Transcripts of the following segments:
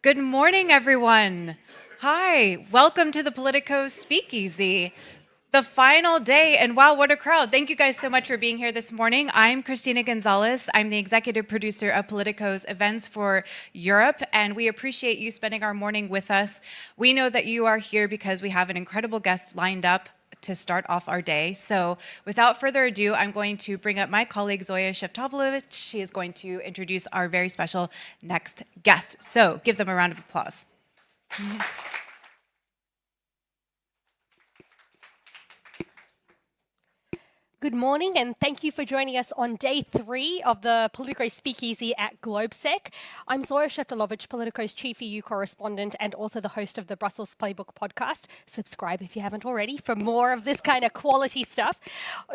Good morning, everyone. Hi, welcome to the Politico Speakeasy, the final day, and wow, what a crowd. Thank you guys so much for being here this morning. I'm Christina Gonzalez. I'm the executive producer of Politico's events for Europe, and we appreciate you spending our morning with us. We know that you are here because we have an incredible guest lined up to start off our day. So without further ado, I'm going to bring up my colleague Zoya Shevtovlovich. She is going to introduce our very special next guest. So give them a round of applause. Good morning, and thank you for joining us on day 3 of the Politico Speakeasy at GLOBSEC. I'm Zoya Shevtovlovich, Politico's chief EU correspondent and also the host of the Brussels Playbook podcast. Subscribe if you haven't already for more of this kind of quality stuff.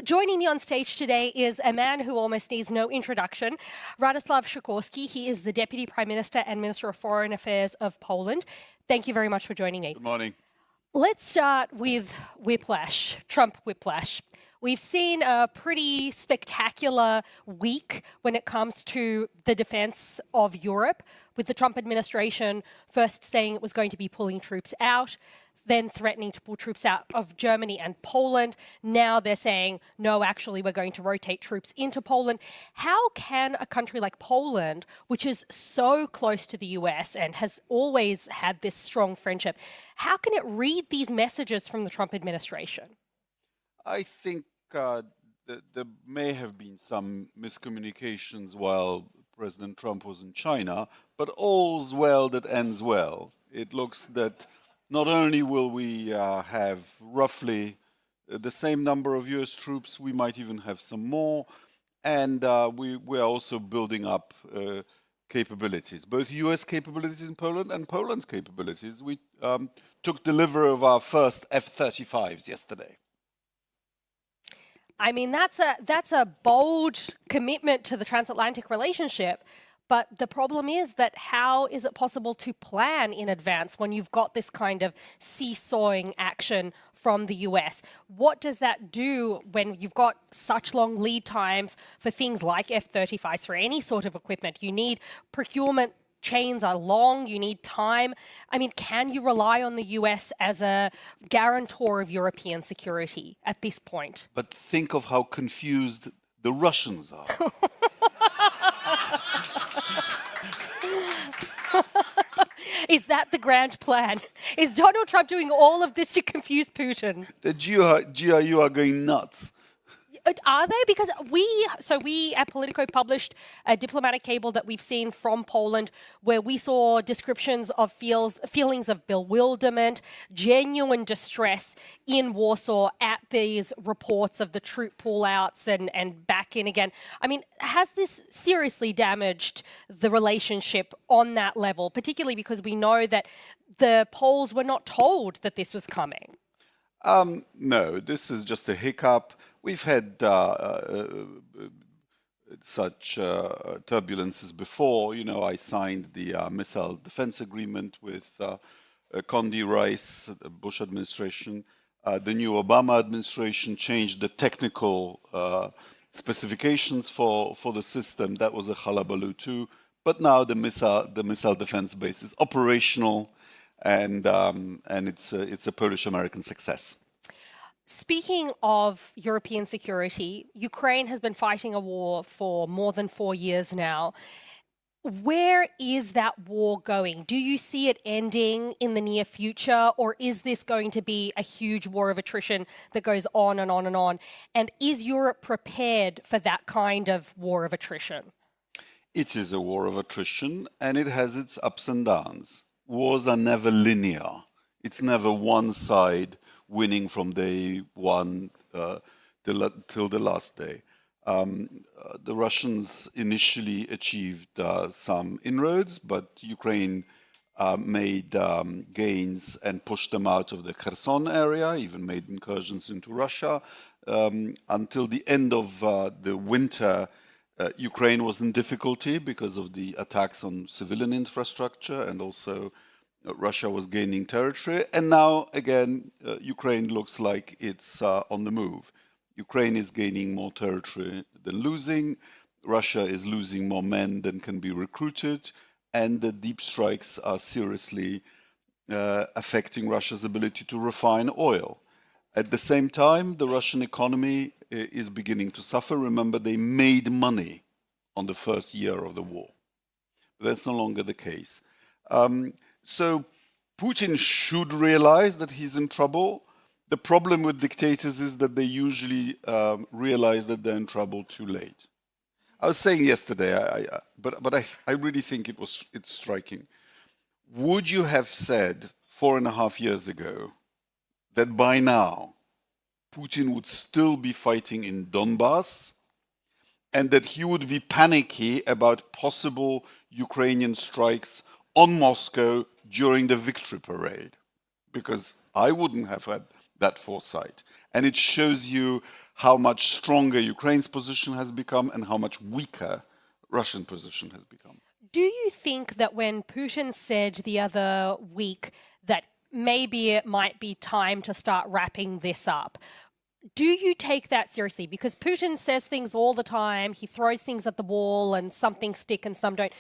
Joining me on stage today is a man who almost needs no introduction, Radek Sikorski. He is the Deputy Prime Minister and Minister of Foreign Affairs of Poland. Thank you very much for joining me. Good morning. Let's start with whiplash, Trump whiplash. We've seen a pretty spectacular week when it comes to the defense of Europe, with the Trump administration first saying it was going to be pulling troops out, then threatening to pull troops out of Germany and Poland. Now they're saying, no, actually, we're going to rotate troops into Poland. How can a country like Poland, which is so close to the US and has always had this strong friendship, how can it read these messages from the Trump administration? I think there may have been some miscommunications while President Trump was in China, but all's well that ends well. It looks that not only will we have roughly the same number of US troops, we might even have some more, and we are also building up capabilities, both US capabilities in Poland and Poland's capabilities. We took delivery of our first F-35s yesterday. I mean, that's a bold commitment to the transatlantic relationship. But the problem is that how is it possible to plan in advance when you've got this kind of seesawing action from the US? What does that do when you've got such long lead times for things like F-35s, for any sort of equipment? You need procurement chains are long, you need time. I mean, can you rely on the US as a guarantor of European security at this point? But think of how confused the Russians are. Is that the grand plan? Is Donald Trump doing all of this to confuse Putin? The GRU are going nuts. Are they? Because we at Politico published a diplomatic cable that we've seen from Poland where we saw descriptions of feelings of bewilderment, genuine distress in Warsaw at these reports of the troop pullouts and back in again. I mean, has this seriously damaged the relationship on that level, particularly because we know that the Poles were not told that this was coming? No, this is just a hiccup. We've had such turbulences before. You know, I signed the missile defense agreement with Condi Rice, the Bush administration. The new Obama administration changed the technical specifications for the system. That was a hullabaloo too. But now the missile defense base is operational, and it's a Polish-American success. Speaking of European security, Ukraine has been fighting a war for more than 4 years now. Where is that war going? Do you see it ending in the near future, or is this going to be a huge war of attrition that goes on and on and on? And is Europe prepared for that kind of war of attrition? It is a war of attrition, and it has its ups and downs. Wars are never linear. It's never one side winning from day one till the last day. The Russians initially achieved some inroads, but Ukraine made gains and pushed them out of the Kherson area, even made incursions into Russia. Until the end of the winter, Ukraine was in difficulty because of the attacks on civilian infrastructure, and also Russia was gaining territory. And now, again, Ukraine looks like it's on the move. Ukraine is gaining more territory than losing. Russia is losing more men than can be recruited. and the deep strikes are seriously affecting Russia's ability to refine oil. At the same time, the Russian economy is beginning to suffer. Remember, they made money on the first year of the war. But that's no longer the case. So Putin should realize that he's in trouble. The problem with dictators is that they usually realize that they're in trouble too late. I was saying yesterday, but I really think it's striking. Would you have said 4.5 years ago that by now Putin would still be fighting in Donbass and that he would be panicky about possible Ukrainian strikes on Moscow during the victory parade? Because I wouldn't have had that foresight. And it shows you how much stronger Ukraine's position has become and how much weaker Russian position has become. Do you think that when Putin said the other week that maybe it might be time to start wrapping this up, do you take that seriously? Because Putin says things all the time, he throws things at the wall and some things stick and some don't.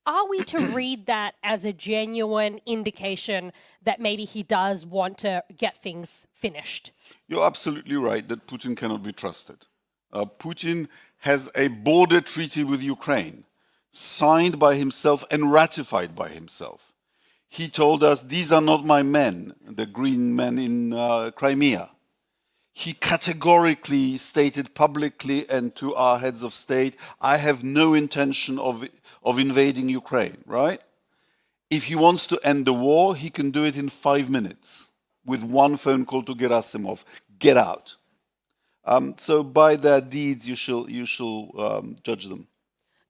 Are we to read that as a genuine indication that maybe he does want to get things finished? You're absolutely right that Putin cannot be trusted. Putin has a border treaty with Ukraine, signed by himself and ratified by himself. He told us, these are not my men, the green men in Crimea. He categorically stated publicly and to our heads of state, I have no intention of invading Ukraine, right? If he wants to end the war, he can do it in 5 minutes with one phone call to Gerasimov. Get out. So by their deeds, you shall judge them.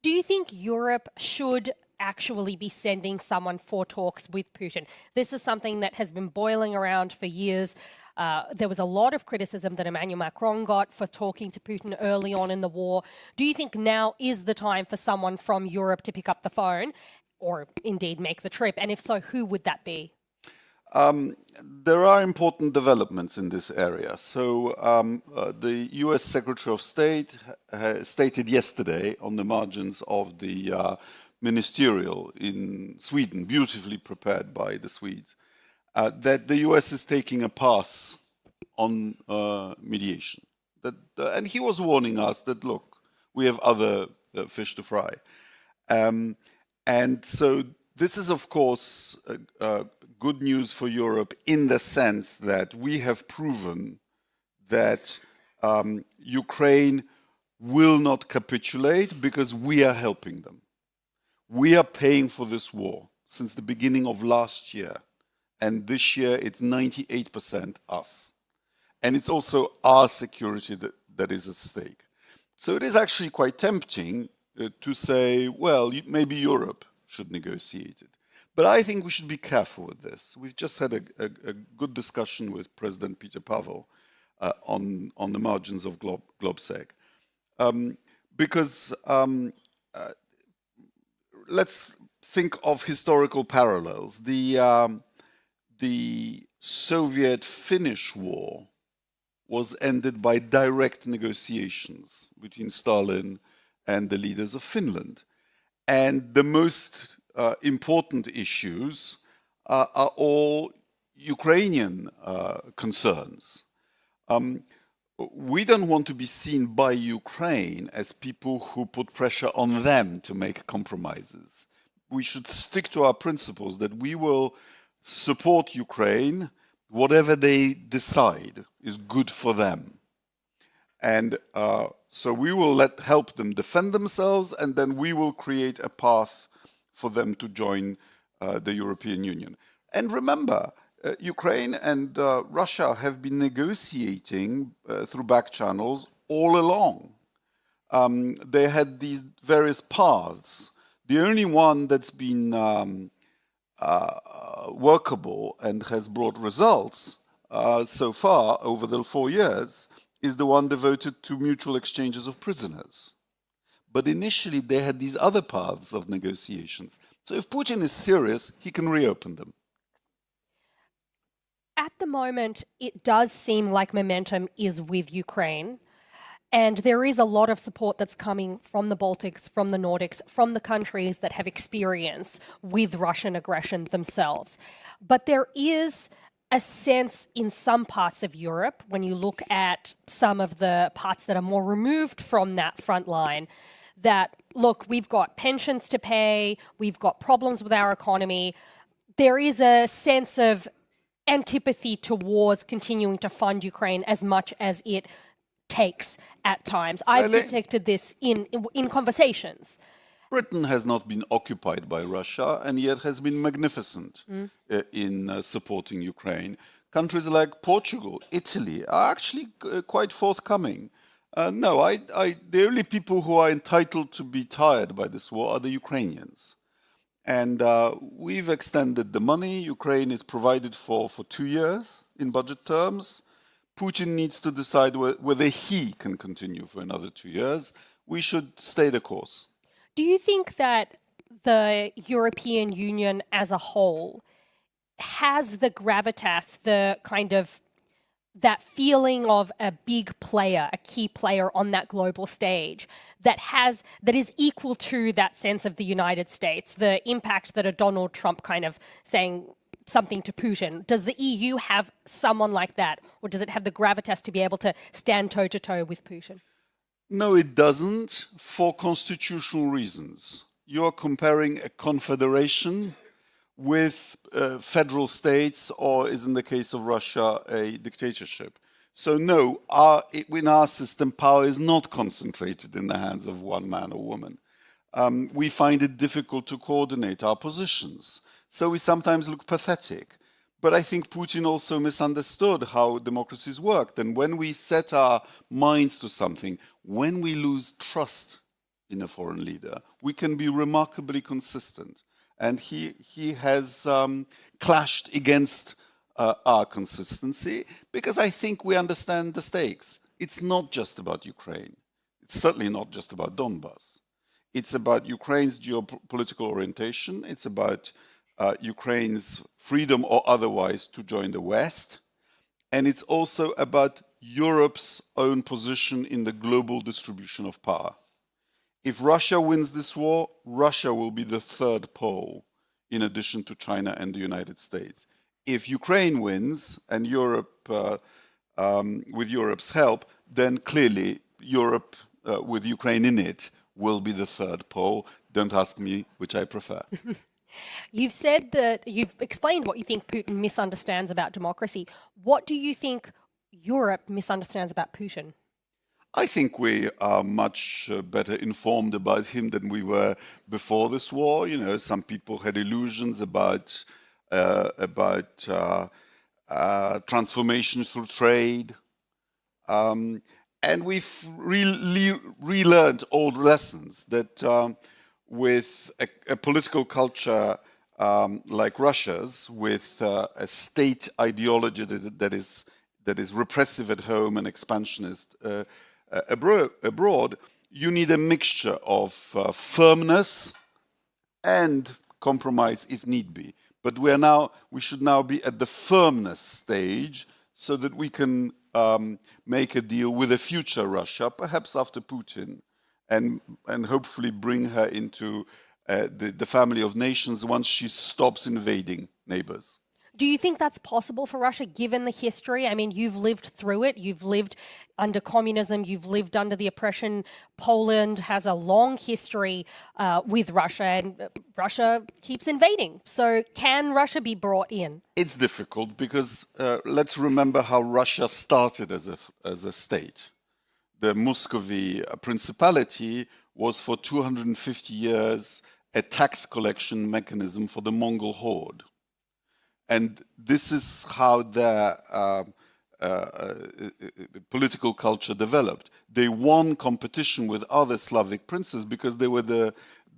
Do you think Europe should actually be sending someone for talks with Putin? This is something that has been boiling around for years. There was a lot of criticism that Emmanuel Macron got for talking to Putin early on in the war. Do you think now is the time for someone from Europe to pick up the phone or indeed make the trip? And if so, who would that be? There are important developments in this area. So the US Secretary of State stated yesterday on the margins of the ministerial in Sweden, beautifully prepared by the Swedes, that the US is taking a pass on mediation. And he was warning us that, look, we have other fish to fry. And so this is, of course, good news for Europe in the sense that we have proven that Ukraine will not capitulate because we are helping them. We are paying for this war since the beginning of last year. And this year, it's 98% us. And it's also our security that is at stake. So it is actually quite tempting to say, well, maybe Europe should negotiate it. But I think we should be careful with this. We've just had a good discussion with President Peter Pavel on the margins of GLOBSEC. Because let's think of historical parallels. The Soviet-Finnish war was ended by direct negotiations between Stalin and the leaders of Finland. And the most important issues are all Ukrainian concerns. We don't want to be seen by Ukraine as people who put pressure on them to make compromises. We should stick to our principles that we will support Ukraine, whatever they decide is good for them. And so we will help them defend themselves, and then we will create a path for them to join the European Union. And remember, Ukraine and Russia have been negotiating through back channels all along. They had these various paths. The only one that's been workable and has brought results so far over the 4 years is the one devoted to mutual exchanges of prisoners. But initially they had these other paths of negotiations. So if Putin is serious, he can reopen them. At the moment, it does seem like momentum is with Ukraine. And there is a lot of support that's coming from the Baltics, from the Nordics, from the countries that have experience with Russian aggression themselves. But there is a sense in some parts of Europe, when you look at some of the parts that are more removed from that front line, that, look, we've got pensions to pay, we've got problems with our economy. There is a sense of antipathy towards continuing to fund Ukraine as much as it takes at times. I've detected this in conversations. Britain has not been occupied by Russia and yet has been magnificent in supporting Ukraine. Countries like Portugal, Italy are actually quite forthcoming. The only people who are entitled to be tired by this war are the Ukrainians. And we've extended the money. Ukraine is provided for 2 years in budget terms. Putin needs to decide whether he can continue for another 2 years. We should stay the course. Do you think that the European Union as a whole has the gravitas, the kind of that feeling of a big player, a key player on that global stage that is equal to that sense of the United States, the impact that a Donald Trump kind of saying something to Putin? Does the EU have someone like that, or does it have the gravitas to be able to stand toe-to-toe with Putin? No, it doesn't, for constitutional reasons. You are comparing a confederation with federal states, or, as in the case of Russia, a dictatorship. So no, in our system, power is not concentrated in the hands of one man or woman. We find it difficult to coordinate our positions. So we sometimes look pathetic. But I think Putin also misunderstood how democracies worked. And when we set our minds to something, when we lose trust in a foreign leader, we can be remarkably consistent. And he has clashed against our consistency because I think we understand the stakes. It's not just about Ukraine. It's certainly not just about Donbass. It's about Ukraine's geopolitical orientation. It's about Ukraine's freedom or otherwise to join the West. And it's also about Europe's own position in the global distribution of power. If Russia wins this war, Russia will be the third pole in addition to China and the United States. If Ukraine wins and Europe, with Europe's help, then clearly Europe with Ukraine in it will be the third pole. Don't ask me which I prefer. You've said that you've explained what you think Putin misunderstands about democracy. What do you think Europe misunderstands about Putin? I think we are much better informed about him than we were before this war. You know, some people had illusions about transformation through trade. And we've relearned old lessons that with a political culture like Russia's, with a state ideology that is repressive at home and expansionist abroad, you need a mixture of firmness and compromise if need be. But we should now be at the firmness stage so that we can make a deal with a future Russia, perhaps after Putin, and hopefully bring her into the family of nations once she stops invading neighbors. Do you think that's possible for Russia, given the history? I mean, you've lived through it. You've lived under communism. You've lived under the oppression. Poland has a long history with Russia, and Russia keeps invading. So can Russia be brought in? It's difficult because let's remember how Russia started as a state. The Muscovy Principality was for 250 years a tax collection mechanism for the Mongol horde. And this is how their political culture developed. They won competition with other Slavic princes because they were the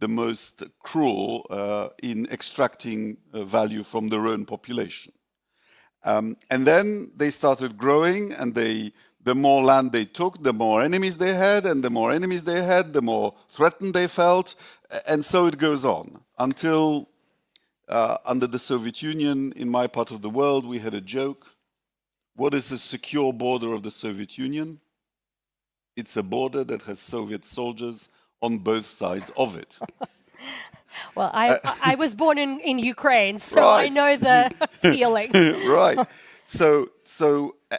most cruel in extracting value from their own population. And then they started growing, and the more land they took, the more enemies they had, and the more enemies they had, the more threatened they felt, and so it goes on until under the Soviet Union, in my part of the world, we had a joke. What is the secure border of the Soviet Union? It's a border that has Soviet soldiers on both sides of it. Well, I was born in Ukraine, so I Right. know the feeling. Right. So,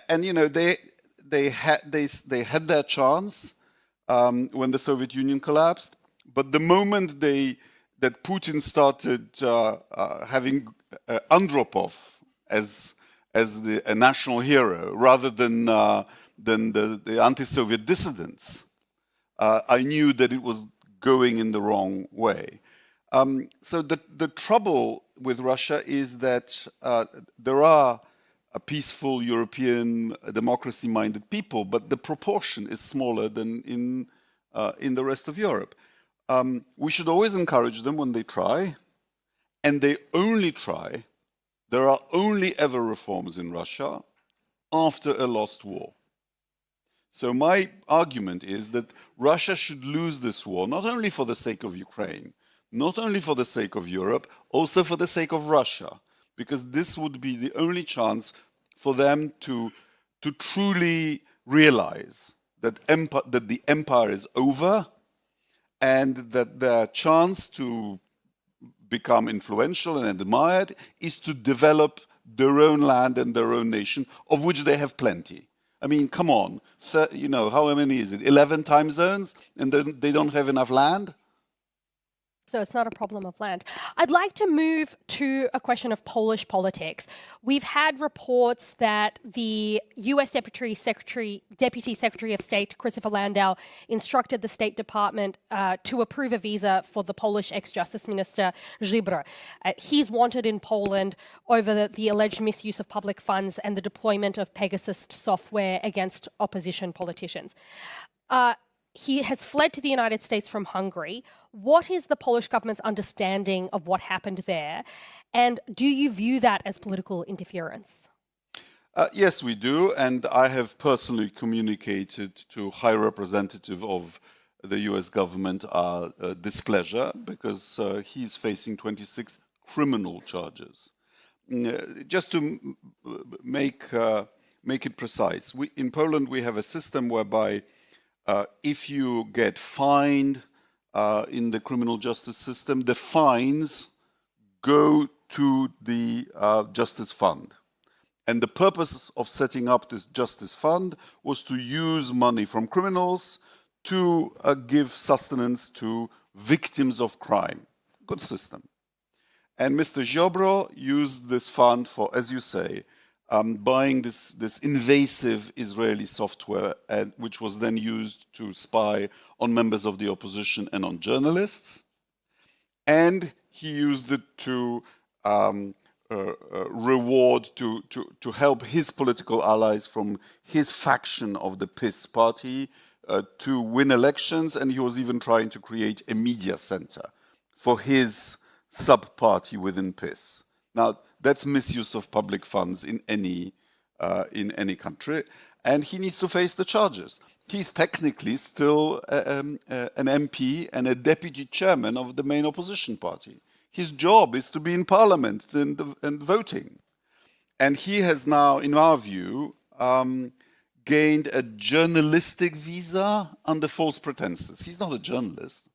and you know, they had their chance when the Soviet Union collapsed, but the moment that Putin started having Andropov as a national hero rather than the anti-Soviet dissidents, I knew that it was going in the wrong way. So the trouble with Russia is that there are peaceful European democracy-minded people, but the proportion is smaller than in the rest of Europe. We should always encourage them when they try, and they only try. There are only ever reforms in Russia after a lost war. So my argument is that Russia should lose this war, not only for the sake of Ukraine, not only for the sake of Europe, also for the sake of Russia, because this would be the only chance for them to truly realize that the empire is over and that their chance to become influential and admired is to develop their own land and their own nation, of which they have plenty. I mean, come on, you know, how many is it? 11 time zones, and they don't have enough land? So it's not a problem of land. I'd like to move to a question of Polish politics. We've had reports that the US Deputy Secretary of State, Christopher Landau, instructed the State Department to approve a visa for the Polish ex-Justice Minister Ziobro. He's wanted in Poland over the alleged misuse of public funds and the deployment of Pegasus software against opposition politicians. He has fled to the United States from Hungary. What is the Polish government's understanding of what happened there? And do you view that as political interference? Yes, we do. And I have personally communicated to High Representative of the US government our displeasure because he's facing 26 criminal charges. Just to make it precise, in Poland we have a system whereby if you get fined in the criminal justice system, the fines go to the justice fund. And the purpose of setting up this justice fund was to use money from criminals to give sustenance to victims of crime. Good system. And Mr. Ziobro used this fund for, as you say, buying this invasive Israeli software, which was then used to spy on members of the opposition and on journalists. And he used it to reward, to help his political allies from his faction of the PiS party to win elections. And he was even trying to create a media center for his sub-party within PiS. Now, that's misuse of public funds in any country, and he needs to face the charges. He's technically still an MP and a deputy chairman of the main opposition party. His job is to be in parliament and voting. And he has now, in our view, gained a journalistic visa under false pretenses. He's not a journalist.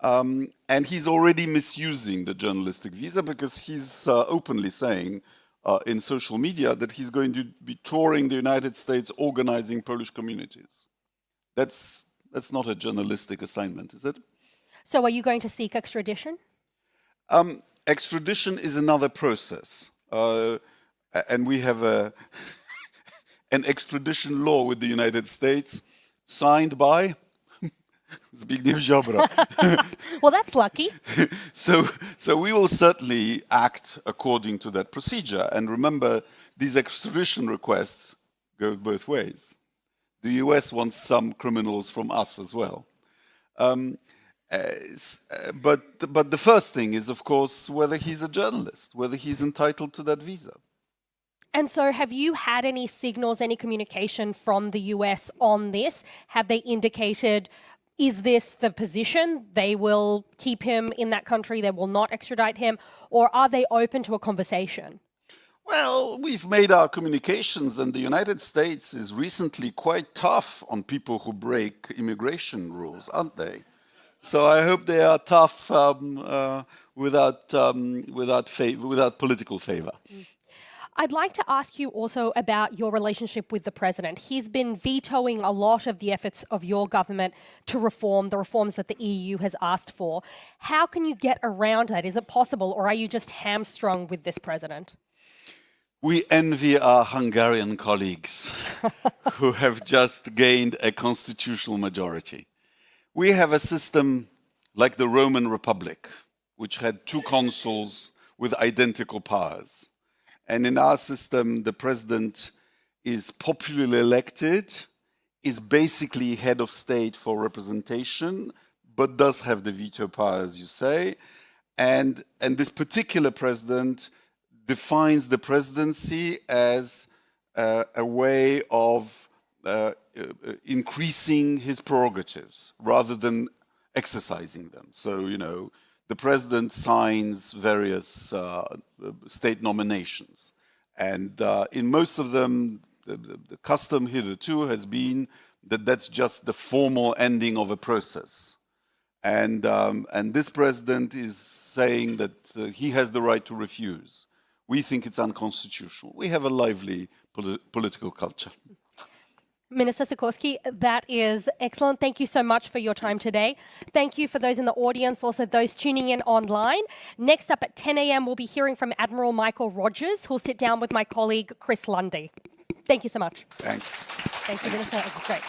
And he's already misusing the journalistic visa because he's openly saying in social media that he's going to be touring the United States organizing Polish communities. That's not a journalistic assignment, is it? So are you going to seek extradition? Extradition is another process. And we have an extradition law with the United States signed by Zbigniew Ziobro. Well, that's lucky. So we will certainly act according to that procedure. And remember, these extradition requests go both ways. The US wants some criminals from us as well. But the first thing is, of course, whether he's a journalist, whether he's entitled to that visa. And so have you had any signals, any communication from the US on this? Have they indicated, is this the position? They will keep him in that country, they will not extradite him, or are they open to a conversation? Well, we've made our communications, and the United States is recently quite tough on people who break immigration rules, aren't they? So I hope they are tough without political favor. I'd like to ask you also about your relationship with the president. He's been vetoing a lot of the efforts of your government to reform, the reforms that the EU has asked for. How can you get around that? Is it possible, or are you just hamstrung with this president? We envy our Hungarian colleagues who have just gained a constitutional majority. We have a system like the Roman Republic, which had two consuls with identical powers. And in our system, the president is popularly elected, is basically head of state for representation, but does have the veto power, as you say. And this particular president defines the presidency as a way of increasing his prerogatives rather than exercising them. So, you know, the president signs various state nominations. And in most of them, the custom hitherto has been that that's just the formal ending of a process. And this president is saying that he has the right to refuse. We think it's unconstitutional. We have a lively political culture. Minister Sikorski, that is excellent. Thank you so much for your time today. Thank you for those in the audience, also those tuning in online. Next up at 10 a.m, we'll be hearing from Admiral Michael Rogers, who'll sit down with my colleague, Chris Lundy. Thank you so much. Thanks. Thank you, Minister. It was great.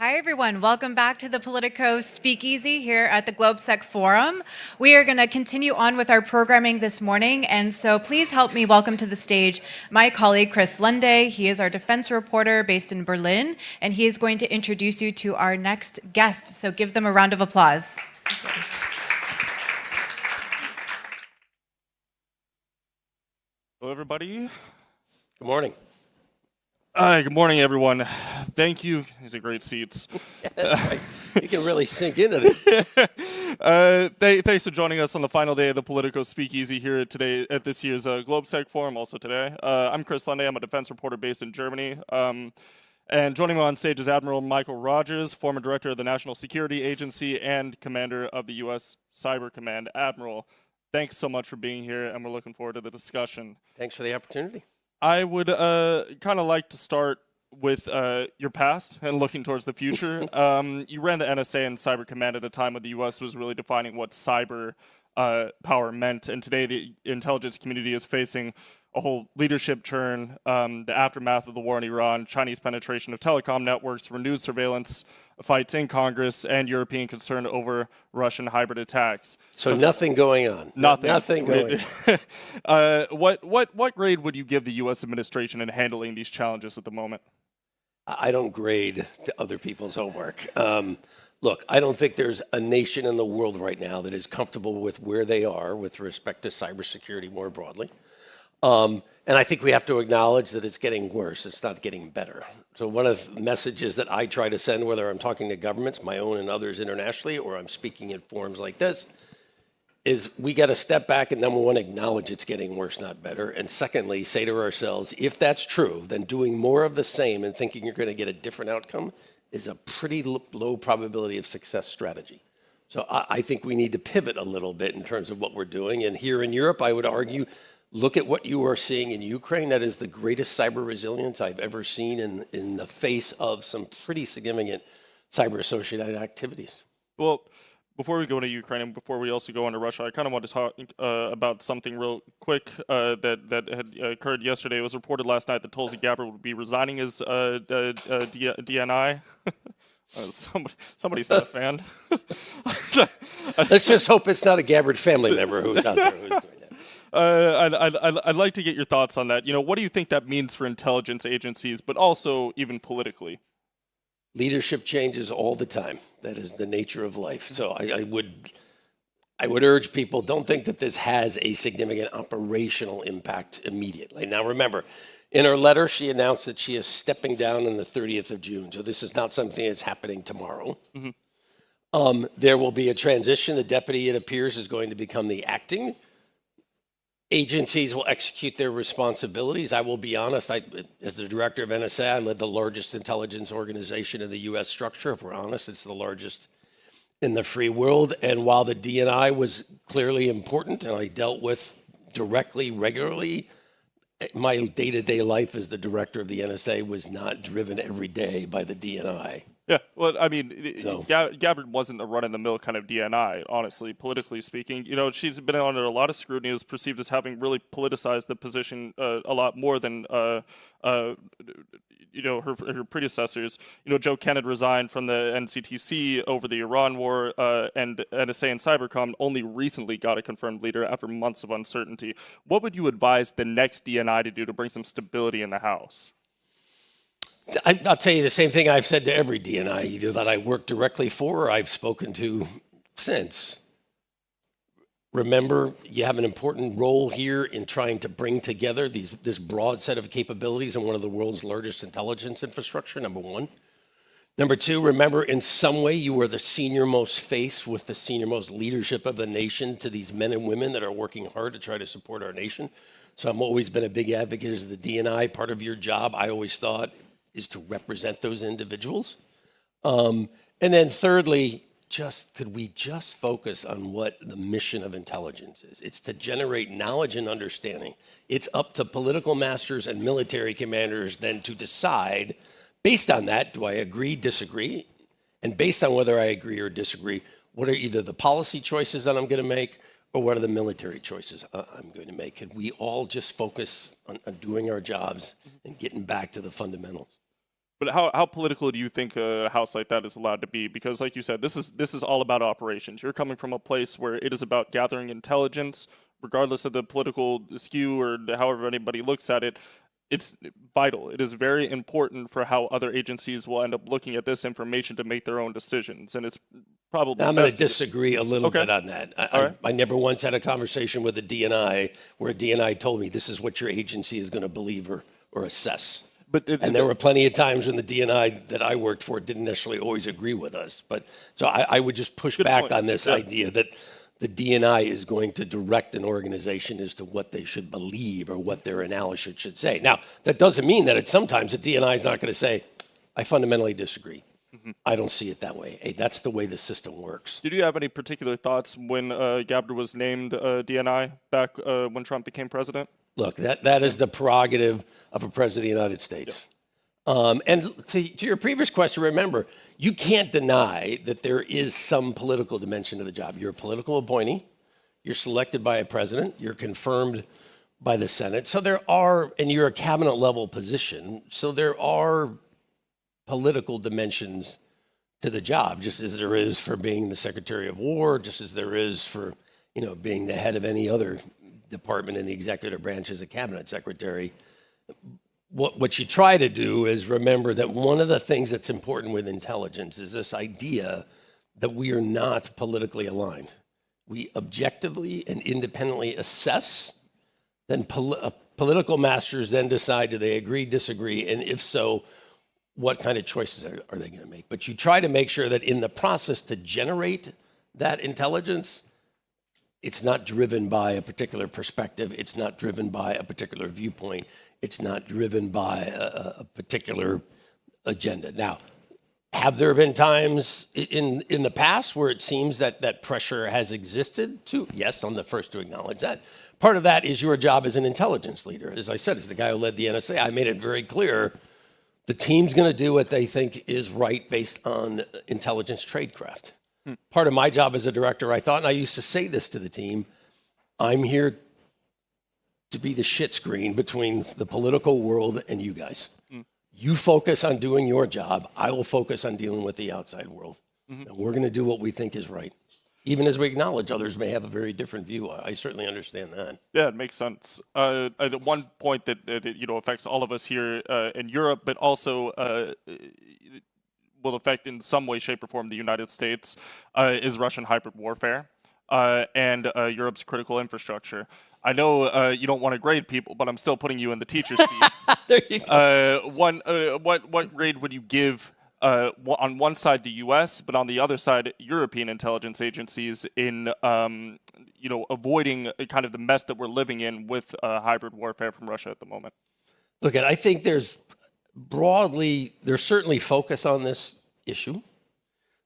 Hi, everyone. Welcome back to the Politico Speakeasy here at the GLOBSEC Forum. We are going to continue on with our programming this morning, and so please help me welcome to the stage my colleague, Chris Lunde. He is our defense reporter based in Berlin, and he is going to introduce you to our next guest. So give them a round of applause. Hello, everybody. Good morning. Hi, good morning, everyone. Thank you. These are great seats. You can really sink into this. Thanks for joining us on the final day of the Politico Speakeasy here today at this year's GLOBSEC Forum, also today. I'm Chris Lunde. I'm a defense reporter based in Germany. And joining me on stage is Admiral Michael Rogers, former director of the National Security Agency and commander of the U.S. Cyber Command. Admiral, thanks so much for being here, and we're looking forward to the discussion. Thanks for the opportunity. I would kind of like to start with your past and looking towards the future. You ran the NSA and Cyber Command at a time when the U.S. was really defining what cyber power meant, and today the intelligence community is facing a whole leadership churn, the aftermath of the war in Iran, Chinese penetration of telecom networks, renewed surveillance fights in Congress, and European concern over Russian hybrid attacks. So nothing going on. Nothing going on. What grade would you give the U.S. administration in handling these challenges at the moment? I don't grade other people's homework. Look, I don't think there's a nation in the world right now that is comfortable with where they are with respect to cybersecurity more broadly. And I think we have to acknowledge that it's getting worse. It's not getting better. So one of the messages that I try to send, whether I'm talking to governments, my own and others internationally, or I'm speaking in forums like this, is we got to step back and, number one, acknowledge it's getting worse, not better. And secondly, say to ourselves, if that's true, then doing more of the same and thinking you're going to get a different outcome is a pretty low probability of success strategy. So I think we need to pivot a little bit in terms of what we're doing. And here in Europe, I would argue, look at what you are seeing in Ukraine. That is the greatest cyber resilience I've ever seen in the face of some pretty significant cyber-associated activities. Well, before we go into Ukraine and before we also go into Russia, I kind of want to talk about something real quick that had occurred yesterday. It was reported last night that Tulsi Gabbard would be resigning his DNI. Somebody's not a fan. Let's just hope it's not a Gabbard family member who's out there who's doing that. I'd like to get your thoughts on that. You know, what do you think that means for intelligence agencies, but also even politically? Leadership changes all the time. That is the nature of life. So I would urge people, don't think that this has a significant operational impact immediately. Now remember, in her letter, she announced that she is stepping down on the 30th of June. So this is not something that's happening tomorrow. Mm-hmm. There will be a transition. The deputy, it appears, is going to become the acting. Agencies will execute their responsibilities. I will be honest, as the director of NSA, I led the largest intelligence organization in the U.S. structure. If we're honest, it's the largest in the free world. And while the DNI was clearly important and I dealt with directly, regularly, my day-to-day life as the director of the NSA was not driven every day by the DNI. Yeah, well, I mean, Gabbard wasn't a run-in-the-mill kind of DNI, honestly, politically speaking. You know, she's been under a lot of scrutiny, was perceived as having really politicized the position a lot more than, you know, her predecessors. You know, Joe Kennedy resigned from the NCTC over the Iran war, and NSA and Cybercom only recently got a confirmed leader after months of uncertainty. What would you advise the next DNI to do to bring some stability in the House? I'll tell you the same thing I've said to every DNI, either that I work directly for or I've spoken to since. Remember, you have an important role here in trying to bring together this broad set of capabilities in one of the world's largest intelligence infrastructure, number one. Number two, remember, in some way, you are the senior-most face with the senior-most leadership of the nation to these men and women that are working hard to try to support our nation. So I've always been a big advocate as the DNI. Part of your job, I always thought, is to represent those individuals. And then thirdly, could we just focus on what the mission of intelligence is? It's to generate knowledge and understanding. It's up to political masters and military commanders then to decide, based on that, do I agree, disagree? And based on whether I agree or disagree, what are either the policy choices that I'm going to make or what are the military choices I'm going to make? Can we all just focus on doing our jobs and getting back to the fundamentals? But how political do you think a house like that is allowed to be? Because, like you said, this is all about operations. You're coming from a place where it is about gathering intelligence, regardless of the political skew or however anybody looks at it. It's vital. It is very important for how other agencies will end up looking at this information to make their own decisions. And it's probably I'm going to disagree a little bit on that. right. I never once had a conversation with a DNI where a DNI told me this is what your agency is going to believe or assess. And there were plenty of times when the DNI that I worked for didn't necessarily always agree with us. But so I would just push back on this idea that the DNI is going to direct an organization as to what they should believe or what their analysis should say. Now, that doesn't mean that sometimes the DNI is not going to say, I fundamentally disagree. I don't see it that way. Hey, that's the way the system works. Did you have any particular thoughts when Gabber was named DNI back when Trump became president? Look, that is the prerogative of a president of the United States. And to your previous question, remember, you can't deny that there is some political dimension to the job. You're a political appointee. You're selected by a president. You're confirmed by the Senate. So there are, and you're a cabinet level position. So there are political dimensions to the job, just as there is for being the Secretary of War, just as there is for, being the head of any other department in the executive branch as a cabinet secretary. What you try to do is remember that one of the things that's important with intelligence is this idea that we are not politically aligned. We objectively and independently assess, then political masters then decide, do they agree, disagree, and if so, what kind of choices are they going to make? But you try to make sure that in the process to generate that intelligence, it's not driven by a particular perspective. It's not driven by a particular viewpoint. It's not driven by a particular agenda. Now, have there been times in the past where it seems that pressure has existed too? Yes, I'm the first to acknowledge that. Part of that is your job as an intelligence leader. As I said, as the guy who led the NSA, I made it very clear the team's going to do what they think is right based on intelligence tradecraft. Part of my job as a director, I thought, and I used to say this to the team, I'm here to be the shit screen between the political world and you guys. You focus on doing your job. I will focus on dealing with the outside world. And we're going to do what we think is right, even as we acknowledge others may have a very different view. I certainly understand that. Yeah, it makes sense. One point that affects all of us here in Europe, but also will affect in some way, shape, or form the United States, is Russian hybrid warfare and Europe's critical infrastructure. I know you don't want to grade people, but I'm still putting you in the teacher's seat. There you go. What grade would you give on one side the U.S., but on the other side European intelligence agencies in avoiding kind of the mess that we're living in with hybrid warfare from Russia at the moment? Look, I think there's certainly focus on this issue.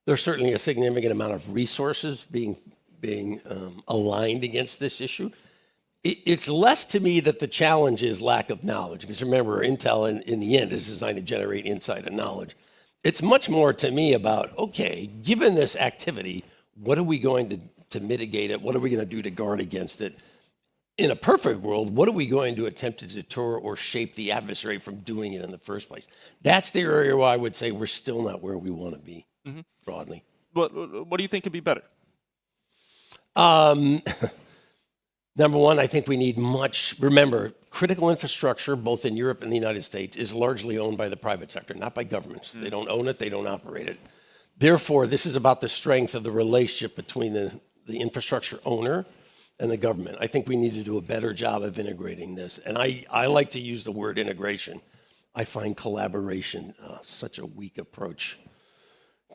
There's certainly a significant amount of resources being aligned against this issue. It's less to me that the challenge is lack of knowledge, because remember, Intel in the end is designed to generate insight and knowledge. It's much more to me about, okay, given this activity, what are we going to mitigate it? What are we going to do to guard against it? In a perfect world, what are we going to attempt to deter or shape the adversary from doing it in the first place? That's the area where I would say we're still not where we want to be, broadly. What do you think could be better? Number one, I think we need remember, critical infrastructure, both in Europe and the United States, is largely owned by the private sector, not by governments. They don't own it, they don't operate it. Therefore, this is about the strength of the relationship between the infrastructure owner and the government. I think we need to do a better job of integrating this. And I like to use the word integration. I find collaboration such a weak approach.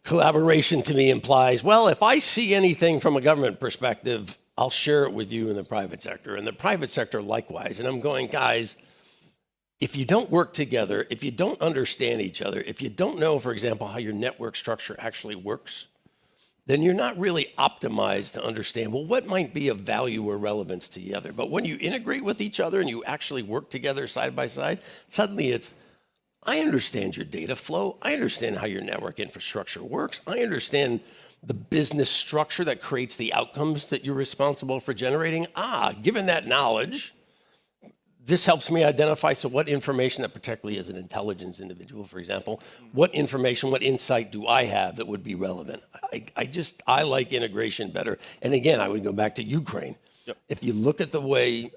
Collaboration to me implies, well, if I see anything from a government perspective, I'll share it with you in the private sector, and the private sector likewise. And I'm going, guys, if you don't work together, if you don't understand each other, if you don't know, for example, how your network structure actually works, then you're not really optimized to understand, well, what might be of value or relevance to the other. But when you integrate with each other and you actually work together side by side, suddenly it's, I understand your data flow. I understand how your network infrastructure works. I understand the business structure that creates the outcomes that you're responsible for generating. Given that knowledge, This helps me identify, so what information that particularly as an intelligence individual, for example, what information, what insight do I have that would be relevant? I like integration better. And again, I would go back to Ukraine. Yep. If you look at the way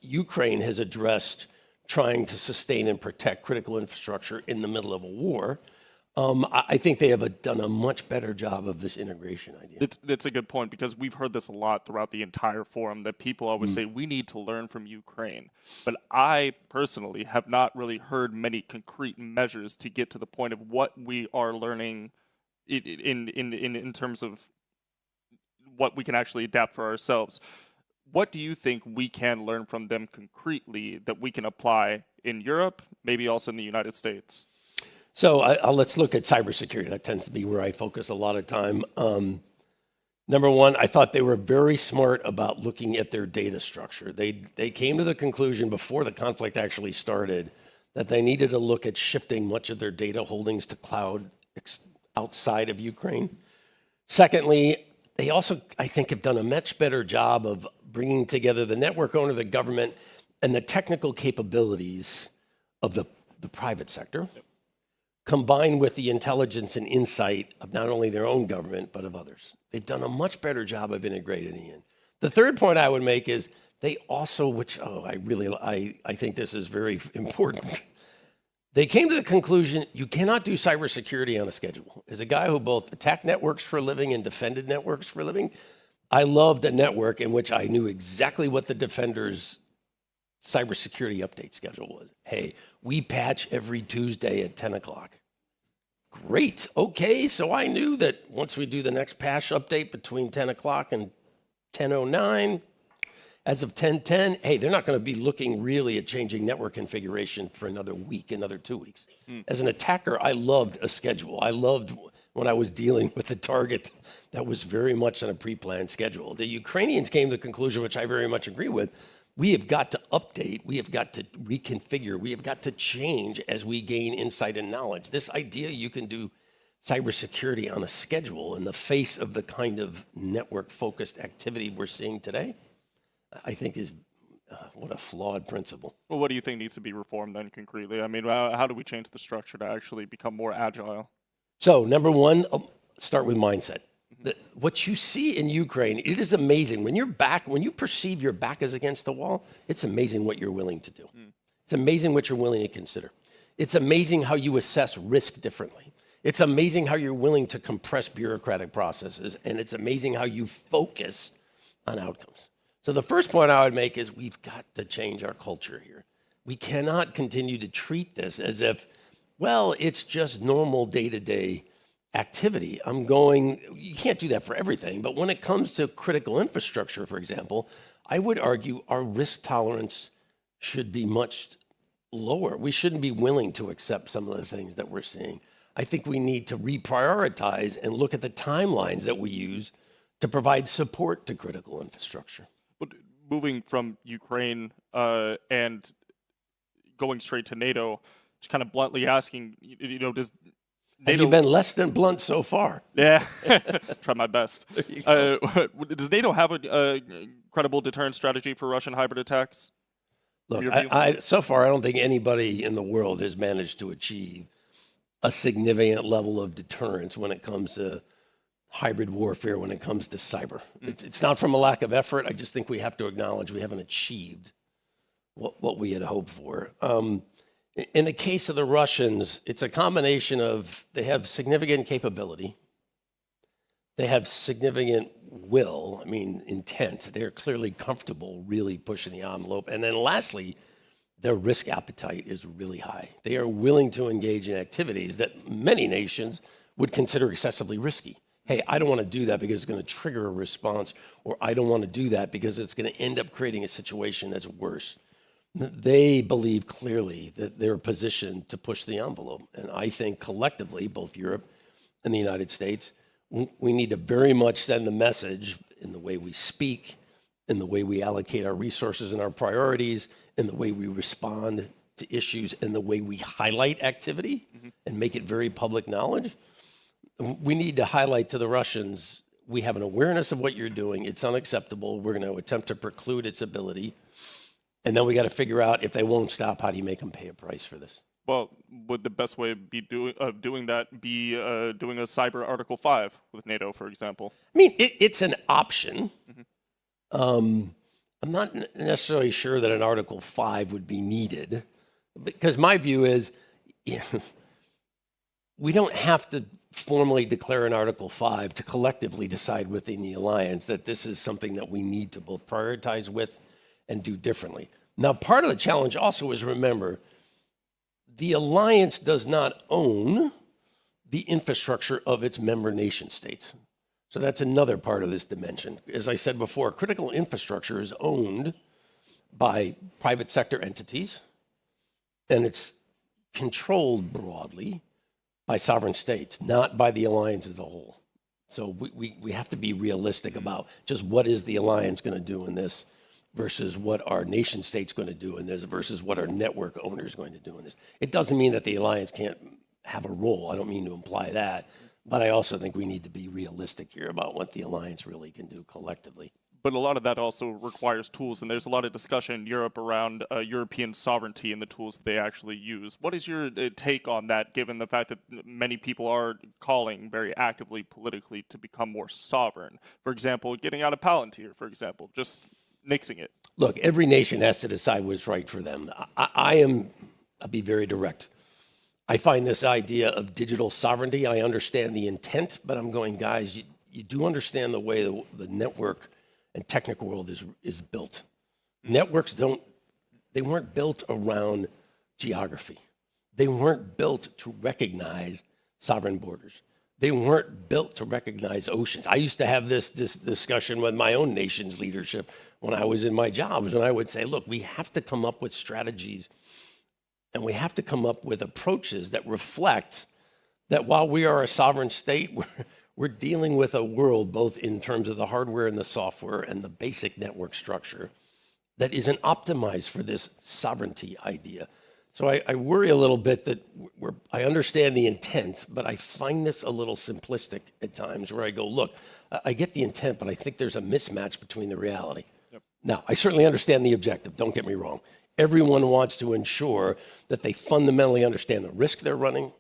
Ukraine has addressed trying to sustain and protect critical infrastructure in the middle of a war, I think they have done a much better job of this integration idea. That's a good point, because we've heard this a lot throughout the entire forum, that people always say we need to learn from Ukraine. But I personally have not really heard many concrete measures to get to the point of what we are learning in terms of what we can actually adapt for ourselves. What do you think we can learn from them concretely that we can apply in Europe, maybe also in the United States? So let's look at cybersecurity. That tends to be where I focus a lot of time. Number one, I thought they were very smart about looking at their data structure. They came to the conclusion before the conflict actually started that they needed to look at shifting much of their data holdings to cloud outside of Ukraine. Secondly, they also, I think, have done a much better job of bringing together the network owner, the government, and the technical capabilities of the private sector, combined with the intelligence and insight of not only their own government, but of others. They've done a much better job of integrating it in. The third point I would make is they also, I think this is very important. They came to the conclusion you cannot do cybersecurity on a schedule. As a guy who both attacked networks for a living and defended networks for a living, I loved a network in which I knew exactly what the defender's cybersecurity update schedule was. Hey, we patch every Tuesday at 10 o'clock. Great. Okay, so I knew that once we do the next patch update between 10 o'clock and 10:09, as of 10:10, hey, they're not going to be looking really at changing network configuration for another week, another 2 weeks. As an attacker, I loved a schedule. I loved when I was dealing with a target that was very much on a pre-planned schedule. The Ukrainians came to the conclusion, which I very much agree with, we have got to update, we have got to reconfigure, we have got to change as we gain insight and knowledge. This idea you can do cybersecurity on a schedule in the face of the kind of network-focused activity we're seeing today, I think is what a flawed principle. Well, what do you think needs to be reformed then concretely? I mean, how do we change the structure to actually become more agile? So, number one, start with mindset. What you see in Ukraine, it is amazing. When you perceive your back is against the wall, it's amazing what you're willing to do. It's amazing what you're willing to consider. It's amazing how you assess risk differently. It's amazing how you're willing to compress bureaucratic processes, and it's amazing how you focus on outcomes. So the first point I would make is we've got to change our culture here. We cannot continue to treat this as if, well, it's just normal day-to-day activity. You can't do that for everything, but when it comes to critical infrastructure, for example, I would argue our risk tolerance should be much lower. We shouldn't be willing to accept some of the things that we're seeing. I think we need to reprioritize and look at the timelines that we use to provide support to critical infrastructure. But moving from Ukraine and going straight to NATO, just kind of bluntly asking, does NATO... Have you been less than blunt so far? Yeah, try my best. Does NATO have a credible deterrent strategy for Russian hybrid attacks? Look, so far, I don't think anybody in the world has managed to achieve a significant level of deterrence when it comes to hybrid warfare, when it comes to cyber. It's not from a lack of effort. I just think we have to acknowledge we haven't achieved what we had hoped for. In the case of the Russians, it's a combination of they have significant capability, they have significant will, intent. They're clearly comfortable really pushing the envelope. And then lastly, their risk appetite is really high. They are willing to engage in activities that many nations would consider excessively risky. Hey, I don't want to do that because it's going to trigger a response, or I don't want to do that because it's going to end up creating a situation that's worse. They believe clearly that they're positioned to push the envelope. And I think collectively, both Europe and the United States, we need to very much send the message in the way we speak, in the way we allocate our resources and our priorities, in the way we respond to issues, in the way we highlight activity and make it very public knowledge. We need to highlight to the Russians, we have an awareness of what you're doing. It's unacceptable. We're going to attempt to preclude its ability. And then we got to figure out if they won't stop, how do you make them pay a price for this? Well, would the best way of doing that be doing a cyber Article 5 with NATO, for example? I mean, it's an option. I'm not necessarily sure that an Article 5 would be needed, because my view is we don't have to formally declare an Article 5 to collectively decide within the alliance that this is something that we need to both prioritize with and do differently. Now, part of the challenge also is, remember, the alliance does not own the infrastructure of its member nation states. So that's another part of this dimension. As I said before, critical infrastructure is owned by private sector entities, and it's controlled broadly by sovereign states, not by the alliance as a whole. So we have to be realistic about just what is the alliance going to do in this versus what our nation state's going to do in this versus what our network owner is going to do in this. It doesn't mean that the alliance can't have a role. I don't mean to imply that. But I also think we need to be realistic here about what the alliance really can do collectively. But a lot of that also requires tools, and there's a lot of discussion in Europe around European sovereignty and the tools that they actually use. What is your take on that, given the fact that many people are calling very actively politically to become more sovereign? For example, getting out of Palantir, for example, just nixing it. Look, every nation has to decide what's right for them. I'll be very direct. I find this idea of digital sovereignty, I understand the intent, but I'm going, guys, you do understand the way the network and technical world is built. Networks they weren't built around geography. They weren't built to recognize sovereign borders. They weren't built to recognize oceans. I used to have this discussion with my own nation's leadership when I was in my jobs, and I would say, look, we have to come up with strategies and we have to come up with approaches that reflect that while we are a sovereign state, we're dealing with a world, both in terms of the hardware and the software and the basic network structure, that isn't optimized for this sovereignty idea. So I worry a little bit that I understand the intent, but I find this a little simplistic at times where I go, look, I get the intent, but I think there's a mismatch between the reality. Yep. Now, I certainly understand the objective, don't get me wrong. Everyone wants to ensure that they fundamentally understand the risk they're running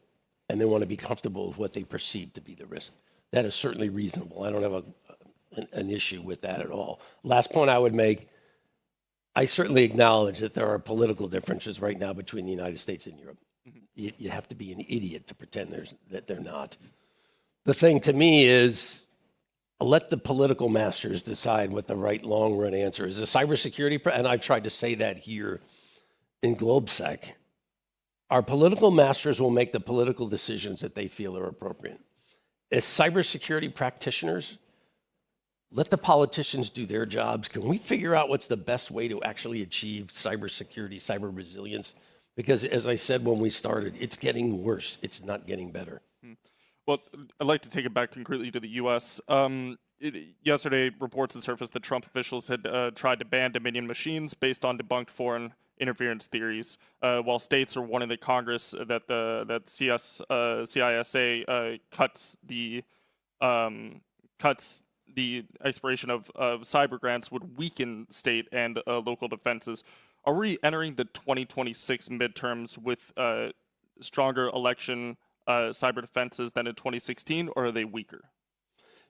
and they want to be comfortable with what they perceive to be the risk. That is certainly reasonable. I don't have an issue with that at all. Last point I would make, I certainly acknowledge that there are political differences right now between the United States and Europe. Mm-hmm. You have to be an idiot to pretend that they're not. The thing to me is, let the political masters decide what the right long-run answer is. The cybersecurity, and I've tried to say that here in GLOBSEC, our political masters will make the political decisions that they feel are appropriate. As cybersecurity practitioners, let the politicians do their jobs. Can we figure out what's the best way to actually achieve cybersecurity, cyber resilience? Because as I said when we started, it's getting worse. It's not getting better. Well, I'd like to take it back concretely to the U.S. Yesterday, reports had surfaced that Trump officials had tried to ban Dominion machines based on debunked foreign interference theories, while states are warning that Congress that CISA cuts the expiration of cyber grants would weaken state and local defenses. Are we entering the 2026 midterms with stronger election cyber defenses than in 2016, or are they weaker?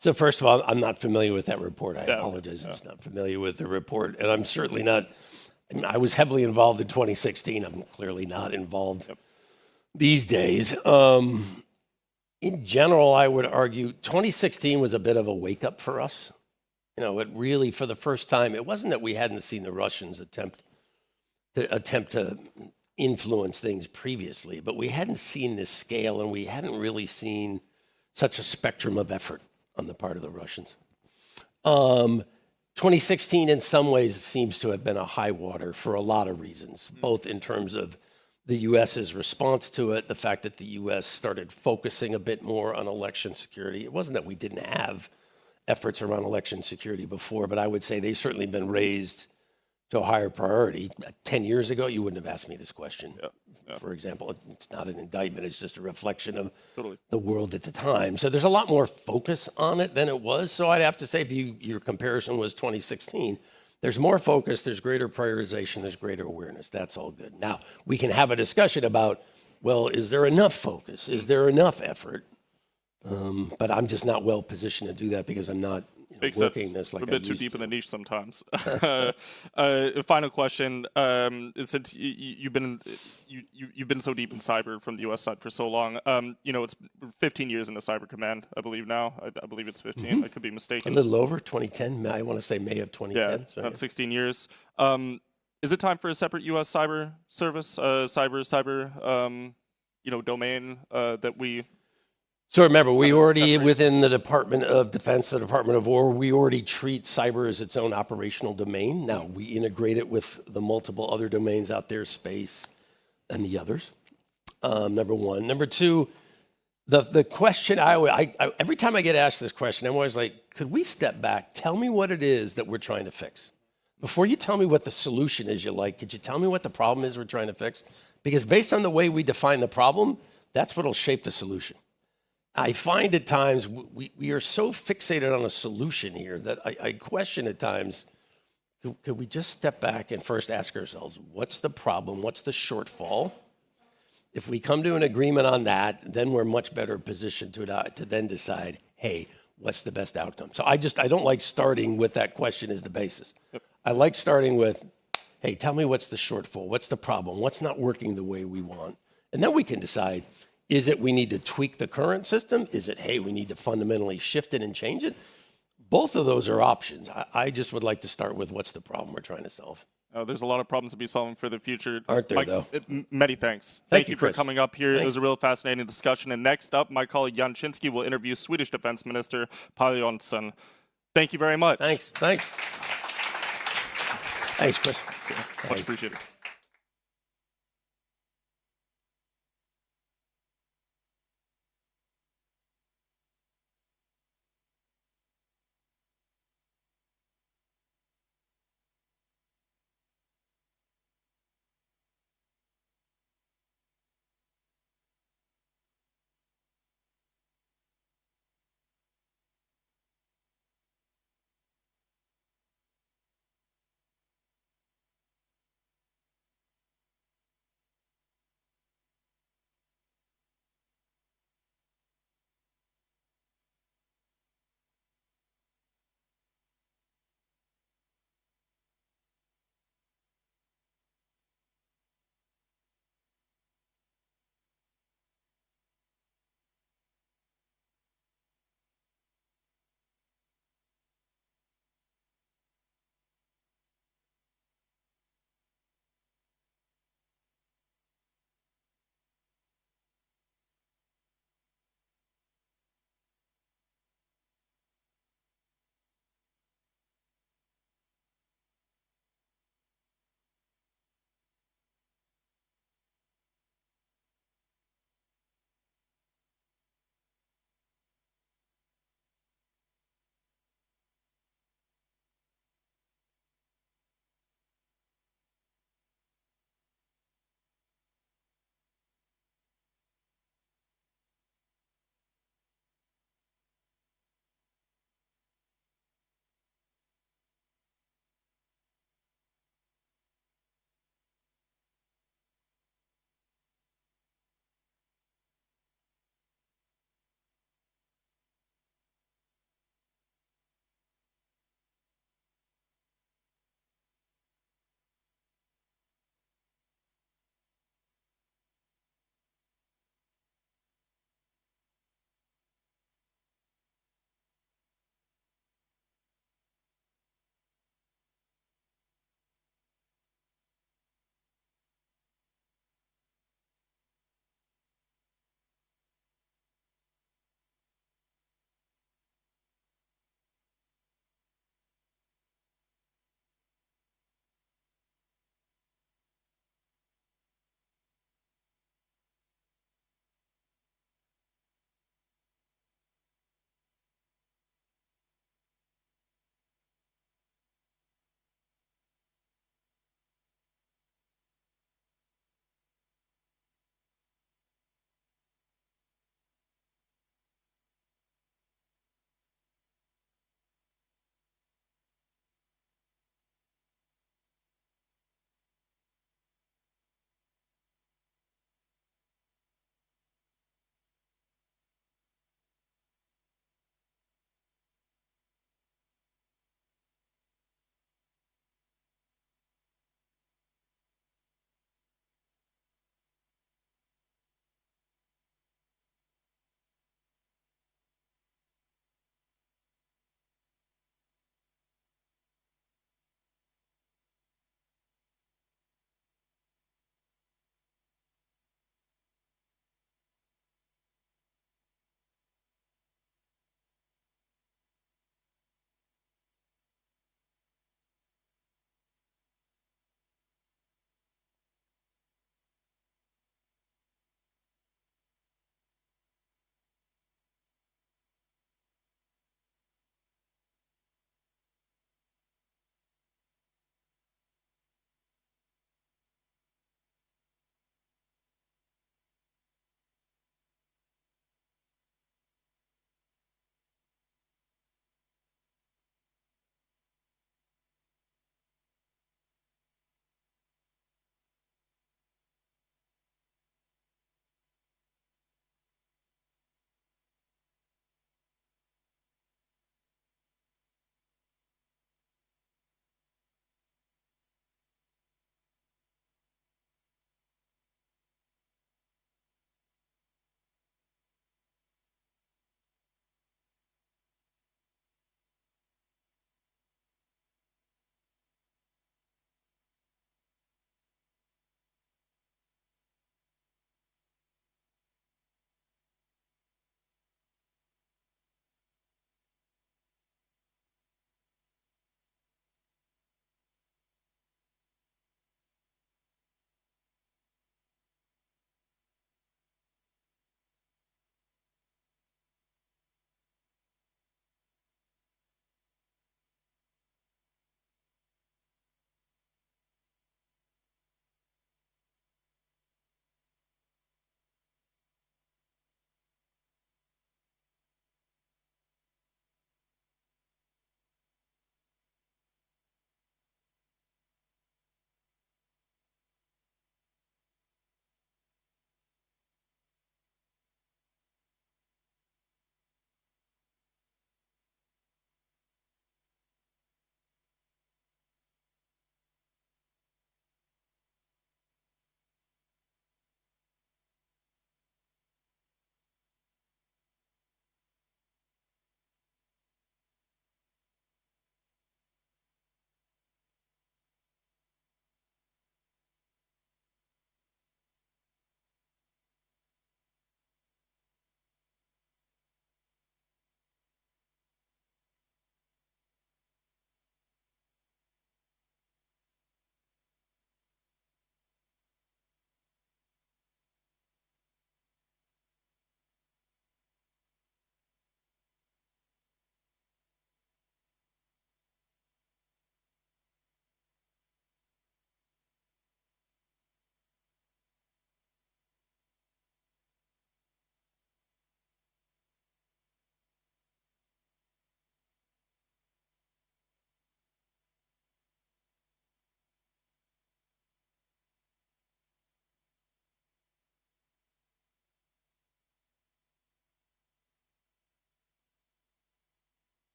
So first of all, I'm not familiar with that report. I apologize. I'm just not familiar with the report. And I'm certainly not, I was heavily involved in 2016. I'm clearly not involved these days. In general, I would argue 2016 was a bit of a wake up for us. You know, it really, for the first time, it wasn't that we hadn't seen the Russians attempt to influence things previously, but we hadn't seen this scale and we hadn't really seen such a spectrum of effort on the part of the Russians. 2016 in some ways seems to have been a high water for a lot of reasons, both in terms of the U.S.'s response to it, the fact that the U.S. started focusing a bit more on election security. It wasn't that we didn't have efforts around election security before, but I would say they've certainly been raised to a higher priority. 10 years ago, you wouldn't have asked me this question. For example, it's not an indictment, it's just a reflection of the world at the time. So there's a lot more focus on it than it was. So I'd have to say if your comparison was 2016, There's more focus, there's greater prioritization, there's greater awareness. That's all good. Now, we can have a discussion about, well, is there enough focus? Is there enough effort? But I'm just not well positioned to do that because I'm not Makes working sense. this like We're a bit I too used deep in to. the niche sometimes. Final question: since you've been so deep in cyber from the U.S. side for so long, it's 15 years in the cyber command, I believe now. I believe it's 15. I could be A mistaken. little over 2010. I want to say May of 2010. Yeah, So, about 16 years. Is it time for a separate U.S. cyber service, domain that we? So remember, we already, separate. within the Department of Defense, the Department of War, we already treat cyber as its own operational domain. Now, we integrate it with the multiple other domains out there, space and the others, number one. Number two, the question, every time I get asked this question, I'm always like, could we step back? Tell me what it is that we're trying to fix. Before you tell me what the solution is you like, could you tell me what the problem is we're trying to fix? Because based on the way we define the problem, that's what will shape the solution. I find at times we are so fixated on a solution here that I question at times, could we just step back and first ask ourselves, what's the problem? What's the shortfall? If we come to an agreement on that, then we're much better positioned to then decide, hey, what's the best outcome? So I don't like starting with that question as the basis. Yep. I like starting with, hey, tell me what's the shortfall? What's the problem? What's not working the way we want? And then we can decide, is it we need to tweak the current system? Is it, hey, we need to fundamentally shift it and change it? Both of those are options. I just would like to start with what's the problem we're trying to solve. There's a lot of problems to be solving for the future. Aren't there, though? Many thanks. Thank you you, for Chris. coming up here. Thanks. It was a real fascinating discussion. And next up, my colleague Jan Chinsky will interview Swedish Defense Minister Pål Jonson. Thank you very much. Thanks, Chris. Much appreciated.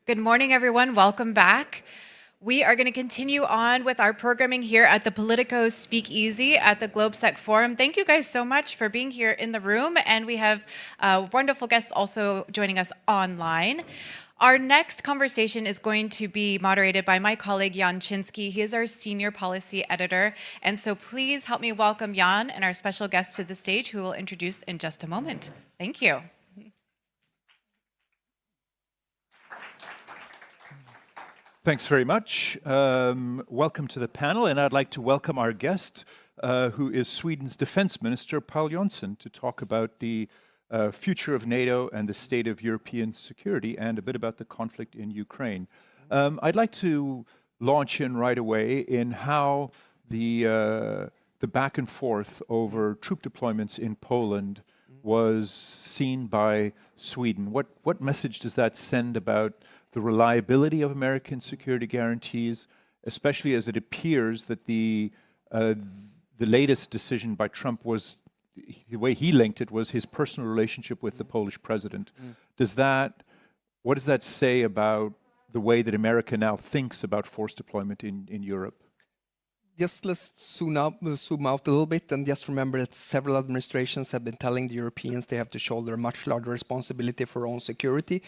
Good morning, everyone. Welcome back. We are going to continue on with our programming here at the Politico Speakeasy at the GLOBSEC Forum. Thank you guys so much for being here in the room, and we have wonderful guests also joining us online. Our next conversation is going to be moderated by my colleague Jan Chinsky. He is our senior policy editor, and so please help me welcome Jan and our special guest to the stage, who we'll introduce in just a moment. Thank you. Thanks very much. Welcome to the panel, and I'd like to welcome our guest, who is Sweden's Defense Minister, Pål Jonson, to talk about the future of NATO and the state of European security, and a bit about the conflict in Ukraine. I'd like to launch in right away in how the back and forth over troop deployments in Poland was seen by Sweden. What message does that send about the reliability of American security guarantees, especially as it appears that the latest decision by Trump was, the way he linked it was his personal relationship with the Polish president. What does that say about the way that America now thinks about force deployment in Europe? Just let's zoom out a little bit and just remember that several administrations have been telling the Europeans they have to shoulder a much larger responsibility for own security.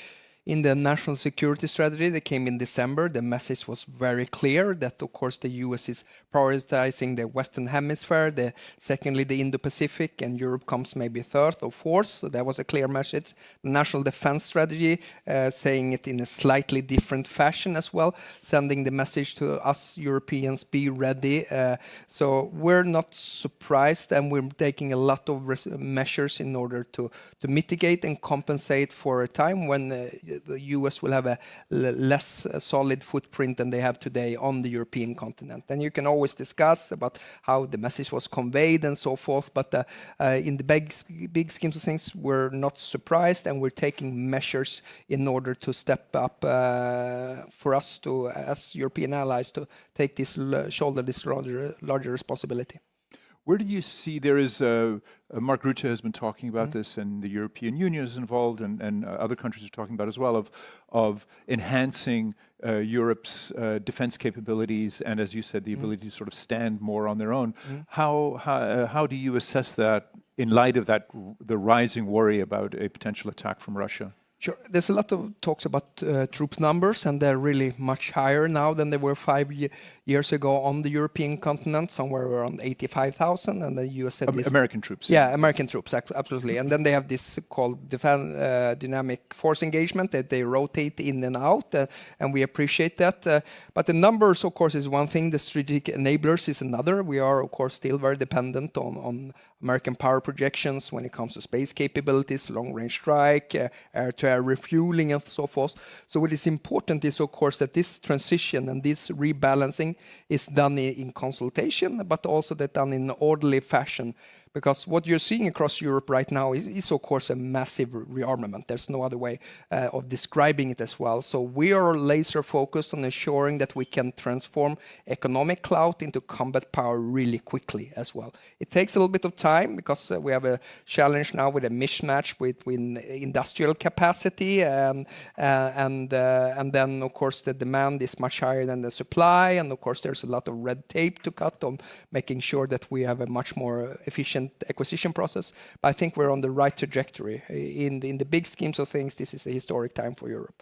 In the national security strategy that came in December, the message was very clear that, of course, the US is prioritizing the Western Hemisphere, secondly, the Indo-Pacific, and Europe comes maybe third or fourth. So that was a clear message. The national defense strategy, saying it in a slightly different fashion as well, sending the message to us Europeans, be ready. So we're not surprised, and we're taking a lot of measures in order to mitigate and compensate for a time when the US will have a less solid footprint than they have today on the European continent. And you can always discuss about how the message was conveyed and so forth, but in the big schemes of things, we're not surprised, and we're taking measures in order to step up for us to, as European allies, to take this shoulder this larger responsibility. Where do you see there is Mark Rutte has been talking about this, and the European Union is involved, and other countries are talking about as well, of enhancing Europe's defense capabilities, and as you said, the ability to sort of stand more on their own. How do you assess that in light of that, the rising worry about a potential attack from Russia? Sure. There's a lot of talks about troop numbers, and they're really much higher now than they were 5 years ago on the European continent, somewhere around 85,000. And the US said American troops. Yeah, American troops, absolutely. And then they have this called dynamic force engagement that they rotate in and out, and we appreciate that. But the numbers, of course, is one thing. The strategic enablers is another. We are, of course, still very dependent on American power projections when it comes to space capabilities, long-range strike, air-to-air refueling, and so forth. So what is important is, of course, that this transition and this rebalancing is done in consultation, but also that done in an orderly fashion. Because what you're seeing across Europe right now is of course, a massive rearmament. There's no other way of describing it as well. So we are laser focused on ensuring that we can transform economic clout into combat power really quickly as well. It takes a little bit of time because we have a challenge now with a mismatch between industrial capacity and then, of course, the demand is much higher than the supply. And of course, there's a lot of red tape to cut on making sure that we have a much more efficient acquisition process. But I think we're on the right trajectory. In the big schemes of things, this is a historic time for Europe.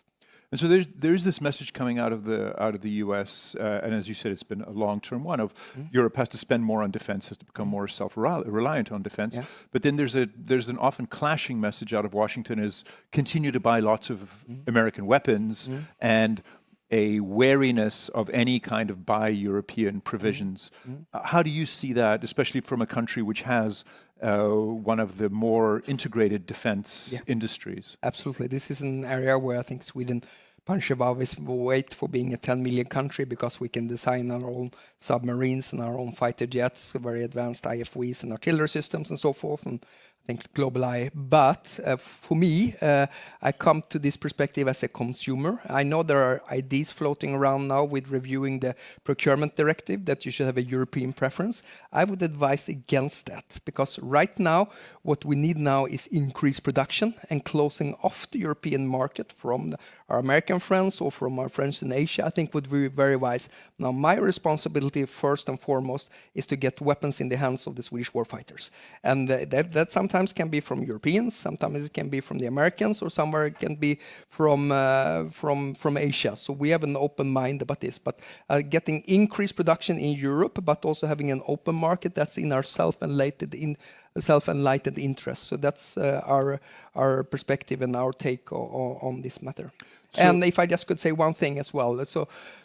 And so there's this message coming out of the US, and as you said, it's been a long-term one of Europe has to spend more on defense, has to become more self-reliant on defense. Yeah. But then there's an often clashing message out of Washington is continue to buy lots of American weapons and a wariness of any kind of buy European provisions. How do you see that, especially from a country which has one of the more integrated defense industries? Absolutely. This is an area where I think Sweden punch above its weight for being a 10 million country because we can design our own submarines and our own fighter jets, very advanced IFVs and artillery systems and so forth. And I think global eye. But for me, I come to this perspective as a consumer. I know there are ideas floating around now with reviewing the procurement directive that you should have a European preference. I would advise against that because right now, what we need now is increased production and closing off the European market from our American friends or from our friends in Asia, I think would be very wise. Now, my responsibility first and foremost is to get weapons in the hands of the Swedish warfighters. And that sometimes can be from Europeans, sometimes it can be from the Americans, or somewhere it can be from Asia. So we have an open mind about this. But getting increased production in Europe, but also having an open market, that's in our self-enlightened interest. So that's our perspective and our take on this matter. And if I just could say one thing as well,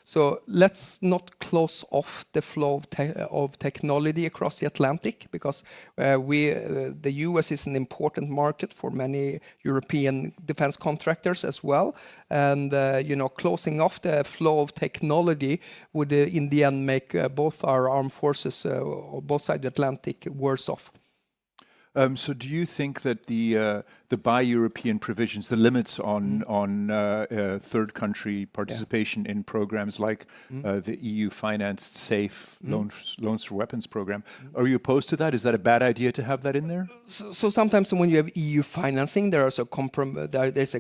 so let's not close off the flow of technology across the Atlantic, because the US is an important market for many European defense contractors as well. And closing off the flow of technology would in the end make both our armed forces on both sides of the Atlantic worse off. So do you think that the Buy European provisions, the limits on third country participation in programs like the EU-financed SAFE loans for weapons program, are you opposed to that? Is that a bad idea to have that in there? So sometimes when you have EU financing, there's a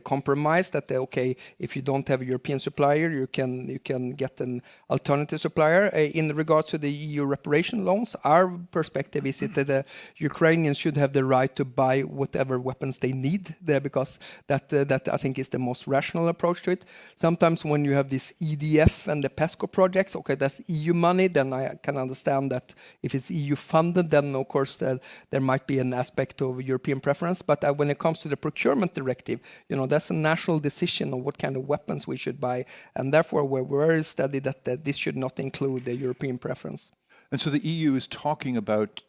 compromise that if you don't have a European supplier, you can get an alternative supplier. In regards to the EU reparation loans, our perspective is that the Ukrainians should have the right to buy whatever weapons they need there, because that I think is the most rational approach to it. Sometimes when you have this EDF and the PESCO projects, that's EU money, then I can understand that if it's EU funded, then of course there might be an aspect of European preference. But when it comes to the procurement directive, that's a national decision of what kind of weapons we should buy, and therefore we're very steady that this should not include the European preference. And so the EU is talking about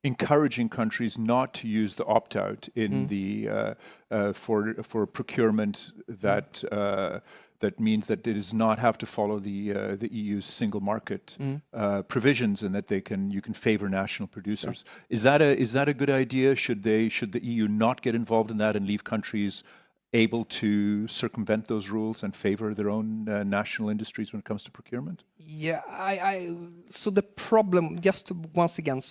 encouraging countries not to use the opt-out in the for procurement that means that it does not have to follow the EU's single market provisions, and that you can favor national producers. Yeah. Is that a good idea? Should the EU not get involved in that and leave countries able to circumvent those rules and favor their own national industries when it comes to procurement? Yeah, so the problem, once again,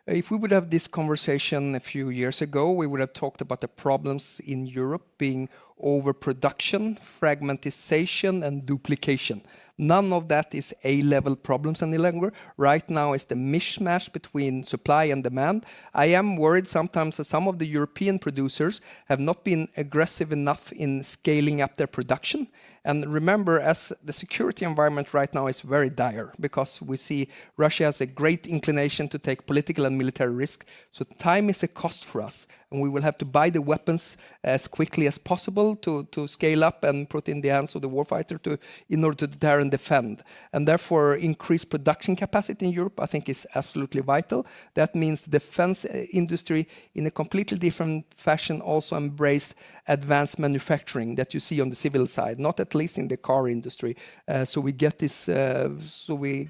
if we would have this conversation a few years ago, we would have talked about the problems in Europe being overproduction, fragmentization, and duplication. None of that is A-level problems any longer. Right now, it's the mishmash between supply and demand. I am worried sometimes that some of the European producers have not been aggressive enough in scaling up their production. And remember, as the security environment right now is very dire, because we see Russia has a great inclination to take political and military risk. So time is a cost for us, and we will have to buy the weapons as quickly as possible to scale up and put in the hands of the warfighter in order to deter and defend. And therefore, increased production capacity in Europe, I think, is absolutely vital. That means the defense industry, in a completely different fashion, also embraced advanced manufacturing that you see on the civil side, not at least in the car industry. So we get this, we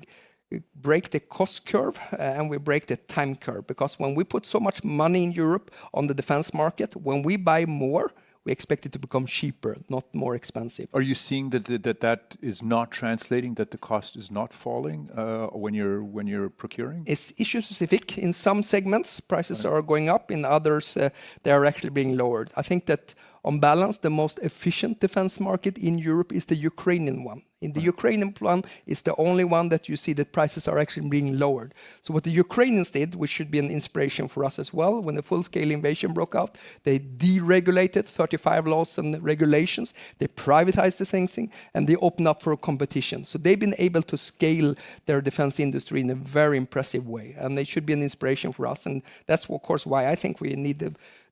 break the cost curve and we break the time curve, because when we put so much money in Europe on the defense market, when we buy more, we expect it to become cheaper, not more expensive. Are you seeing that is not translating, that the cost is not falling when you're procuring? It's issue specific. In some segments, prices are going up. In others, they are actually being lowered. I think that on balance, the most efficient defense market in Europe is the Ukrainian one. In the Ukrainian one, it's the only one that you see that prices are actually being lowered. So what the Ukrainians did, which should be an inspiration for us as well, when the full-scale invasion broke out, they deregulated 35 laws and regulations, they privatized the things, and they opened up for competition. So they've been able to scale their defense industry in a very impressive way, and they should be an inspiration for us. And that's, of course, why I think we need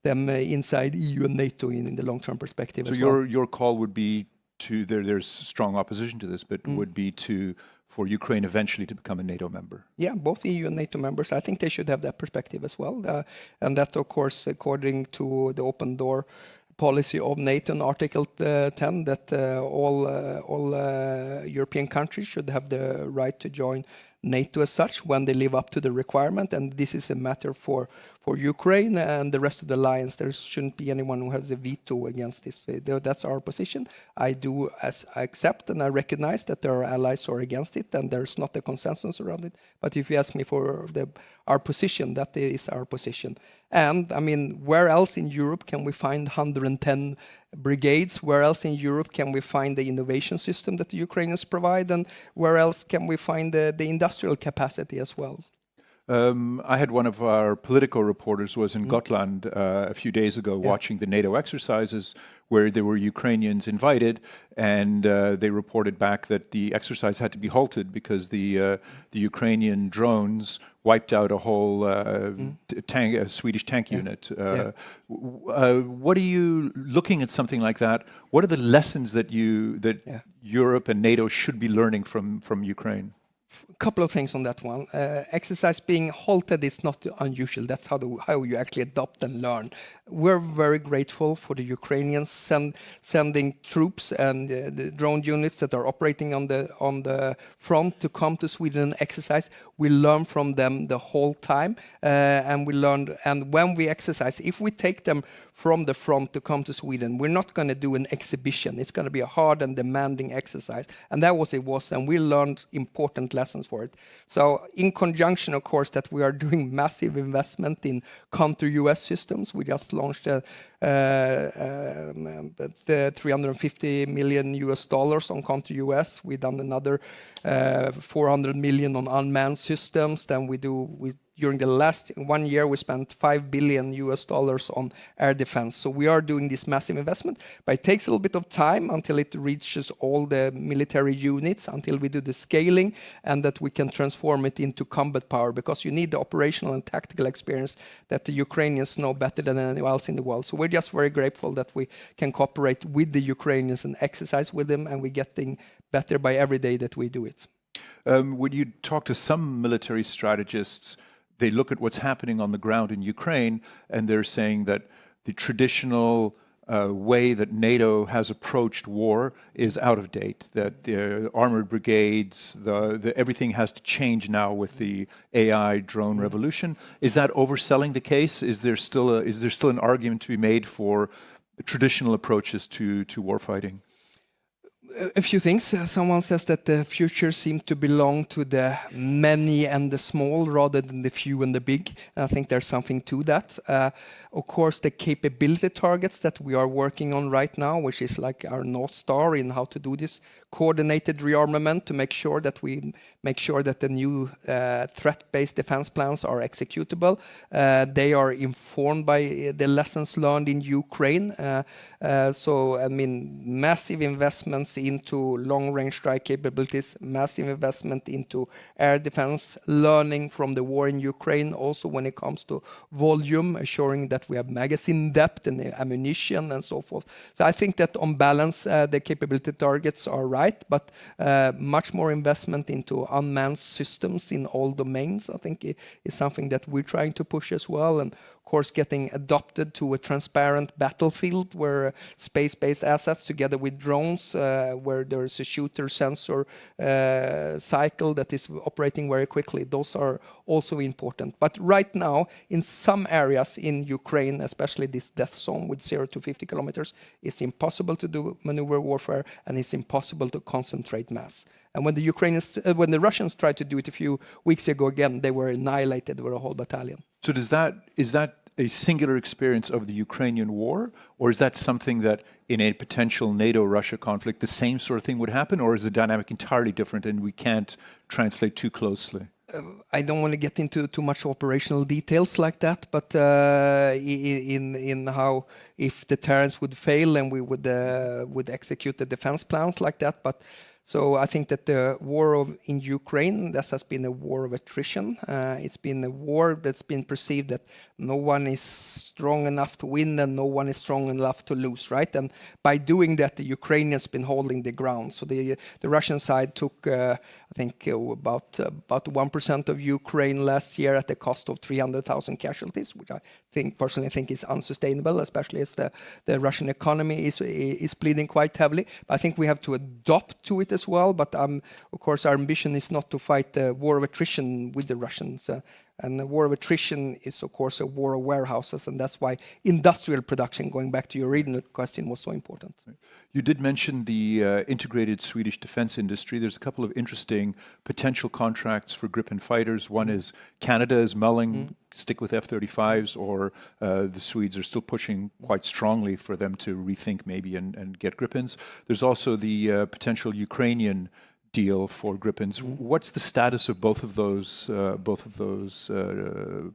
them inside EU and NATO in the long-term perspective as well. So your call would be there's strong opposition to this, but would be for Ukraine eventually to become a NATO member. Yeah, both EU and NATO members. I think they should have that perspective as well. And that, of course, according to the open door policy of NATO in Article 10, that all European countries should have the right to join NATO as such when they live up to the requirement. And this is a matter for Ukraine and the rest of the alliance. There shouldn't be anyone who has a veto against this. That's our position. I accept and I recognize that there are allies who are against it, and there's not a consensus around it. But if you ask me for our position, that is our position. And I mean, where else in Europe can we find 110 brigades? Where else in Europe can we find the innovation system that the Ukrainians provide? And where else can we find the industrial capacity as well? I had one of our Politico reporters was in Gotland a few days ago watching the NATO exercises where there were Ukrainians invited, and they reported back that the exercise had to be halted because the Ukrainian drones wiped out a whole a Swedish tank unit. What are you looking at something like that? What are the lessons that Europe and NATO should be learning from Ukraine? Couple of things on that one. Exercise being halted is not unusual. That's how you actually adopt and learn. We're very grateful for the Ukrainians sending troops and the drone units that are operating on the front to come to Sweden and exercise. We learn from them the whole time, and we learned. And when we exercise, if we take them from the front to come to Sweden, we're not going to do an exhibition. It's going to be a hard and demanding exercise, and that was it was. And we learned important lessons for it. So, in conjunction, of course, that we are doing massive investment in counter-US systems. We just launched the $350 million on counter-US. We've done another 400 million on unmanned systems. Then during the last 1 year, we spent $5 billion on air defense. So we are doing this massive investment, but it takes a little bit of time until it reaches all the military units, until we do the scaling, and that we can transform it into combat power, because you need the operational and tactical experience that the Ukrainians know better than anyone else in the world. So we're just very grateful that we can cooperate with the Ukrainians and exercise with them, and we're getting better by every day that we do it. When you talk to some military strategists, they look at what's happening on the ground in Ukraine, and they're saying that the traditional way that NATO has approached war is out of date, that the armored brigades, everything has to change now with the AI drone revolution. Is that overselling the case? Is there still an argument to be made for traditional approaches to warfighting? A few things. Someone says that the future seems to belong to the many and the small rather than the few and the big. And I think there's something to that. Of course, the capability targets that we are working on right now, which is like our North Star in how to do this coordinated rearmament to make sure that the new threat-based defense plans are executable. They are informed by the lessons learned in Ukraine. So, I mean, massive investments into long-range strike capabilities, massive investment into air defense, learning from the war in Ukraine, also when it comes to volume, assuring that we have magazine depth and ammunition and so forth. So I think that on balance, the capability targets are right, but much more investment into unmanned systems in all domains, I think, is something that we're trying to push as well. And of course, getting adopted to a transparent battlefield where space-based assets together with drones, where there's a shooter sensor cycle that is operating very quickly. Those are also important. But right now, in some areas in Ukraine, especially this death zone with 0 to 50 kilometers, it's impossible to do maneuver warfare, and it's impossible to concentrate mass. And when the Russians tried to do it a few weeks ago, again, they were annihilated with a whole battalion. So is that a singular experience of the Ukrainian war, or is that something that in a potential NATO-Russia conflict, the same sort of thing would happen, or is the dynamic entirely different and we can't translate too closely? I don't want to get into too much operational details like that, but in how if the deterrence would fail and we would execute the defense plans like that, but. So I think that the war in Ukraine, this has been a war of attrition. It's been a war that's been perceived that no one is strong enough to win and no one is strong enough to lose, right? And by doing that, the Ukrainians been holding the ground. So the Russian side took, I think, about 1% of Ukraine last year at the cost of 300,000 casualties, which I personally think is unsustainable, especially as the Russian economy is bleeding quite heavily. But I think we have to adapt to it as well. But of course, our ambition is not to fight the war of attrition with the Russians. And the war of attrition is, of course, a war of warehouses, and that's why industrial production, going back to your original question, was so important. You did mention the integrated Swedish defense industry. There's a couple of interesting potential contracts for Gripen fighters. One is Canada is mulling, stick with F-35s, or the Swedes are still pushing quite strongly for them to rethink maybe and get Gripens. There's also the potential Ukrainian deal for Gripens. What's the status of both of those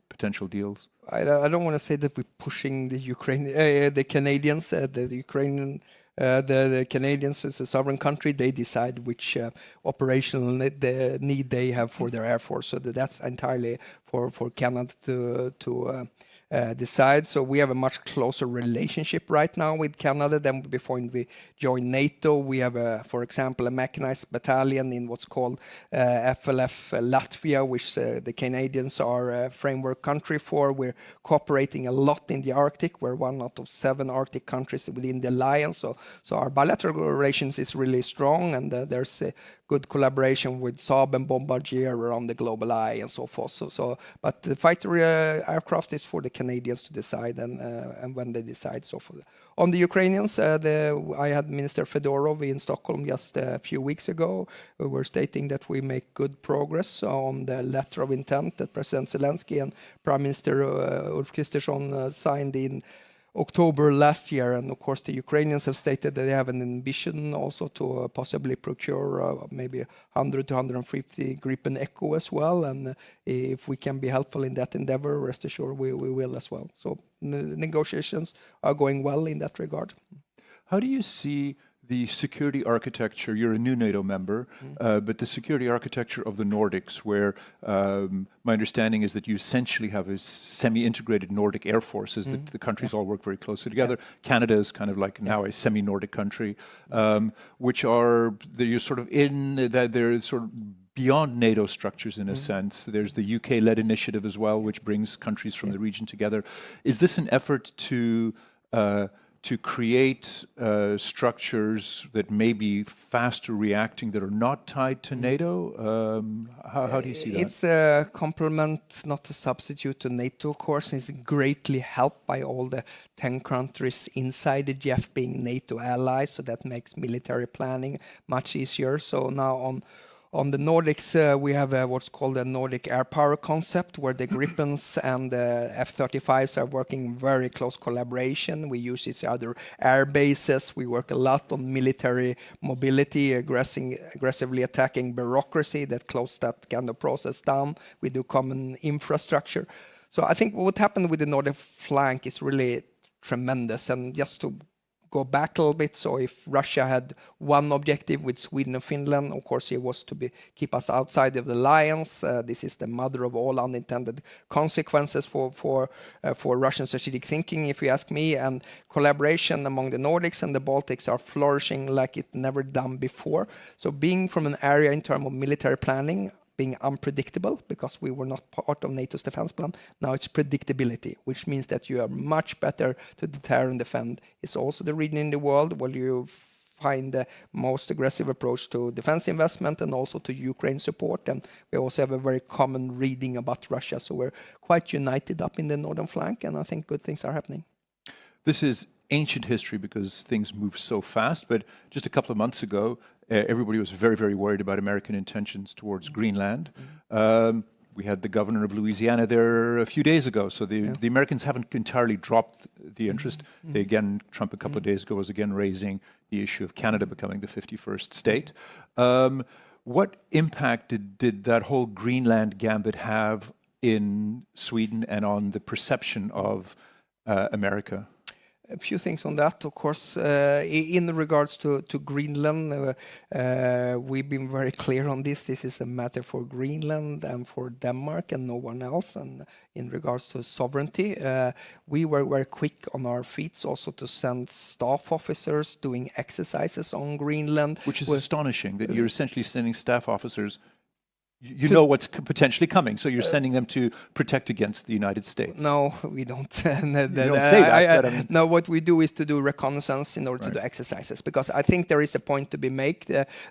potential deals? I don't want to say that we're pushing the the Canadians. The Canadians is a sovereign country. They decide which operational need they have for their air force. So that's entirely for Canada to decide. So we have a much closer relationship right now with Canada than before we joined NATO. We have, for example, a mechanized battalion in what's called FLF Latvia, which the Canadians are a framework country for. We're cooperating a lot in the Arctic. We're one out of 7 Arctic countries within the alliance. So our bilateral relations is really strong, and there's a good collaboration with Saab and Bombardier around the global eye and so forth. But the fighter aircraft is for the Canadians to decide, and when they decide, so forth. On the Ukrainians, I had Minister Fedorov in Stockholm just a few weeks ago. We were stating that we make good progress on the letter of intent that President Zelensky and Prime Minister Ulf Kristersson signed in October last year. And of course, the Ukrainians have stated that they have an ambition also to possibly procure maybe 100 to 150 Gripen Echo as well. And if we can be helpful in that endeavor, rest assured we will as well. So negotiations are going well in that regard. How do you see the security architecture? You're a new NATO member, but the security architecture of the Nordics, where my understanding is that you essentially have a semi-integrated Nordic air forces, that the countries all work very closely together. Canada is kind of like now a semi-Nordic country, which are, you're sort of in, that they're sort of beyond NATO structures in a sense. There's the UK-led initiative as well, which brings countries from the region together. Is this an effort to create structures that may be faster reacting, that are not tied to NATO? How do you see that? It's a complement, not a substitute to NATO, of course. It's greatly helped by all the 10 countries inside the GF being NATO allies, so that makes military planning much easier. So now on the Nordics, we have what's called a Nordic air power concept, where the Gripens and the F-35s are working in very close collaboration. We use each other air bases. We work a lot on military mobility, aggressively attacking bureaucracy that close that kind of process down. We do common infrastructure. So I think what happened with the Nordic flank is really tremendous. And just to go back a little bit, so if Russia had one objective with Sweden and Finland, of course it was to keep us outside of the alliance. This is the mother of all unintended consequences for Russian strategic thinking, if you ask me. And collaboration among the Nordics and the Baltics are flourishing like it never done before. So being from an area in terms of military planning, being unpredictable, because we were not part of NATO's defense plan. Now it's predictability, which means that you are much better to deter and defend. It's also the region in the world where you find the most aggressive approach to defense investment and also to Ukraine support. And we also have a very common reading about Russia. So we're quite united up in the northern flank, and I think good things are happening. This is ancient history because things move so fast, but just a couple of months ago, everybody was very, very worried about American intentions towards Greenland. We had the governor of Louisiana there a few days ago, so the Americans haven't entirely dropped the interest. They again, Trump a couple of days ago was again raising the issue of Canada becoming the 51st state. What impact did that whole Greenland gambit have in Sweden and on the perception of America? A few things on that, of course. In regards to Greenland, we've been very clear on this. This is a matter for Greenland and for Denmark and no one else. And in regards to sovereignty, we were very quick on our feet also to send staff officers doing exercises on Greenland. Which is astonishing, that you're essentially sending staff officers. You know what's potentially coming, so you're sending them to protect against the United States. No, we don't. You don't say that. But I mean, no, what we do is to do reconnaissance in order to do exercises, because I think there is a point to be made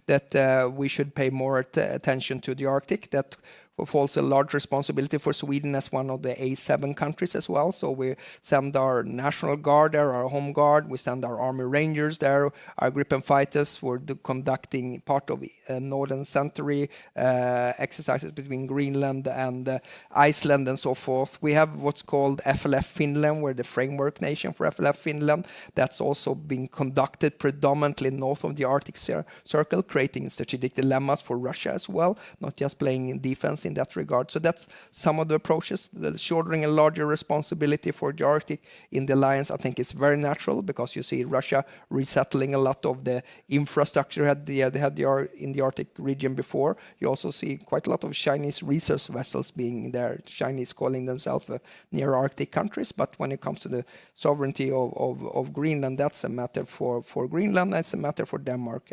that we should pay more attention to the Arctic. That falls a large responsibility for Sweden as one of the A7 countries as well. So we send our National Guard there, our Home Guard, we send our Army Rangers there, our Gripen fighters for conducting part of Northern Century exercises between Greenland and Iceland and so forth. We have what's called FLF Finland, we're the framework nation for FLF Finland. That's also being conducted predominantly north of the Arctic Circle, creating strategic dilemmas for Russia as well, not just playing defense in that regard. So that's some of the approaches. The shouldering a larger responsibility for the Arctic in the alliance, I think, is very natural, because you see Russia resettling a lot of the infrastructure they had in the Arctic region before. You also see quite a lot of Chinese research vessels being there, Chinese calling themselves near Arctic countries. But when it comes to the sovereignty of Greenland, that's a matter for Greenland, that's a matter for Denmark.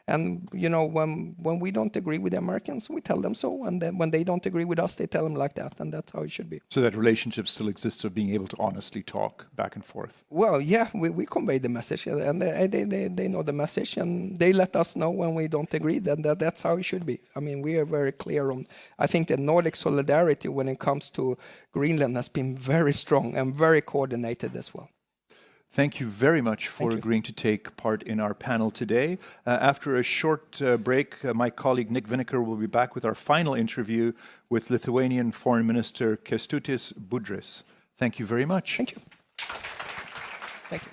And you know, when we don't agree with the Americans, we tell them so, and then when they don't agree with us, they tell them like that, and that's how it should be. So that relationship still exists of being able to honestly talk back and forth. Well, yeah, we convey the message, and they know the message, and they let us know when we don't agree. That's how it should be. I mean, we are very clear on. I think the Nordic solidarity when it comes to Greenland has been very strong and very coordinated as well. Thank you very much for agreeing to take part in our panel today. After a short break, my colleague Nick Vineker will be back with our final interview with Lithuanian Foreign Minister Kęstutis Budrys. Thank you very much. Thank you. Thank you.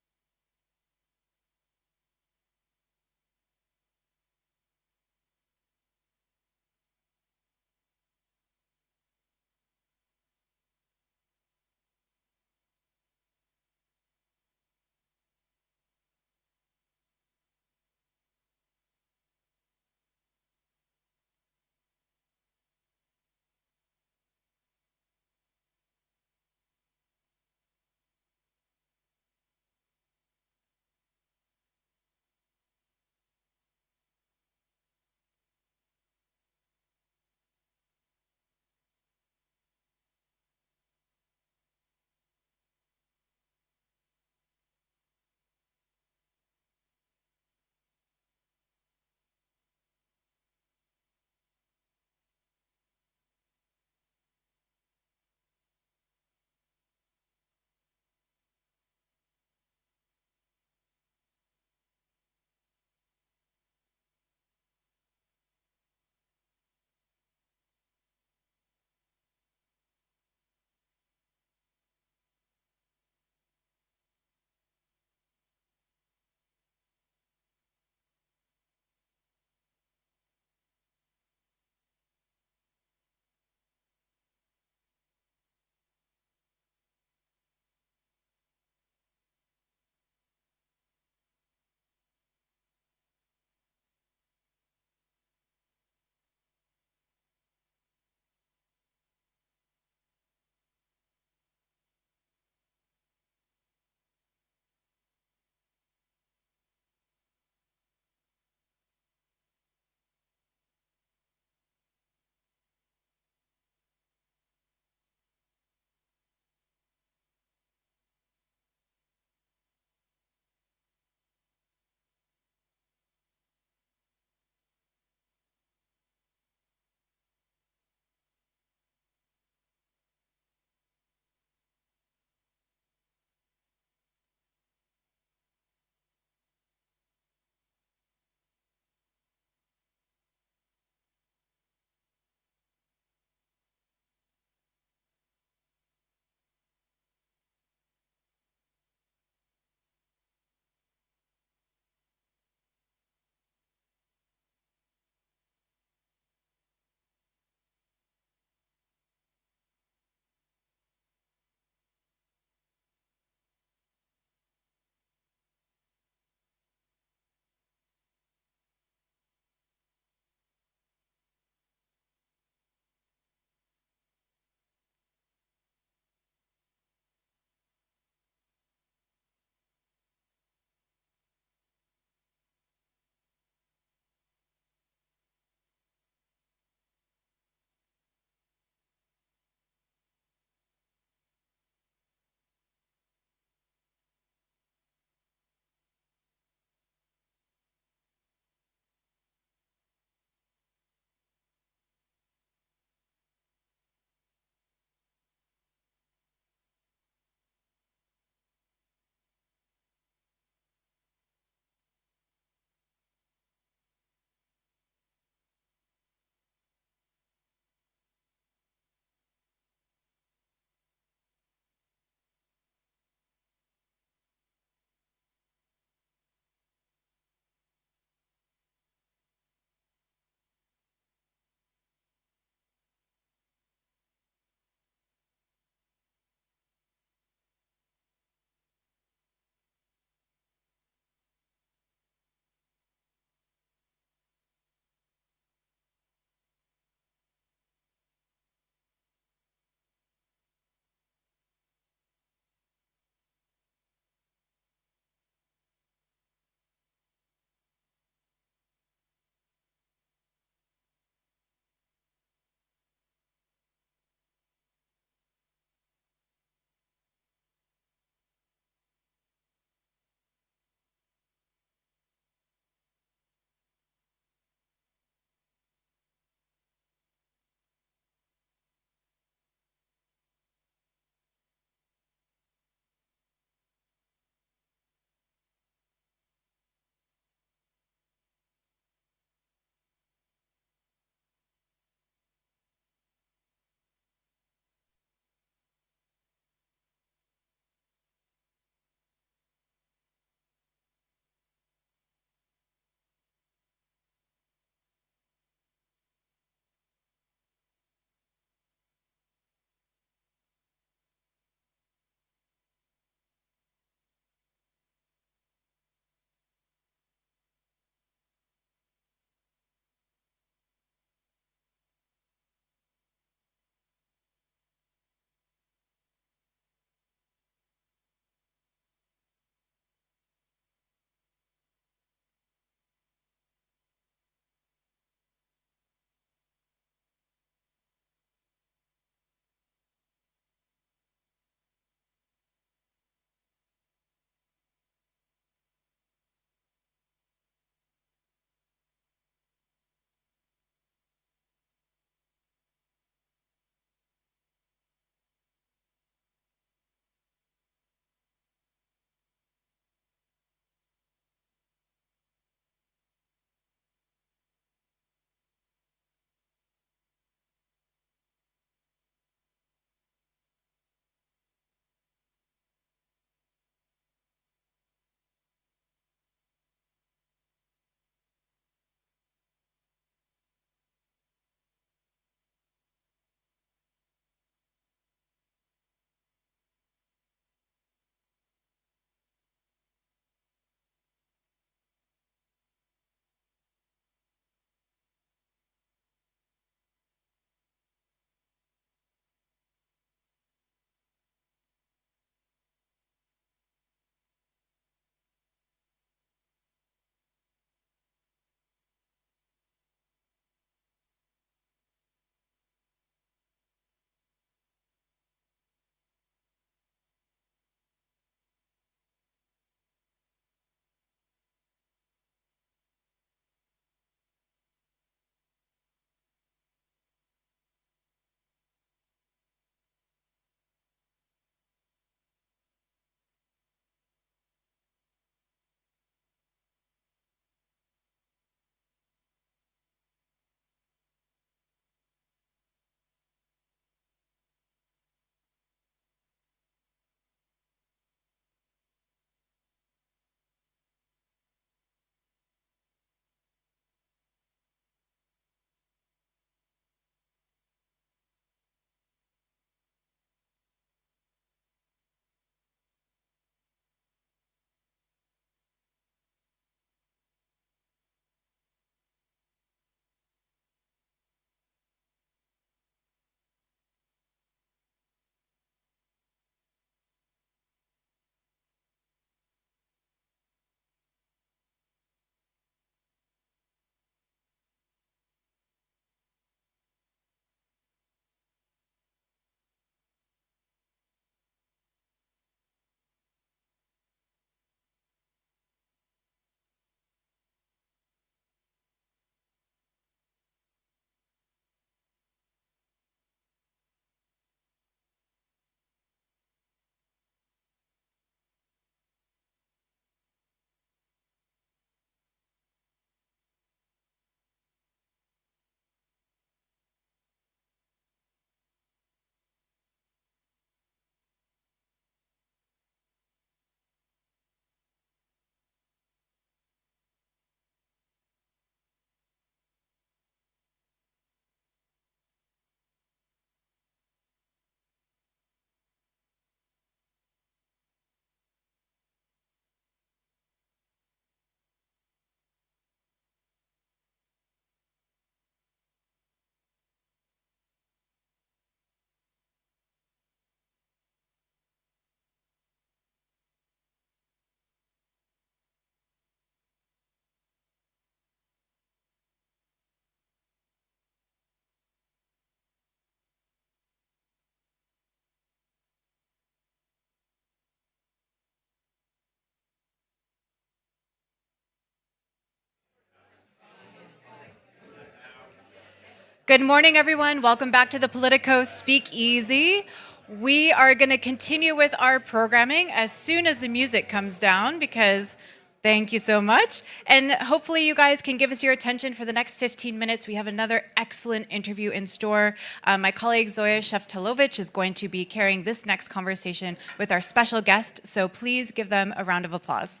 Good morning, everyone. Welcome back to the Politico Speakeasy. We are going to continue with our programming as soon as the music comes down because thank you so much. And hopefully you guys can give us your attention for the next 15 minutes. We have another excellent interview in store. My colleague Zoya Sheftalovich is going to be carrying this next conversation with our special guest. So please give them a round of applause.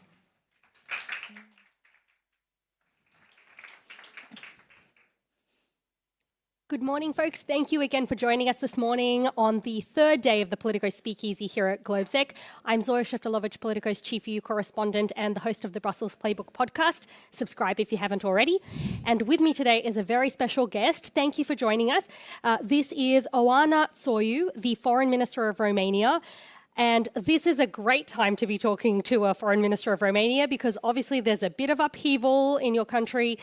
Good morning, folks. Thank you again for joining us this morning on the third day of the Politico Speakeasy here at GLOBSEC. I'm Zoya Sheftalovich, Politico's Chief EU correspondent and the host of the Brussels Playbook podcast. Subscribe if you haven't already. And with me today is a very special guest. Thank you for joining us. This is Oana Tsoiu, the Foreign Minister of Romania. And this is a great time to be talking to a Foreign Minister of Romania because obviously there's a bit of upheaval in your country.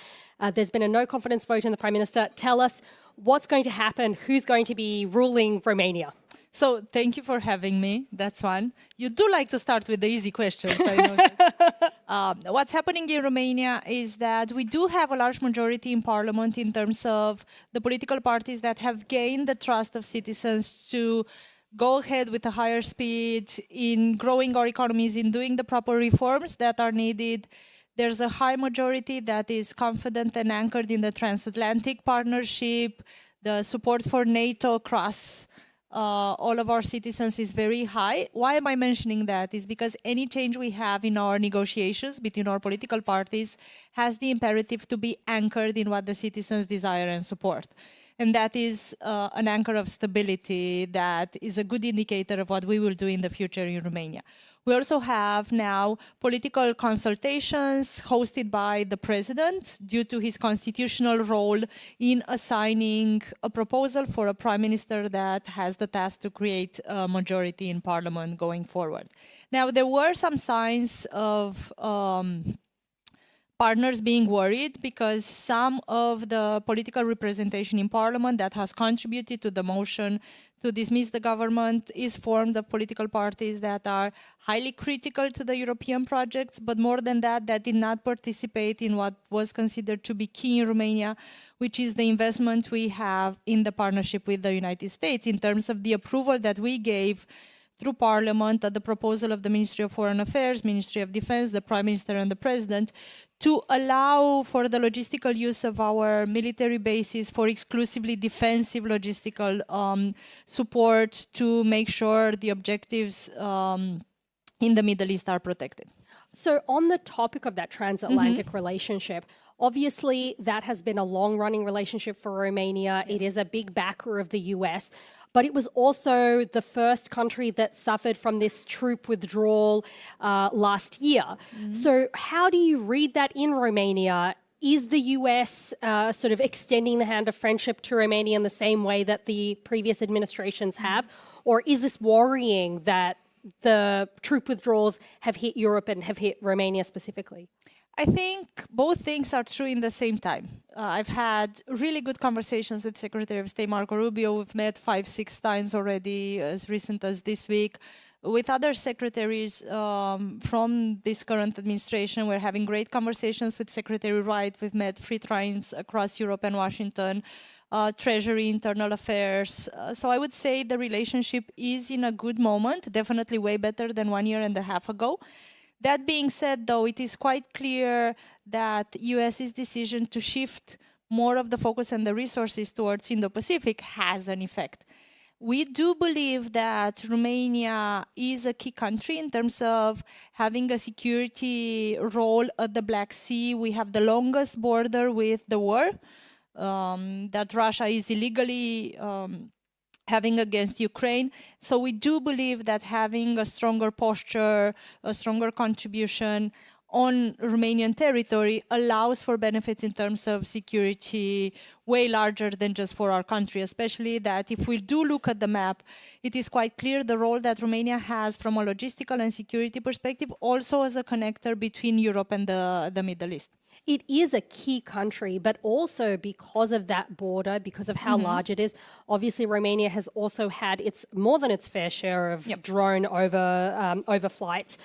There's been a no confidence vote in the Prime Minister. Tell us what's going to happen, who's going to be ruling Romania. So thank you for having me. That's one. You do like to start with the easy questions, I noticed. What's happening in Romania is that we do have a large majority in parliament in terms of the political parties that have gained the trust of citizens to go ahead with a higher speed in growing our economies, in doing the proper reforms that are needed. There's a high majority that is confident and anchored in the transatlantic partnership. The support for NATO across all of our citizens is very high. Why am I mentioning that? Is because any change we have in our negotiations between our political parties has the imperative to be anchored in what the citizens desire and support. And that is an anchor of stability that is a good indicator of what we will do in the future in Romania. We also have now political consultations hosted by the president due to his constitutional role in assigning a proposal for a prime minister that has the task to create a majority in parliament going forward. Now, there were some signs of partners being worried because some of the political representation in parliament that has contributed to the motion to dismiss the government is formed of political parties that are highly critical to the European projects, but more than that, that did not participate in what was considered to be key in Romania, which is the investment we have in the partnership with the United States in terms of the approval that we gave through Parliament at the proposal of the Ministry of Foreign Affairs, Ministry of Defense, the Prime Minister and the President to allow for the logistical use of our military bases for exclusively defensive logistical support to make sure the objectives in the Middle East are protected. So on the topic of that transatlantic relationship, obviously that has been a long-running relationship for Romania. It is a big backer of the US. But it was also the first country that suffered from this troop withdrawal last year. So how do you read that in Romania? Is the US sort of extending the hand of friendship to Romania in the same way that the previous administrations have? Or is this worrying that the troop withdrawals have hit Europe and have hit Romania specifically? I think both things are true in the same time. I've had really good conversations with Secretary of State Marco Rubio. We've met 5-6 times already, as recent as this week. With other secretaries from this current administration, we're having great conversations with Secretary Wright. We've met 3 times across Europe and Washington, Treasury, Internal Affairs. So I would say the relationship is in a good moment, definitely way better than 1.5 years ago. That being said, though, it is quite clear that US's decision to shift more of the focus and the resources towards Indo-Pacific has an effect. We do believe that Romania is a key country in terms of having a security role at the Black Sea. We have the longest border with the war that Russia is illegally having against Ukraine. So we do believe that having a stronger posture, a stronger contribution on Romanian territory allows for benefits in terms of security way larger than just for our country, especially that if we do look at the map, it is quite clear the role that Romania has from a logistical and security perspective, also as a connector between Europe and the Middle East. It is a key country, but also because of that border, because of how large it is, obviously Romania has also had more than its fair share of drone over flights.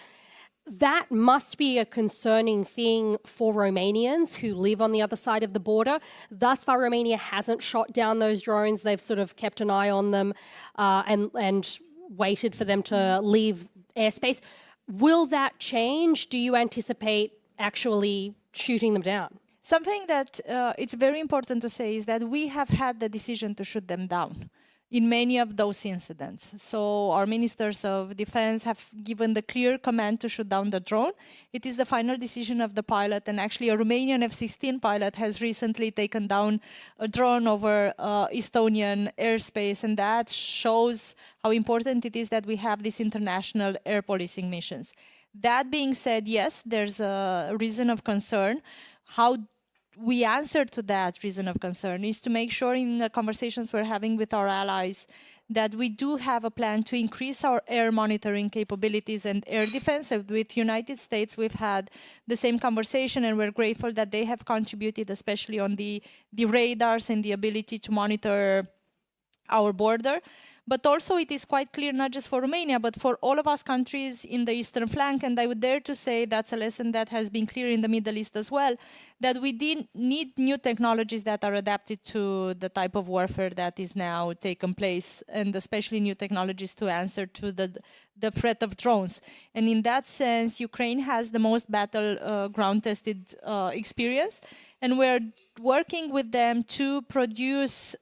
that must be a concerning thing for Romanians who live on the other side of the border. Thus far, Romania hasn't shot down those drones. They've sort of kept an eye on them and waited for them to leave airspace. Will that change? Do you anticipate actually shooting them down? Something that it's very important to say is that we have had the decision to shoot them down in many of those incidents. So our ministers of defense have given the clear command to shoot down the drone. It is the final decision of the pilot, and actually a Romanian F-16 pilot has recently taken down a drone over Estonian airspace, and that shows how important it is that we have these international air policing missions. That being said, yes, there's a reason of concern. How we answer to that reason of concern is to make sure in the conversations we're having with our allies that we do have a plan to increase our air monitoring capabilities and air defense. With United States, we've had the same conversation, and we're grateful that they have contributed, especially on the radars and the ability to monitor our border. But also it is quite clear, not just for Romania, but for all of us countries in the eastern flank, and I would dare to say that's a lesson that has been clear in the Middle East as well, that we need new technologies that are adapted to the type of warfare that is now taking place, and especially new technologies to answer to the threat of drones. And in that sense, Ukraine has the most ground-tested experience, and we're working with them to produce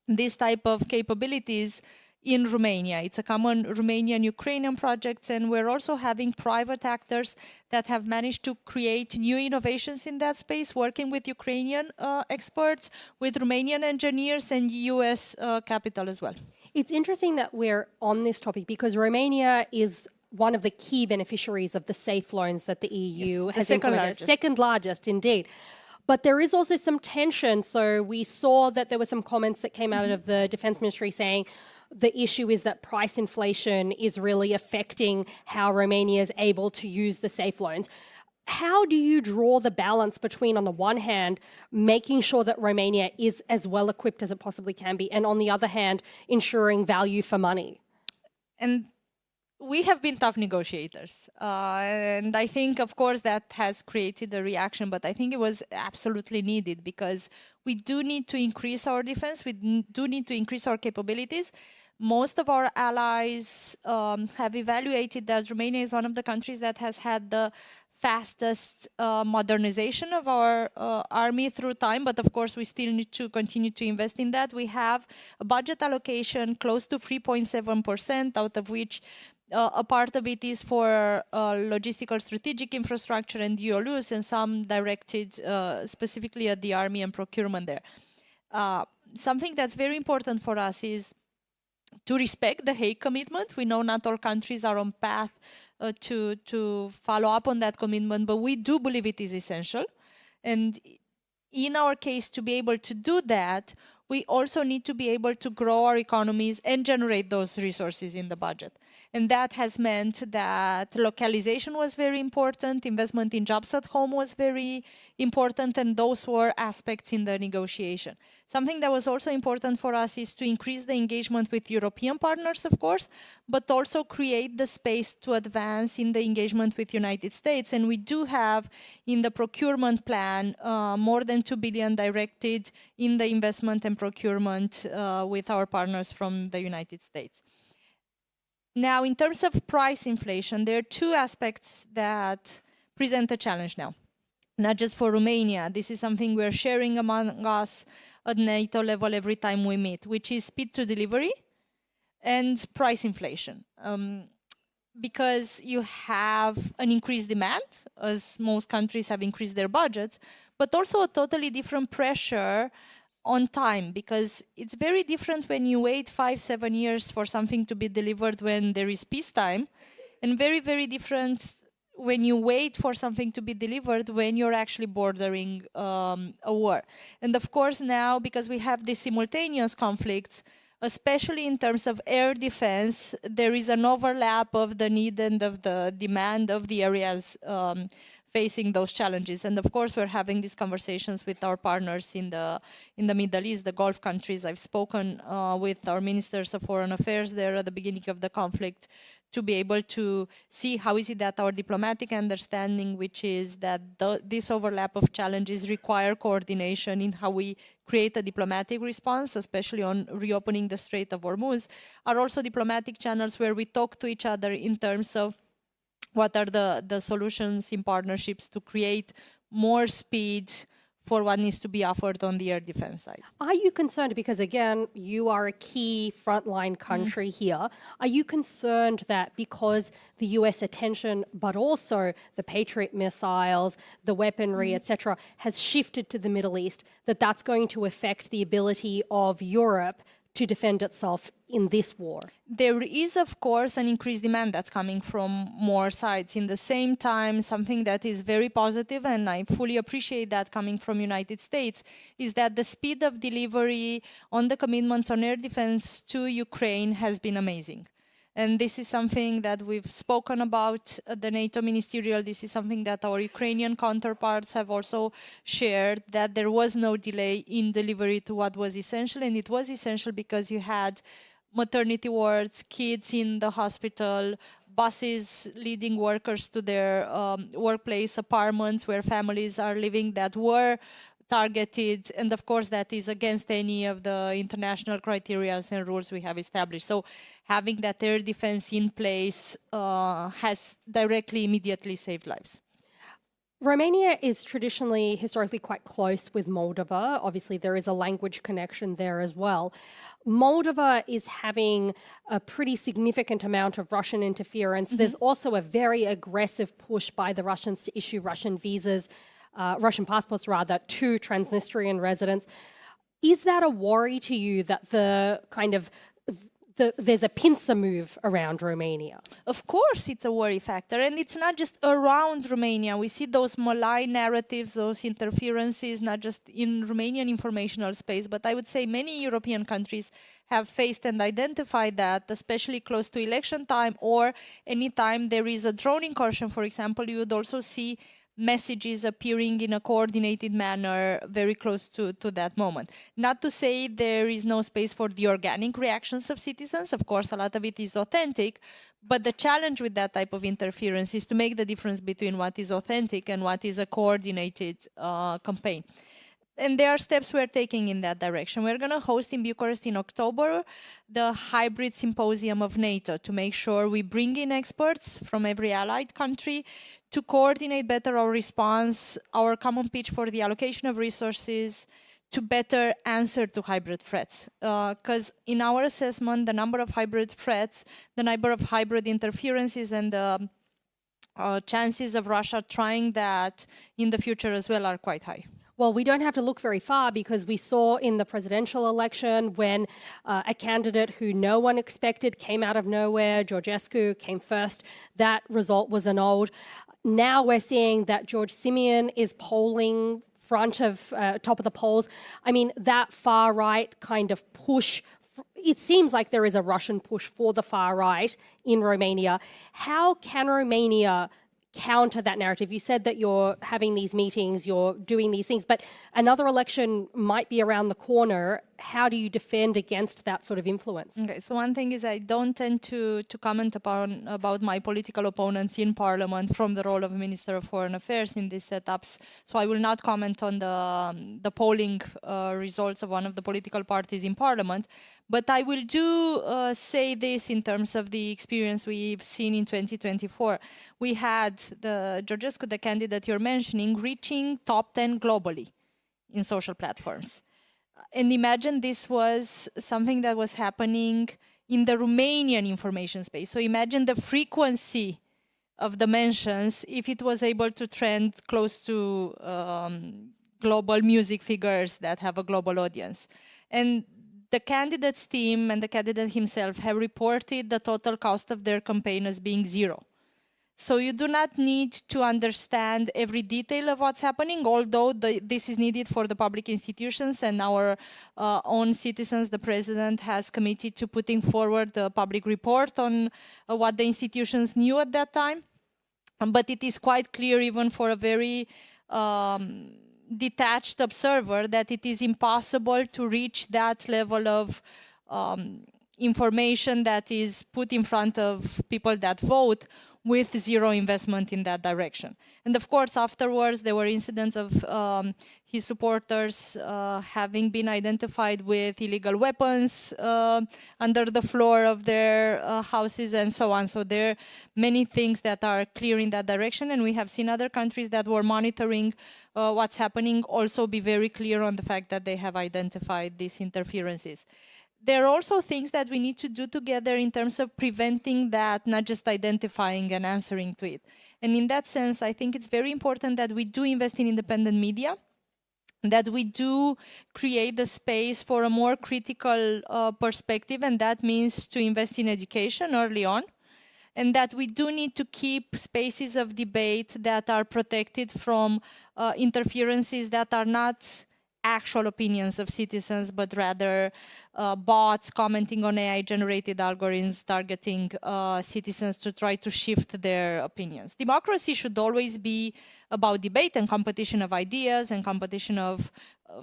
this type of capabilities in Romania. It's a common Romanian-Ukrainian project, and we're also having private actors that have managed to create new innovations in that space, working with Ukrainian experts, with Romanian engineers, and US capital as well. It's interesting that we're on this topic because Romania is one of the key beneficiaries of the safe loans that the EU has implemented. Second largest, indeed. But there is also some tension. So we saw that there were some comments that came out of the Defense Ministry saying the issue is that price inflation is really affecting how Romania is able to use the safe loans. How do you draw the balance between, on the one hand, making sure that Romania is as well equipped as it possibly can be, and on the other hand, ensuring value for money? And we have been tough negotiators, and I think, of course, that has created a reaction, but I think it was absolutely needed because we do need to increase our defense, we do need to increase our capabilities. Most of our allies have evaluated that Romania is one of the countries that has had the fastest modernization of our army through time, but of course we still need to continue to invest in that. We have a budget allocation close to 3.7%, out of which a part of it is for logistical strategic infrastructure and dual use, and some directed specifically at the army and procurement there. Something that's very important for us is to respect the Hague commitment. We know not all countries are on path to follow up on that commitment, but we do believe it is essential. And in our case, to be able to do that, we also need to be able to grow our economies and generate those resources in the budget. And that has meant that localization was very important, investment in jobs at home was very important, and those were aspects in the negotiation. Something that was also important for us is to increase the engagement with European partners, of course, but also create the space to advance in the engagement with United States. And we do have in the procurement plan more than 2 billion directed in the investment and procurement with our partners from the United States. Now, in terms of price inflation, there are two aspects that present a challenge now, not just for Romania. This is something we're sharing among us at NATO level every time we meet, which is speed to delivery and price inflation. Because you have an increased demand, as most countries have increased their budgets, but also a totally different pressure on time, because it's very different when you wait 5-7 years for something to be delivered when there is peacetime, and very, very different when you wait for something to be delivered when you're actually bordering a war. And of course now, because we have these simultaneous conflicts, especially in terms of air defense, there is an overlap of the need and of the demand of the areas facing those challenges. And of course, we're having these conversations with our partners in the Middle East, the Gulf countries. I've spoken with our ministers of foreign affairs there at the beginning of the conflict to be able to see how is it that our diplomatic understanding, which is that this overlap of challenges require coordination in how we create a diplomatic response, especially on reopening the Strait of Hormuz, are also diplomatic channels where we talk to each other in terms of what are the solutions in partnerships to create more speed for what needs to be offered on the air defense side. Are you concerned, because again, you are a key frontline country here, are you concerned that because the US attention, but also the Patriot missiles, the weaponry, etc., has shifted to the Middle East, that that's going to affect the ability of Europe to defend itself in this war? There is, of course, an increased demand that's coming from more sides. In the same time, something that is very positive, and I fully appreciate that coming from United States, is that the speed of delivery on the commitments on air defense to Ukraine has been amazing. And this is something that we've spoken about at the NATO ministerial. This is something that our Ukrainian counterparts have also shared, that there was no delay in delivery to what was essential. And it was essential because you had maternity wards, kids in the hospital, buses leading workers to their workplace, apartments where families are living that were targeted, and of course that is against any of the international criteria and rules we have established. So having that air defense in place has directly, immediately saved lives. Romania is traditionally, historically quite close with Moldova. Obviously, there is a language connection there as well. Moldova is having a pretty significant amount of Russian interference. There's also a very aggressive push by the Russians to issue Russian visas, Russian passports rather, to Transnistrian residents. Is that a worry to you that there's a pincer move around Romania? Of course, it's a worry factor, and it's not just around Romania. We see those malign narratives, those interferences, not just in Romanian informational space, but I would say many European countries have faced and identified that, especially close to election time or anytime there is a drone incursion, for example. You would also see messages appearing in a coordinated manner very close to that moment. Not to say there is no space for the organic reactions of citizens. Of course, a lot of it is authentic, but the challenge with that type of interference is to make the difference between what is authentic and what is a coordinated campaign. And there are steps we're taking in that direction. We're going to host in Bucharest in October the hybrid symposium of NATO to make sure we bring in experts from every allied country to coordinate better our response, our common pitch for the allocation of resources, to better answer to hybrid threats. Because in our assessment, the number of hybrid threats, the number of hybrid interferences, and the chances of Russia trying that in the future as well are quite high. Well, we don't have to look very far because we saw in the presidential election when a candidate who no one expected came out of nowhere, Georgescu, came first. That result was annulled. Now we're seeing that George Simeon is polling top of the polls. I mean, that far right kind of push, it seems like there is a Russian push for the far right in Romania. How can Romania counter that narrative? You said that you're having these meetings, you're doing these things, but another election might be around the corner. How do you defend against that sort of influence? Okay, so one thing is I don't tend to comment about my political opponents in Parliament from the role of Minister of Foreign Affairs in these setups. So I will not comment on the polling results of one of the political parties in Parliament. But I will say this in terms of the experience we've seen in 2024. We had the Georgescu, the candidate you're mentioning, reaching top 10 globally in social platforms. And imagine this was something that was happening in the Romanian information space. So imagine the frequency of the mentions if it was able to trend close to global music figures that have a global audience. And the candidate's team and the candidate himself have reported the total cost of their campaign as being zero. So you do not need to understand every detail of what's happening, although this is needed for the public institutions and our own citizens. The president has committed to putting forward the public report on what the institutions knew at that time. But it is quite clear, even for a very detached observer, that it is impossible to reach that level of information that is put in front of people that vote with zero investment in that direction. And of course, afterwards, there were incidents of his supporters having been identified with illegal weapons under the floor of their houses and so on. So there are many things that are clear in that direction. And we have seen other countries that were monitoring what's happening also be very clear on the fact that they have identified these interferences. There are also things that we need to do together in terms of preventing that, not just identifying and answering to it. And in that sense, I think it's very important that we do invest in independent media, that we do create the space for a more critical perspective, and that means to invest in education early on, and that we do need to keep spaces of debate that are protected from interferences that are not actual opinions of citizens, but rather bots commenting on AI-generated algorithms targeting citizens to try to shift their opinions. Democracy should always be about debate and competition of ideas and competition of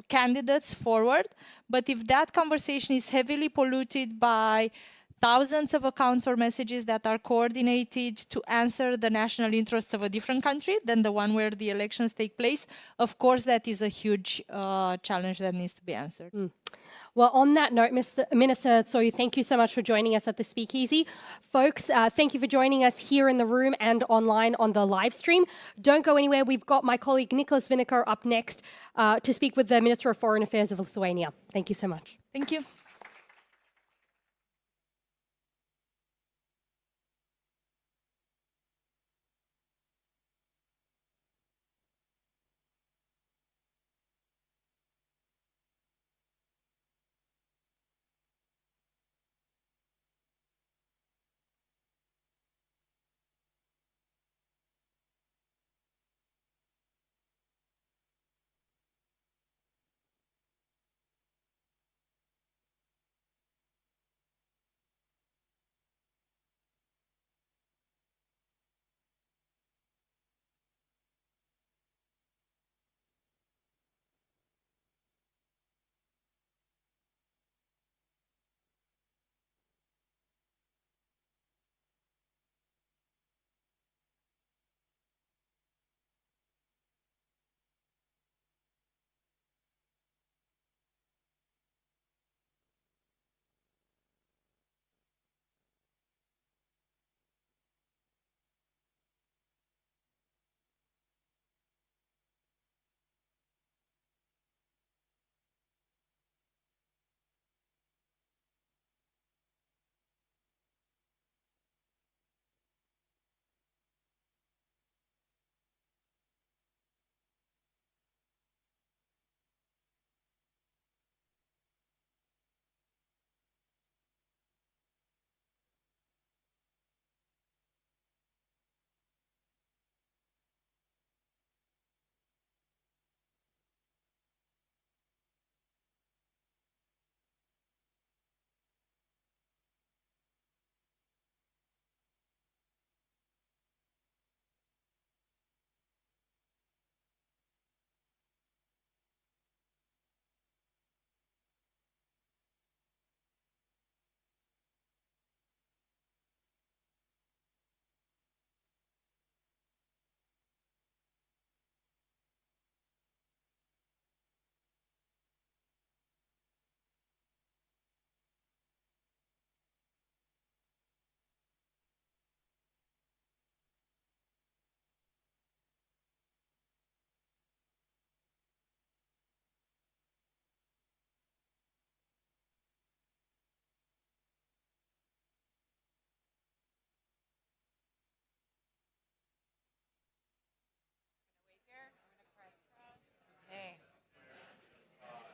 candidates forward. But if that conversation is heavily polluted by thousands of accounts or messages that are coordinated to answer the national interests of a different country than the one where the elections take place, of course, that is a huge challenge that needs to be answered. Well, on that note, Minister Tsoyu, thank you so much for joining us at the Speakeasy. Folks, thank you for joining us here in the room and online on the live stream. Don't go anywhere. We've got my colleague Nicholas Vinegar up next to speak with the Minister of Foreign Affairs of Lithuania. Thank you so much. Thank you.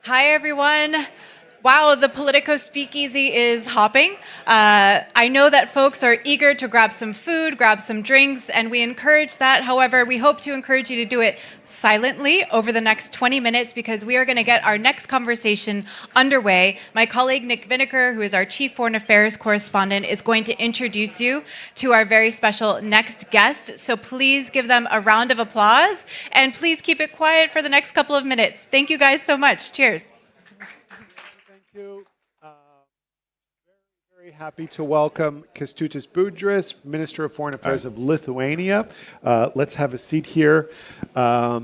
Hi, everyone. Wow, the Politico Speakeasy is hopping. I know that folks are eager to grab some food, grab some drinks, and we encourage that. However, we hope to encourage you to do it silently over the next 20 minutes because we are going to get our next conversation underway. My colleague Nick Vineker, who is our Chief Foreign Affairs Correspondent, is going to introduce you to our very special next guest. So please give them a round of applause, and please keep it quiet for the next couple of minutes. Thank you guys so much. Cheers. You. Very happy to welcome Kęstutis Budrys, Minister of Foreign Affairs of Lithuania. Let's have a seat here. Yeah,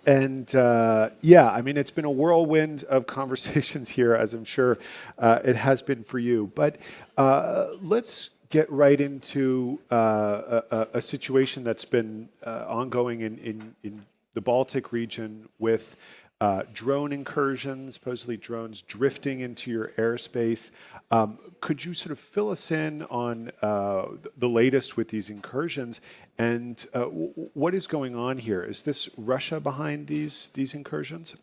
I mean, it's been a whirlwind of conversations here, as I'm sure it has been for you. But let's get right into a situation that's been ongoing in the Baltic region with drone incursions, supposedly drones drifting into your airspace. Could you sort of fill us in on the latest with these incursions and what is going on here? Is this Russia behind these incursions?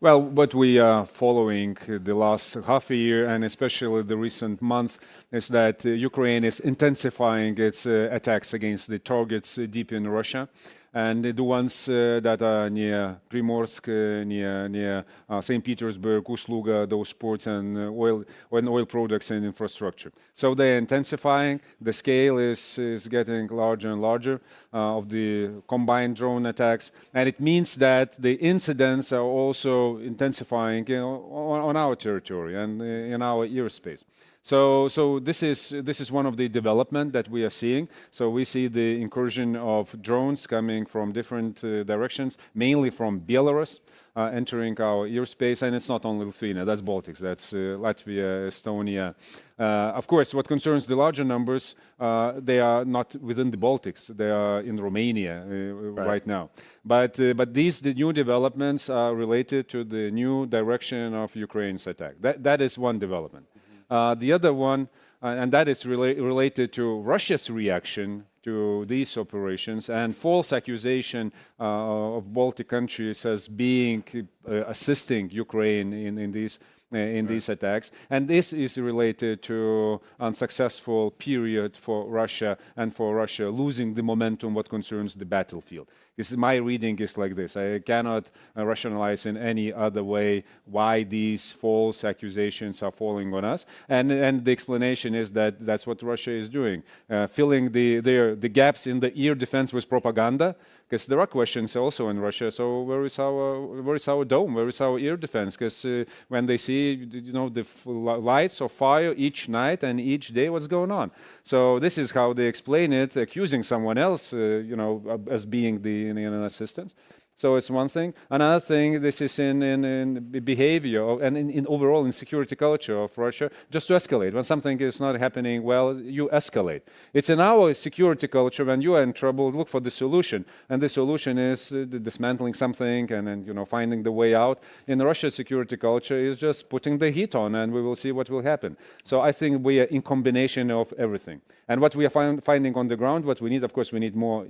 Well, what we are following the last half a year and especially the recent months is that Ukraine is intensifying its attacks against the targets deep in Russia. And the ones that are near Primorsk, near St. Petersburg, Usluga, those ports and oil products and infrastructure. So they're intensifying. The scale is getting larger and larger of the combined drone attacks. And it means that the incidents are also intensifying on our territory and in our airspace. So this is one of the development that we are seeing. So we see the incursion of drones coming from different directions, mainly from Belarus, entering our airspace. And it's not only Lithuania, that's Baltics, that's Latvia, Estonia. Of course, what concerns the larger numbers, they are not within the Baltics, they are in Romania right now. But the new developments are related to the new direction of Ukraine's attack. That is one development. The other one, and that is related to Russia's reaction to these operations and false accusation of Baltic countries as being assisting Ukraine in these attacks. And this is related to unsuccessful period for Russia and for Russia losing the momentum what concerns the battlefield. My reading is like this. I cannot rationalize in any other way why these false accusations are falling on us. And the explanation is that that's what Russia is doing, filling the gaps in the air defense with propaganda. Because there are questions also in Russia. So where is our dome? Where is our air defense? Because when they see the lights of fire each night and each day, what's going on? So this is how they explain it, accusing someone else, as being an assistant. So it's one thing. Another thing, this is in behavior and in overall in security culture of Russia, just to escalate. When something is not happening well, you escalate. It's in our security culture, when you are in trouble, look for the solution. And the solution is dismantling something and finding the way out. In Russia's security culture is just putting the heat on and we will see what will happen. So I think we are in combination of everything. And what we are finding on the ground, what we need, of course, we need more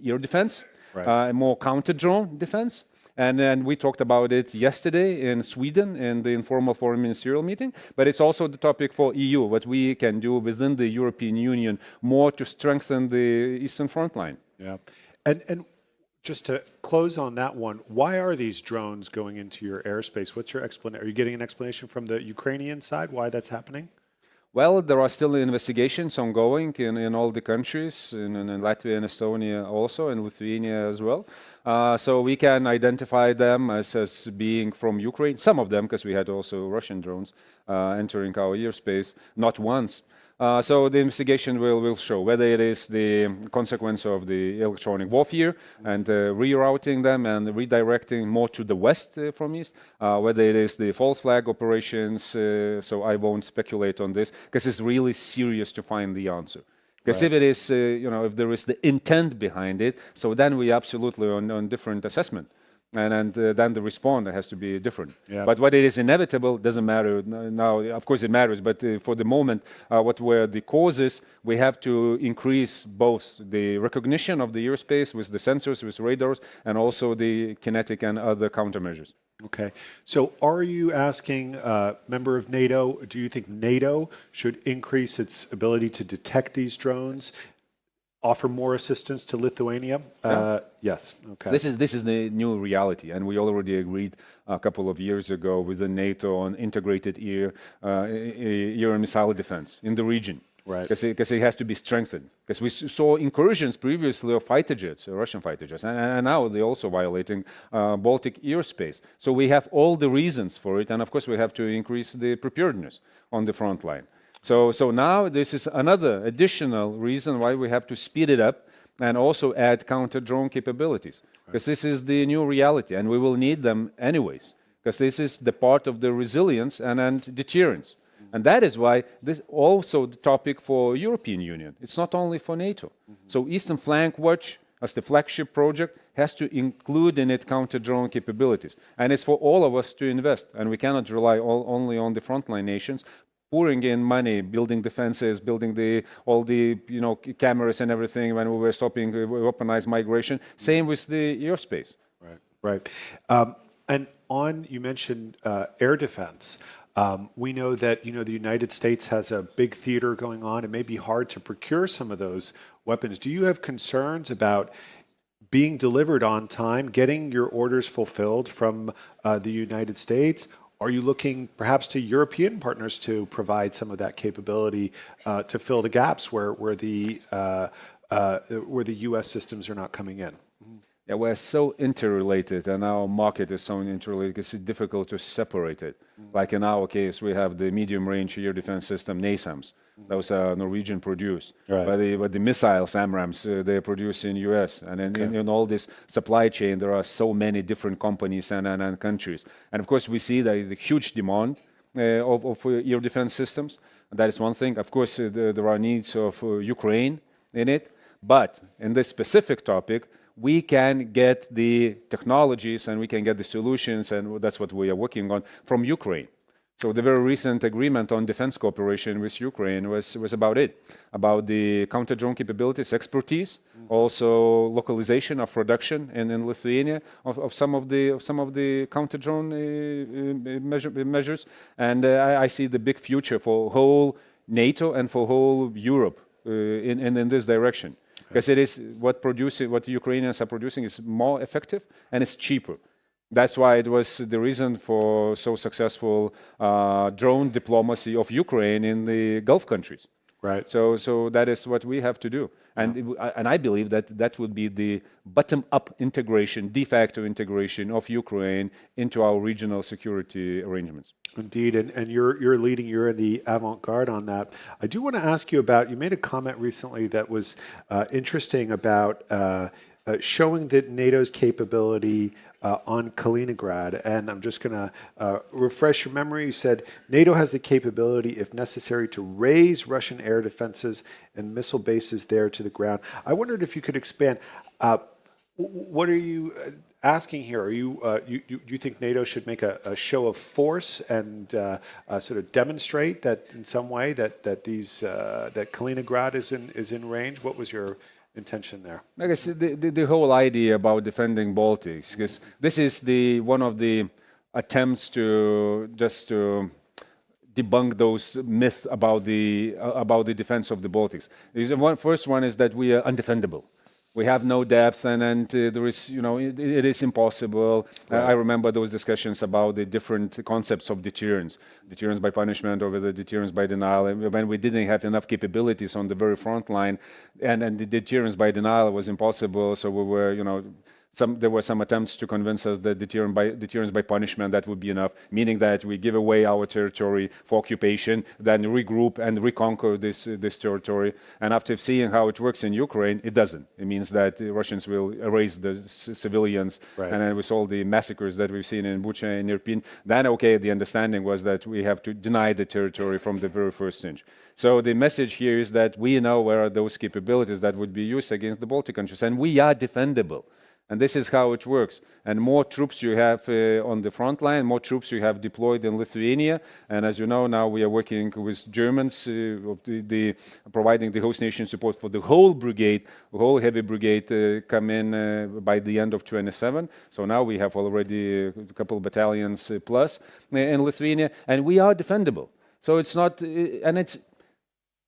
air defense. Right. More counter-drone defense. And then we talked about it yesterday in Sweden in the informal foreign ministerial meeting. But it's also the topic for EU, what we can do within the European Union more to strengthen the Eastern front line. Yeah. And just to close on that one, why are these drones going into your airspace? What's your explanation? Are you getting an explanation from the Ukrainian side why that's happening? Well, there are still investigations ongoing in all the countries, in Latvia and Estonia also, and Lithuania as well. So we can identify them as being from Ukraine, some of them, because we had also Russian drones entering our airspace, not once. So the investigation will show whether it is the consequence of the electronic warfare and rerouting them and redirecting more to the west from east, whether it is the false flag operations. So I won't speculate on this because it's really serious to find the answer. Because if it is, if there is the intent behind it, so then we absolutely on different assessment. And then the response has to be different. Yeah. But what it is inevitable doesn't matter now. Of course, it matters. But for the moment, what were the causes? We have to increase both the recognition of the airspace with the sensors, with radars, and also the kinetic and other countermeasures. Okay. So are you asking, member of NATO, do you think NATO should increase its ability to detect these drones, offer more assistance to Lithuania? Yes. Okay. This is the new reality, and we already agreed a couple of years ago with the NATO on integrated air and missile defense in the region. Right. Because it has to be strengthened. Because we saw incursions previously of fighter jets, Russian fighter jets, and now they're also violating Baltic airspace. So we have all the reasons for it, and of course we have to increase the preparedness on the front line. So now this is another additional reason why we have to speed it up and also add counter-drone capabilities. Because this is the new reality, and we will need them anyways. Because this is the part of the resilience and deterrence. And that is why this also the topic for European Union. It's not only for NATO. So Eastern Flank Watch, as the flagship project, has to include in it counter-drone capabilities. And it's for all of us to invest. And we cannot rely only on the frontline nations, pouring in money, building defenses, building all the cameras and everything when we were stopping weaponized migration. Same with the airspace. Right. And you mentioned air defense. We know that the United States has a big theater going on. It may be hard to procure some of those weapons. Do you have concerns about being delivered on time, getting your orders fulfilled from the United States? Are you looking perhaps to European partners to provide some of that capability to fill the gaps where the U.S. systems are not coming in? Yeah, we're so interrelated, and our market is so interrelated. It's difficult to separate it. Like in our case, we have the medium-range air defense system, NASAMS. Those are Norwegian produced. Right. But the missiles, AMRAAMs, they're produced in US. And in all this supply chain, there are so many different companies and countries. And of course, we see the huge demand of air defense systems. That is one thing. Of course, there are needs of Ukraine in it. But in this specific topic, we can get the technologies and we can get the solutions, and that's what we are working on from Ukraine. So the very recent agreement on defense cooperation with Ukraine was about it, about the counter-drone capabilities, expertise, also localization of production in Lithuania of some of the counter-drone measures, and I see the big future for whole NATO and for whole Europe in this direction. Because it is what the Ukrainians are producing is more effective and it's cheaper. That's why it was the reason for so successful drone diplomacy of Ukraine in the Gulf countries. Right. So that is what we have to do. And I believe that would be the bottom-up integration, de facto integration of Ukraine into our regional security arrangements. Indeed, and you're leading, you're in the avant-garde on that. I do want to ask you about, you made a comment recently that was interesting about showing that NATO's capability on Kaliningrad. And I'm just going to refresh your memory. You said NATO has the capability, if necessary, to raise Russian air defenses and missile bases there to the ground. I wondered if you could expand. What are you asking here? Are you think NATO should make a show of force and sort of demonstrate that in some way that Kaliningrad is in range? What was your intention there? I guess the whole idea about defending Baltics, because this is one of the attempts to debunk those myths about the defense of the Baltics. First one is that we are undefendable. We have no depth, and there is, it is impossible. Right. I remember those discussions about the different concepts of deterrence by punishment over the deterrence by denial, and when we didn't have enough capabilities on the very front line, and the deterrence by denial was impossible. So we were, there were some attempts to convince us that deterrence by punishment, that would be enough, meaning that we give away our territory for occupation, then regroup and reconquer this territory. And after seeing how it works in Ukraine, it doesn't. It means that the Russians will erase the civilians, right. And then with all the massacres that we've seen in Bucha and Irpin, then the understanding was that we have to deny the territory from the very first inch. So the message here is that we know where are those capabilities that would be used against the Baltic countries, and we are defendable. And this is how it works. And more troops you have on the front line, more troops you have deployed in Lithuania. And as you know, now we are working with Germans, providing the host nation support for the whole brigade, the whole heavy brigade come in by the end of 27. So now we have already a couple battalions plus in Lithuania, and we are defendable. So it's not, and it's,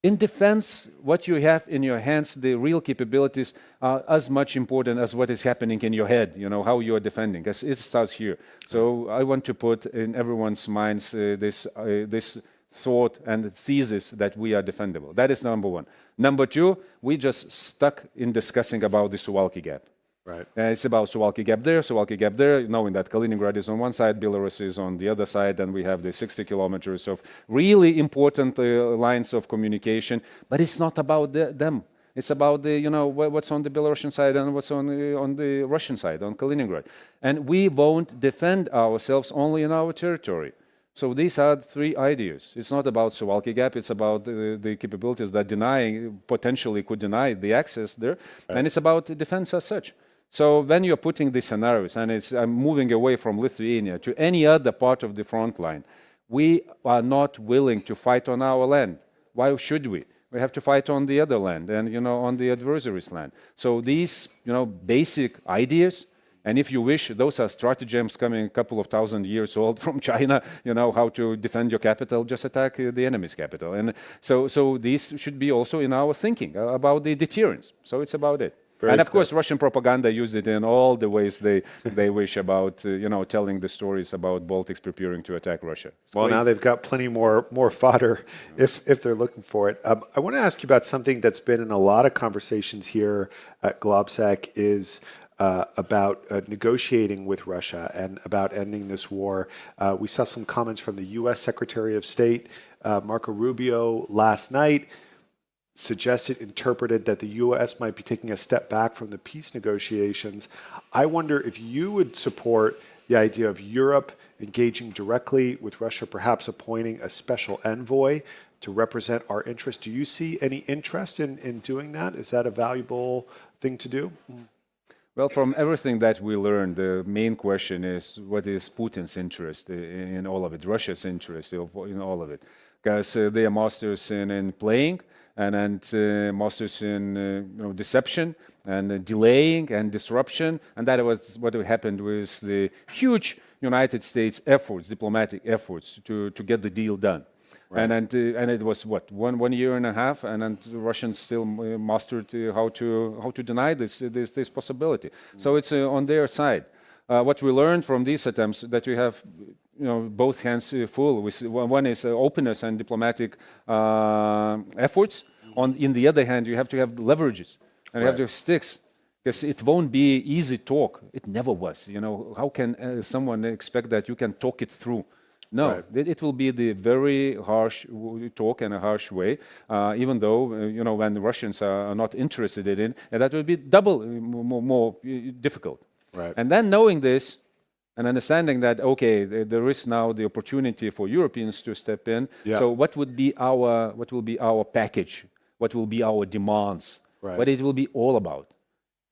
in defense, what you have in your hands, the real capabilities are as much important as what is happening in your head, you know, how you are defending, because it starts here. So I want to put in everyone's minds this thought and thesis that we are defendable. That is number one. Number two, we just stuck in discussing about the Suwalki Gap. Right. It's about Suwalki Gap there, knowing that Kaliningrad is on one side, Belarus is on the other side, and we have the 60 kilometers of really important lines of communication. But it's not about them. It's about the, you know, what's on the Belarusian side and what's on the Russian side, on Kaliningrad. And we won't defend ourselves only in our territory. So these are three ideas. It's not about Suwalki Gap. It's about the capabilities that potentially could deny the access there. Right. And it's about defense as such. So when you're putting these scenarios, and I'm moving away from Lithuania to any other part of the front line, we are not willing to fight on our land. Why should we? We have to fight on the other land and, you know, on the adversary's land. So these, you know, basic ideas, and if you wish, those are stratagems coming a couple of thousand years old from China, you know, how to defend your capital, just attack the enemy's capital. And so these should be also in our thinking about the deterrence. So it's about it. And of course, Russian propaganda used it in all the ways they wish about, you know, telling the stories about Baltics preparing to attack Russia. Well, now they've got plenty more fodder if they're looking for it. I want to ask you about something that's been in a lot of conversations here at GLOBSEC is about negotiating with Russia and about ending this war. We saw some comments from the U.S. Secretary of State, Marco Rubio, last night, interpreted that the U.S. might be taking a step back from the peace negotiations. I wonder if you would support the idea of Europe engaging directly with Russia, perhaps appointing a special envoy to represent our interests. Do you see any interest in doing that? Is that a valuable thing to do? Well, from everything that we learned, the main question is what is Putin's interest in all of it, Russia's interest in all of it? Because they are masters in playing, and masters in you know, deception and delaying and disruption. And that was what happened with the huge United States efforts, diplomatic efforts to get the deal done. Right. And it was what, one year and a half, and the Russians still mastered how to deny this possibility. So it's on their side. What we learned from these attempts that we have, you know, both hands full. One is openness and diplomatic efforts. In the other hand, you have to have leverages and you have to have sticks, because it won't be easy talk. It never was. You know, how can someone expect that you can talk it through? No, it will be the very harsh talk and a harsh way, even though, you know, when the Russians are not interested in it, and that will be double more difficult. Right. And then knowing this and understanding that, okay, there is now the opportunity for Europeans to step in. Yeah. So what will be our package? What will be our demands? Right. What it will be all about?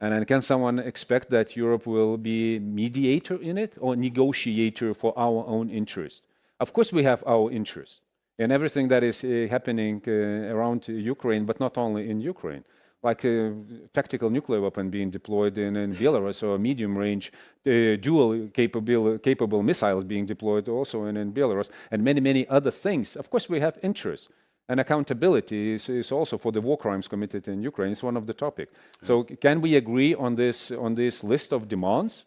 And then can someone expect that Europe will be mediator in it or negotiator for our own interest? Of course, we have our interest in everything that is happening around Ukraine, but not only in Ukraine. Like a tactical nuclear weapon being deployed in Belarus, or medium-range dual capable missiles being deployed also in Belarus, and many other things. Of course, we have interest. And accountability is also for the war crimes committed in Ukraine. It's one of the topics. So can we agree on this list of demands?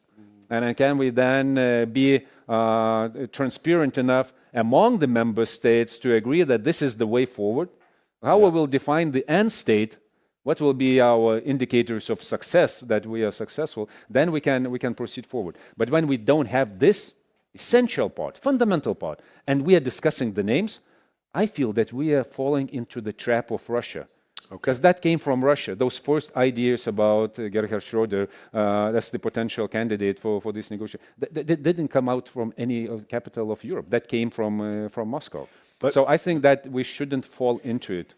And can we then be transparent enough among the member states to agree that this is the way forward? How we will define the end state? What will be our indicators of success, that we are successful? Then we can proceed forward. But when we don't have this essential part, fundamental part, and we are discussing the names, I feel that we are falling into the trap of Russia. Because that came from Russia. Those first ideas about Gerhard Schroeder, that's the potential candidate for this negotiation, that didn't come out from any capital of Europe. That came from Moscow. So I think that we shouldn't fall into it.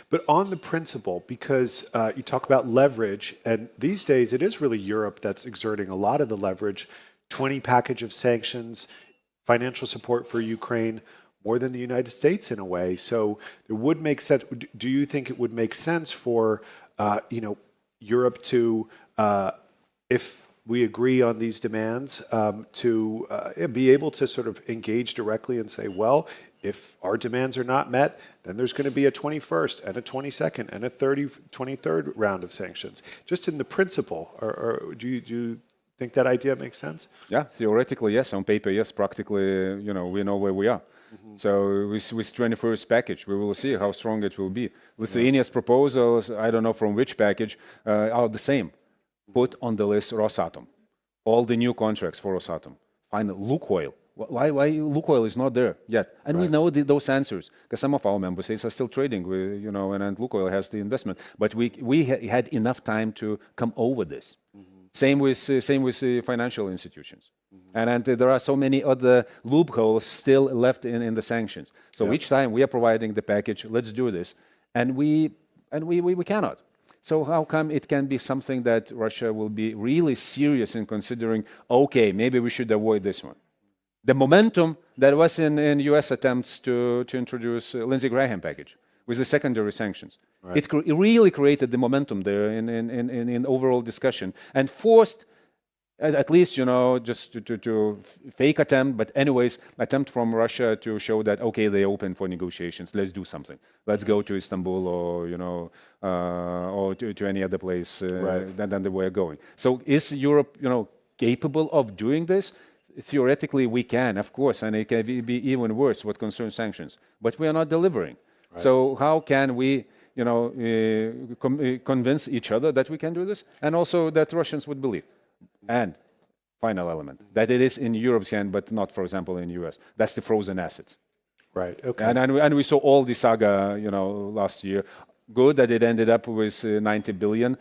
But on the principle, because you talk about leverage, and these days it is really Europe that's exerting a lot of the leverage, 20 package of sanctions, financial support for Ukraine, more than the United States in a way. So it would make sense. Do you think it would make sense for Europe to, if we agree on these demands, to be able to sort of engage directly and say, well, if our demands are not met, then there's going to be a 21st and a 22nd and a 23rd round of sanctions. Just in the principle, or do you think that idea makes sense? Yeah, theoretically, yes. On paper, yes. Practically, we know where we are. So with 21st package, we will see how strong it will be. Lithuania's proposals, I don't know from which package, are the same. Put on the list Rosatom, all the new contracts for Rosatom. Find Lukoil. Why Lukoil is not there yet? And we know those answers because some of our member states are still trading with, and Lukoil has the investment. But we had enough time to come over this. Same with financial institutions. And there are so many other loopholes still left in the sanctions. So each time we are providing the package, let's do this. And we cannot. So how come it can be something that Russia will be really serious in considering, okay, maybe we should avoid this one? The momentum that was in US attempts to introduce Lindsey Graham package with the secondary sanctions. It really created the momentum there in overall discussion and forced, at least, just to fake attempt, but anyways, attempt from Russia to show that, okay, they're open for negotiations. Let's do something. Let's go to Istanbul or to any other place than they were going. So is Europe, capable of doing this? Theoretically, we can, of course, and it can be even worse what concerns sanctions. But we are not delivering. So how can we, convince each other that we can do this, and also that Russians would believe? And final element, that it is in Europe's hand, but not, for example, in the US. That's the frozen assets. Right. Okay. And we saw all the saga, last year. Good that it ended up with 90 billion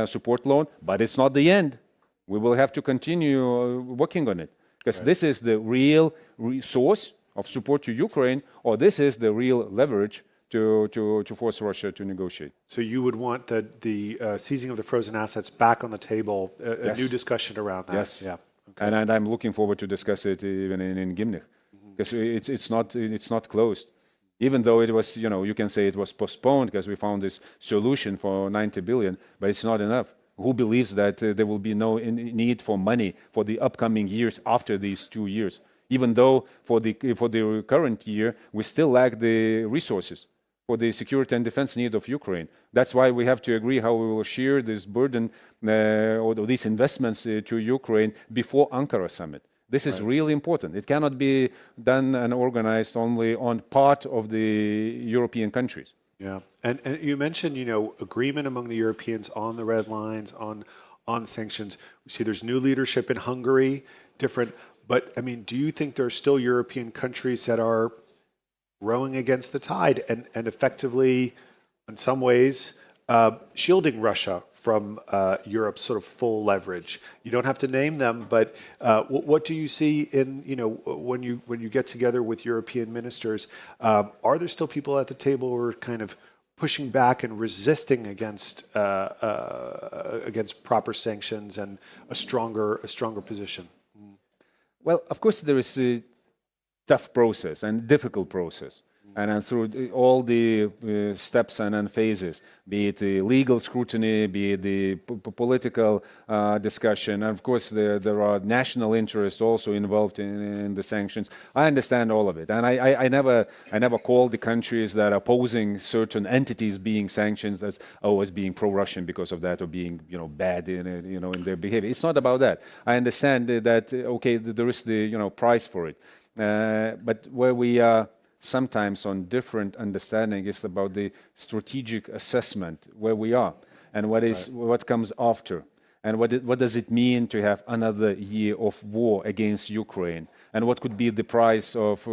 support loan, but it's not the end. We will have to continue working on it because this is the real source of support to Ukraine, or this is the real leverage to force Russia to negotiate. So you would want the seizing of the frozen assets back on the table, a new discussion around that. Yes. Yeah. Okay. And I'm looking forward to discuss it even in Gimnich because it's not closed. Even though it was, you can say it was postponed because we found this solution for 90 billion, but it's not enough. Who believes that there will be no need for money for the upcoming years after these 2 years? Even though for the current year, we still lack the resources for the security and defense need of Ukraine. That's why we have to agree how we will share this burden or these investments to Ukraine before Ankara summit. This is really important. It cannot be done and organized only on part of the European countries. Yeah, and you mentioned, agreement among the Europeans on the red lines, on sanctions. We see there's new leadership in Hungary, different. But I mean, do you think there are still European countries that are rowing against the tide and effectively, in some ways, shielding Russia from Europe's sort of full leverage? You don't have to name them, but what do you see in, when you get together with European ministers? Are there still people at the table who are kind of pushing back and resisting against proper sanctions and a stronger position? Well, of course, there is a tough process and difficult process. And through all the steps and phases, be it the legal scrutiny, be it the political discussion, and of course there are national interests also involved in the sanctions. I understand all of it, and I never call the countries that are opposing certain entities being sanctioned as being pro-Russian because of that or being bad in their behavior. It's not about that. I understand that there is the price for it, but where we are sometimes on different understanding is about the strategic assessment where we are and what comes after and what does it mean to have another year of war against Ukraine and what could be the price of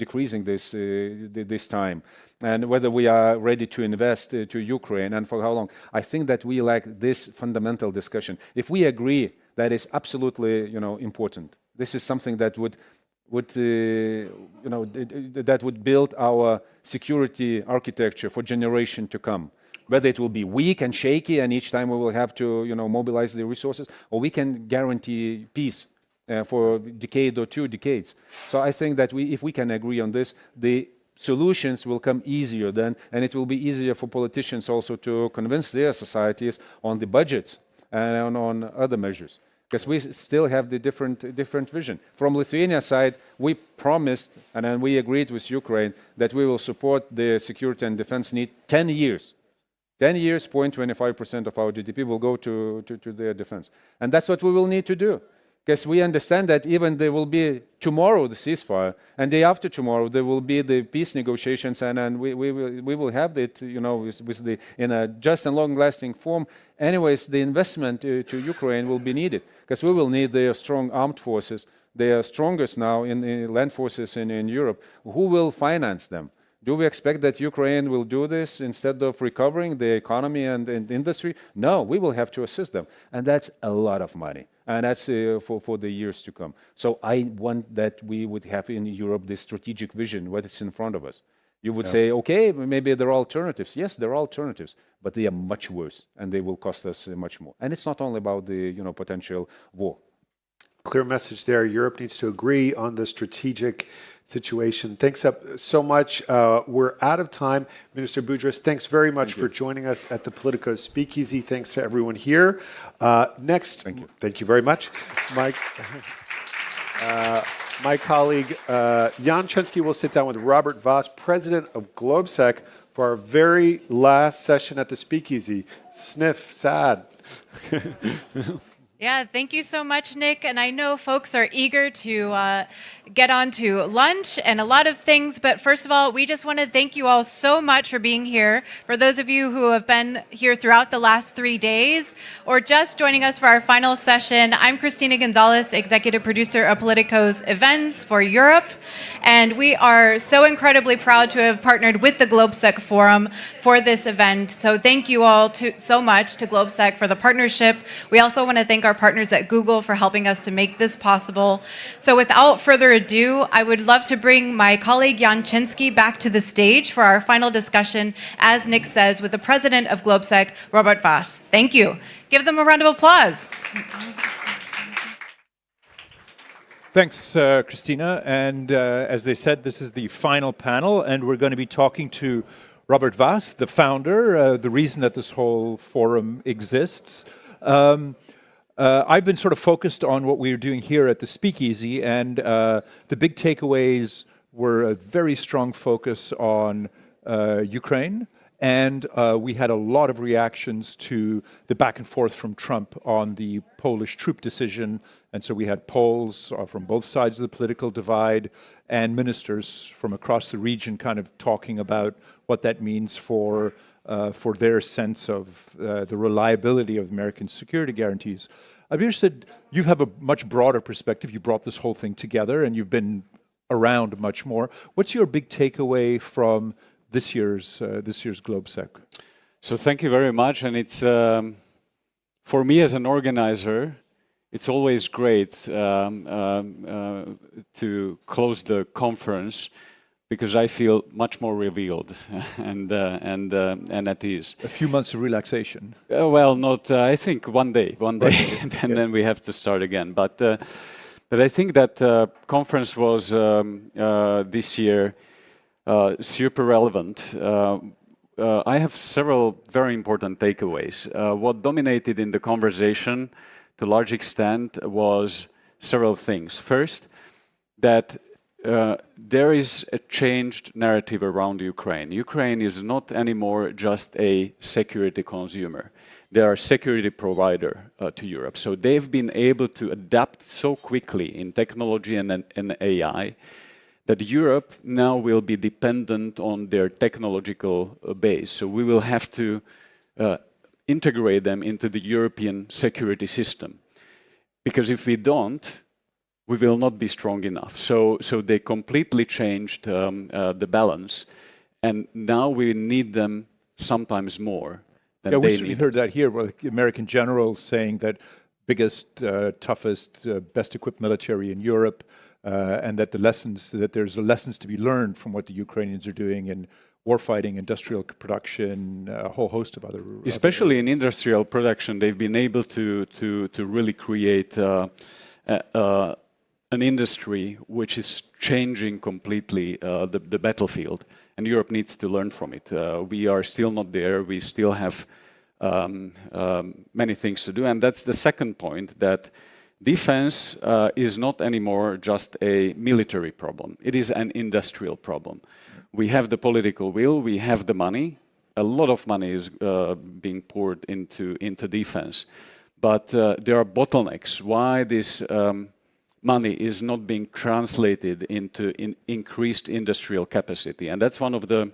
decreasing this time and whether we are ready to invest to Ukraine and for how long. I think that we lack this fundamental discussion. If we agree that is absolutely important, this is something that would would that would build our security architecture for generation to come. Whether it will be weak and shaky, and each time we will have to mobilize the resources, or we can guarantee peace for a decade or 2 decades. So I think that if we can agree on this, the solutions will come easier then, and it will be easier for politicians also to convince their societies on the budgets and on other measures. Because we still have the different vision. From Lithuania side, we promised and then we agreed with Ukraine that we will support the security and defense need 10 years. 10 years, 0.25% of our GDP will go to their defense. And that's what we will need to do. Because we understand that even there will be tomorrow the ceasefire, and day after tomorrow there will be the peace negotiations, and we will have it, in a just and long-lasting form. Anyways, the investment to Ukraine will be needed, because we will need their strong armed forces. They are strongest now in land forces in Europe. Who will finance them? Do we expect that Ukraine will do this instead of recovering the economy and industry? No, we will have to assist them, and that's a lot of money. And that's for the years to come. So I want that we would have in Europe this strategic vision, what is in front of us. You would say, okay, maybe there are alternatives. Yes, there are alternatives, but they are much worse, and they will cost us much more. And it's not only about the potential war. Clear message there. Europe needs to agree on the strategic situation. Thanks so much. We're out of time. Minister Budrys, thanks very much for joining us at the Politico Speakeasy. Thanks to everyone here. Next, thank you very much. My colleague Jan Chensky will sit down with Robert Voss, president of GLOBSEC, for our very last session at the Speakeasy. Sniff, sad. Yeah, thank you so much, Nick. And I know folks are eager to get on to lunch and a lot of things. But first of all, we just want to thank you all so much for being here. For those of you who have been here throughout the last 3 days or just joining us for our final session, I'm Cristina Gonzalez, executive producer of Politico's events for Europe. And we are so incredibly proud to have partnered with the GLOBSEC Forum for this event. So thank you all so much to GLOBSEC for the partnership. We also want to thank our partners at Google for helping us to make this possible. So without further ado, I would love to bring my colleague Jan Chensky back to the stage for our final discussion, as Nick says, with the president of GLOBSEC, Robert Voss. Thank you. Give them a round of applause. Thanks, Christina. And as they said, this is the final panel, and we're going to be talking to Robert Voss, the founder, the reason that this whole forum exists. I've been sort of focused on what we're doing here at the Speakeasy, and the big takeaways were a very strong focus on Ukraine, and we had a lot of reactions to the back and forth from Trump on the Polish troop decision, and so we had Poles from both sides of the political divide and ministers from across the region kind of talking about what that means for their sense of the reliability of American security guarantees. I'm interested, you have a much broader perspective. You brought this whole thing together and you've been around much more. What's your big takeaway from this year's GLOBSEC? So thank you very much. And it's, for me as an organizer, it's always great to close the conference because I feel much more revealed and at ease. A few months of relaxation. Well, not. I think one day, and then we have to start again. But I think that conference was this year super relevant. I have several very important takeaways. What dominated in the conversation, to a large extent, was several things. First, that there is a changed narrative around Ukraine. Ukraine is not anymore just a security consumer. They are a security provider to Europe. So they've been able to adapt so quickly in technology and AI that Europe now will be dependent on their technological base. So we will have to integrate them into the European security system. Because if we don't, we will not be strong enough. So they completely changed the balance, and now we need them sometimes more than they need. We heard that here, with American generals saying that biggest, toughest, best equipped military in Europe, and that there's lessons to be learned from what the Ukrainians are doing in warfighting, industrial production, a whole host of other. Especially in industrial production, they've been able to really create an industry which is changing completely the battlefield, and Europe needs to learn from it. We are still not there. We still have many things to do, and that's the second point, that defense is not anymore just a military problem. It is an industrial problem. We have the political will, we have the money. A lot of money is being poured into defense, but there are bottlenecks. Why this money is not being translated into increased industrial capacity? And that's one of the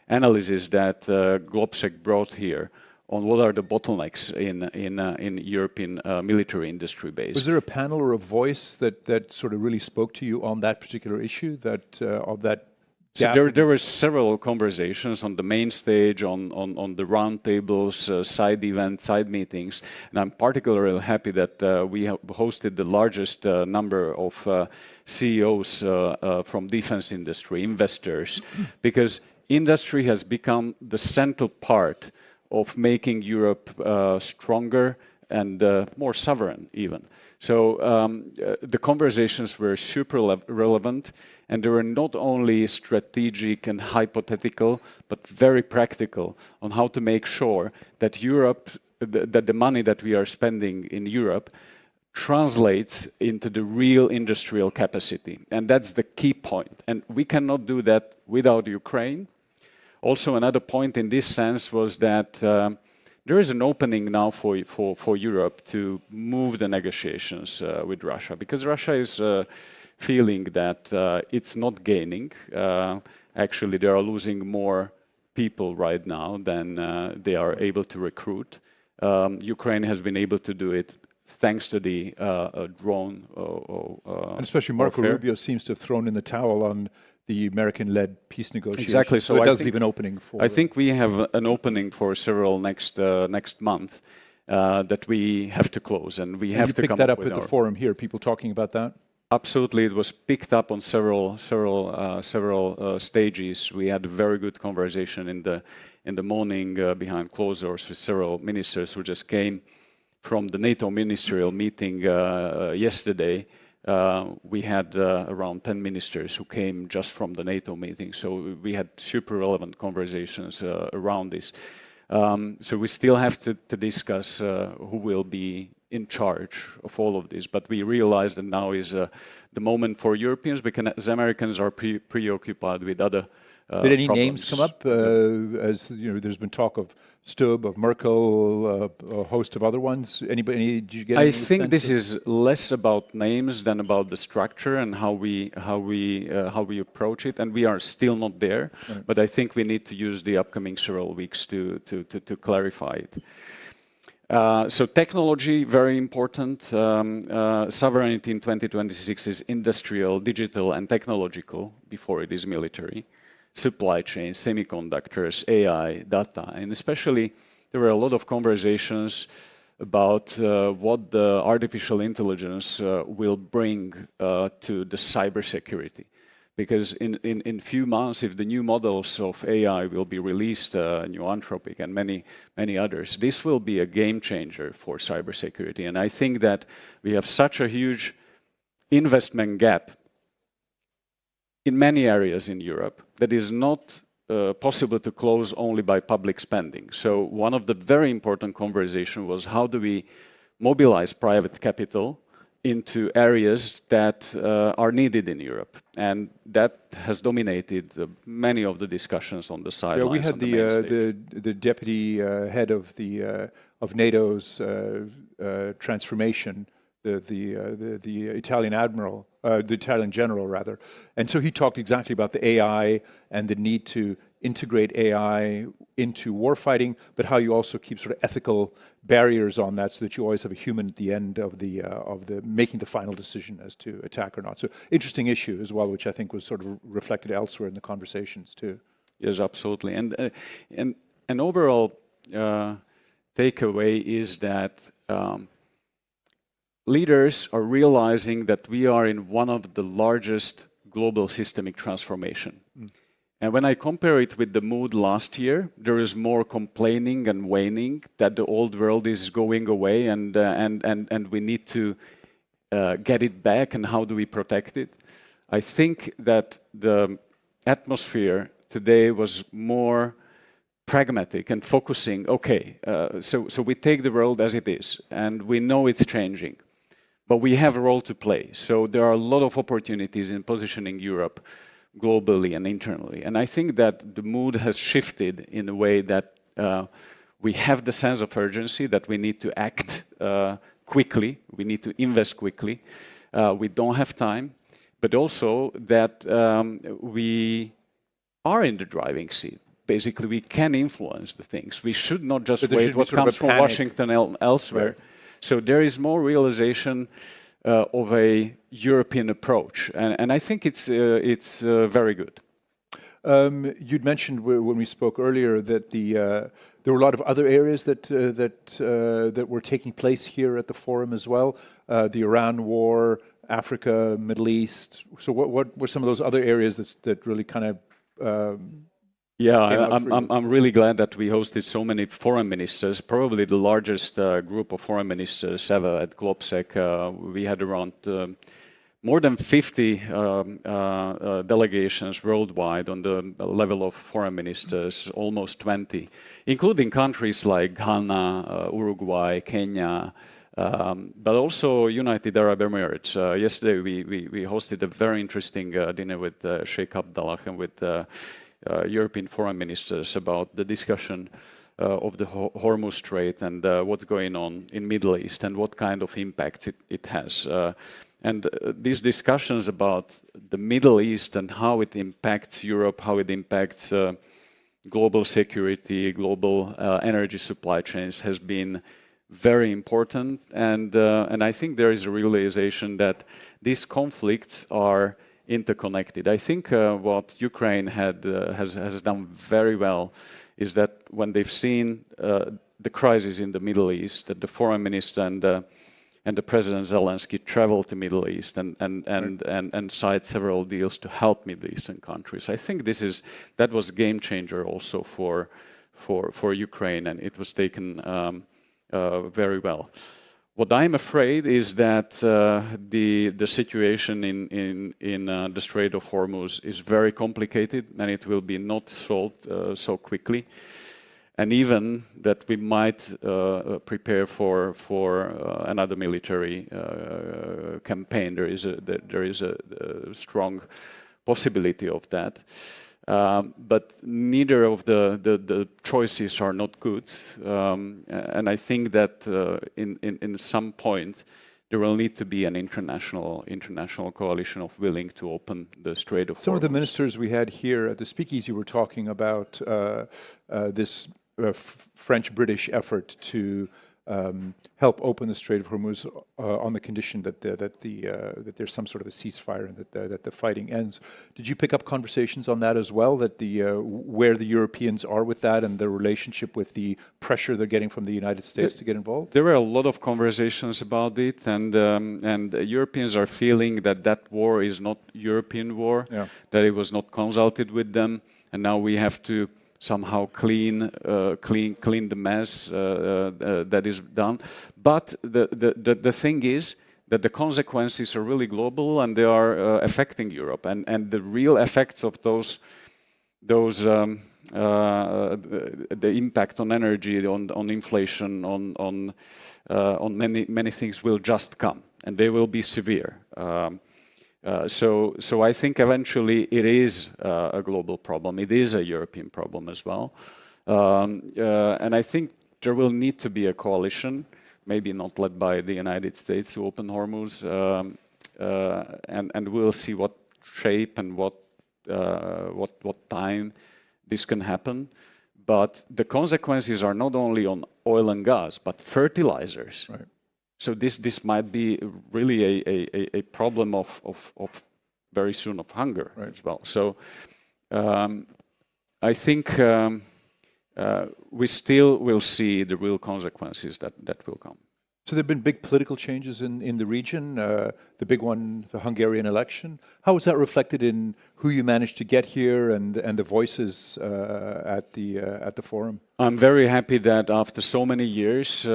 analyses that GLOBSEC brought here on what are the bottlenecks in European military industry base. Was there a panel or a voice that sort of really spoke to you on that particular issue, of that? So there were several conversations on the main stage, on the round tables, side events, side meetings, and I'm particularly happy that we have hosted the largest number of CEOs from defense industry, investors, because industry has become the central part of making Europe stronger and more sovereign even. So the conversations were super relevant, and they were not only strategic and hypothetical, but very practical on how to make sure that Europe, that the money that we are spending in Europe translates into the real industrial capacity. And that's the key point. And we cannot do that without Ukraine. Also, another point in this sense was that there is an opening now for Europe to move the negotiations with Russia, because Russia is feeling that it's not gaining. Actually, they are losing more people right now than they are able to recruit. Ukraine has been able to do it thanks to the drone. And especially Marco Rubio seems to have thrown in the towel on the American-led peace negotiations. Exactly. So it does leave an opening for. I think we have an opening for several next month that we have to close, and we have to come up with. You picked that up at the forum here. People talking about that. Absolutely, it was picked up on several stages. We had a very good conversation in the morning behind closed doors with several ministers who just came from the NATO ministerial meeting yesterday. We had around 10 ministers who came just from the NATO meeting, so we had super relevant conversations around this. So we still have to discuss who will be in charge of all of this, but we realize that now is the moment for Europeans, because Americans are preoccupied with other Did any problems. names come up? As you know, there's been talk of Stubb, of Merkel, a host of other ones. Anybody? Did you get? I think this is less about names than about the structure and how we approach it, and we are still not there. Right. But I think we need to use the upcoming several weeks to clarify it. So technology, very important. Sovereignty in 2026 is industrial, digital, and technological before it is military. Supply chain, semiconductors, AI, data, and especially there were a lot of conversations about what the artificial intelligence will bring to the cybersecurity. Because in few months, if the new models of AI will be released, new Anthropic and many others, this will be a game changer for cybersecurity. And I think that we have such a huge investment gap in many areas in Europe that is not possible to close only by public spending. So one of the very important conversations was how do we mobilize private capital into areas that are needed in Europe, and that has dominated many of the discussions on the sidelines. Yeah, we had the deputy head of NATO's transformation, the Italian admiral, the Italian general rather, and so he talked exactly about the AI and the need to integrate AI into warfighting, but how you also keep sort of ethical barriers on that, so that you always have a human at the end of the making the final decision as to attack or not. So interesting issue as well, which I think was sort of reflected elsewhere in the conversations too. Yes, absolutely. And an overall takeaway is that leaders are realizing that we are in one of the largest global systemic transformation. And when I compare it with the mood last year, there is more complaining and whining that the old world is going away and we need to get it back, and how do we protect it? I think that the atmosphere today was more pragmatic and focusing, okay, so we take the world as it is, and we know it's changing, but we have a role to play. So there are a lot of opportunities in positioning Europe globally and internally. And I think that the mood has shifted in a way that we have the sense of urgency that we need to act quickly, we need to invest quickly, we don't have time, but also that we are in the driving seat. Basically, we can influence the things. We should not just wait what comes from Washington elsewhere. Right. So there is more realization of a European approach, and I think it's very good. You'd mentioned when we spoke earlier that there were a lot of other areas that were taking place here at the forum as well. The Iran war, Africa, Middle East. So what were some of those other areas that really kind of I'm really glad that we hosted so many foreign ministers, probably the largest group of foreign ministers ever at GLOBSEC. We had around more than 50 delegations worldwide on the level of foreign ministers, almost 20, including countries like Ghana, Uruguay, Kenya, but also United Arab Emirates. Yesterday we hosted a very interesting dinner with Sheikh Abdullah and with European foreign ministers about the discussion of the Hormuz Strait and what's going on in Middle East and what kind of impacts it has. And these discussions about the Middle East and how it impacts Europe, how it impacts global security, global energy supply chains has been very important. And I think there is a realization that these conflicts are interconnected. I think what Ukraine has done very well is that when they've seen the crisis in the Middle East, that the foreign minister and the President Zelensky traveled to Middle East and signed several deals to help Middle Eastern countries. I think that was a game changer also for Ukraine, and it was taken very well. What I'm afraid is that the situation in the Strait of Hormuz is very complicated, and it will be not solved so quickly. And even that we might prepare for another military campaign. There is a strong possibility of that. But neither of the choices are not good. And I think that in some point there will need to be an international coalition of willing to open the Strait of Hormuz. Some of the ministers we had here at the Speakeasy were talking about this French-British effort to help open the Strait of Hormuz on the condition that there's some sort of a ceasefire and that the fighting ends. Did you pick up conversations on that as well? That where the Europeans are with that and their relationship with the pressure they're getting from the United States to get involved? There were a lot of conversations about it, and Europeans are feeling that war is not European war, that it was not consulted with them, and now we have to somehow clean the mess that is done. But the thing is that the consequences are really global and they are affecting Europe. And the real effects of those the impact on energy, on inflation, on many things will just come, and they will be severe. So I think eventually it is a global problem. It is a European problem as well. And I think there will need to be a coalition, maybe not led by the United States, to open Hormuz. And we'll see what shape and what time this can happen. But the consequences are not only on oil and gas, but fertilizers. Right. So this might be really a problem of very soon of hunger as well. So I think we still will see the real consequences that will come. So there have been big political changes in the region, the big one, the Hungarian election. How was that reflected in who you managed to get here and the voices at the forum? I'm very happy that after so many years,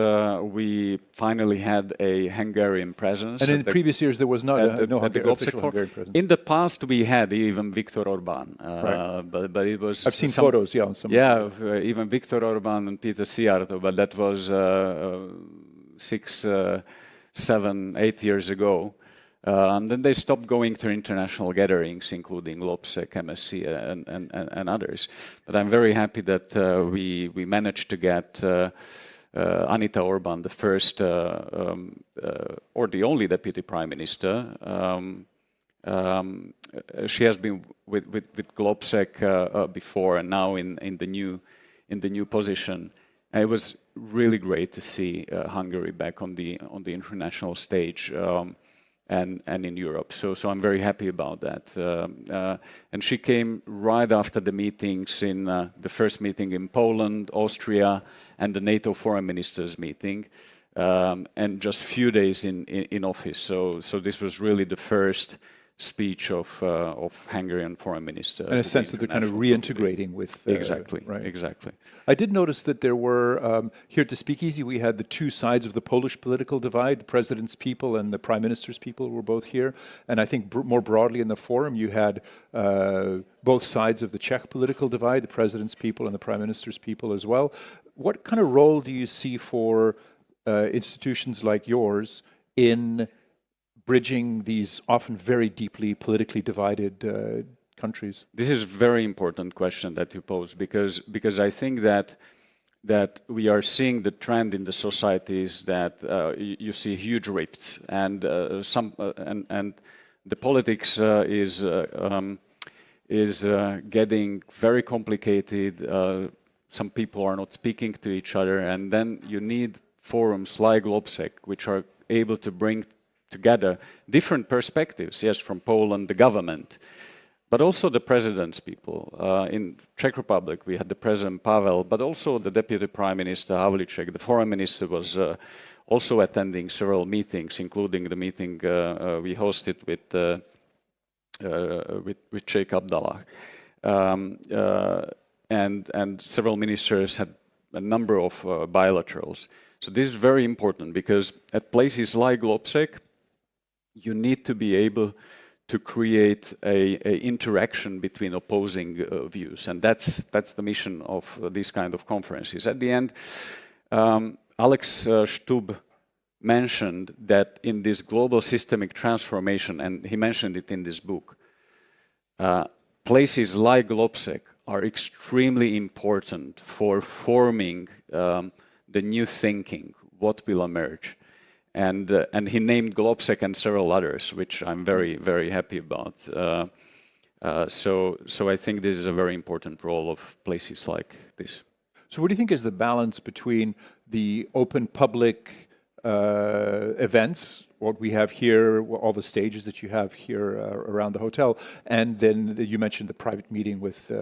we finally had a Hungarian presence. And in previous years, there was no official Hungarian presence. In the past, we had even Viktor Orbán, but it was. I've seen photos, yeah, on some. Yeah, even Viktor Orbán and Peter Szijjártó, but that was 6, 7, 8 years ago. And then they stopped going to international gatherings, including GLOBSEC, MSC, and others. But I'm very happy that we managed to get Anita Orbán, the first or the only deputy prime minister. She has been with GLOBSEC before, and now in the new position. And it was really great to see Hungary back on the international stage. And in Europe. So I'm very happy about that. And she came right after the meetings the first meeting in Poland, Austria, and the NATO foreign ministers meeting, and just few days in office. So this was really the first speech of Hungarian foreign minister. In a sense that they're kind of reintegrating with... exactly, right. Exactly. I did notice that there were, here at the Speakeasy, we had the two sides of the Polish political divide. The president's people and the prime minister's people were both here. And I think more broadly in the forum, you had both sides of the Czech political divide, the president's people and the prime minister's people as well. What kind of role do you see for institutions like yours in bridging these often very deeply politically divided countries? This is a very important question that you pose, because I think that we are seeing the trend in the societies that you see huge rifts, and the politics is getting very complicated. Some people are not speaking to each other, and then you need forums like GLOBSEC, which are able to bring together different perspectives, yes, from Poland, the government, but also the president's people. In Czech Republic, we had the President Pavel, but also the Deputy Prime Minister Havlicek. The Foreign Minister was also attending several meetings, including the meeting we hosted with Sheikh Abdallah. And several ministers had a number of bilaterals. So this is very important, because at places like GLOBSEC, you need to be able to create a interaction between opposing views, and that's the mission of these kind of conferences. At the end, Alex Stubb mentioned that in this global systemic transformation, and he mentioned it in this book, places like GLOBSEC are extremely important for forming the new thinking, what will emerge. And he named GLOBSEC and several others, which I'm very, very happy about. So I think this is a very important role of places like this. So what do you think is the balance between the open public events, what we have here, all the stages that you have here around the hotel, and then you mentioned the private meeting with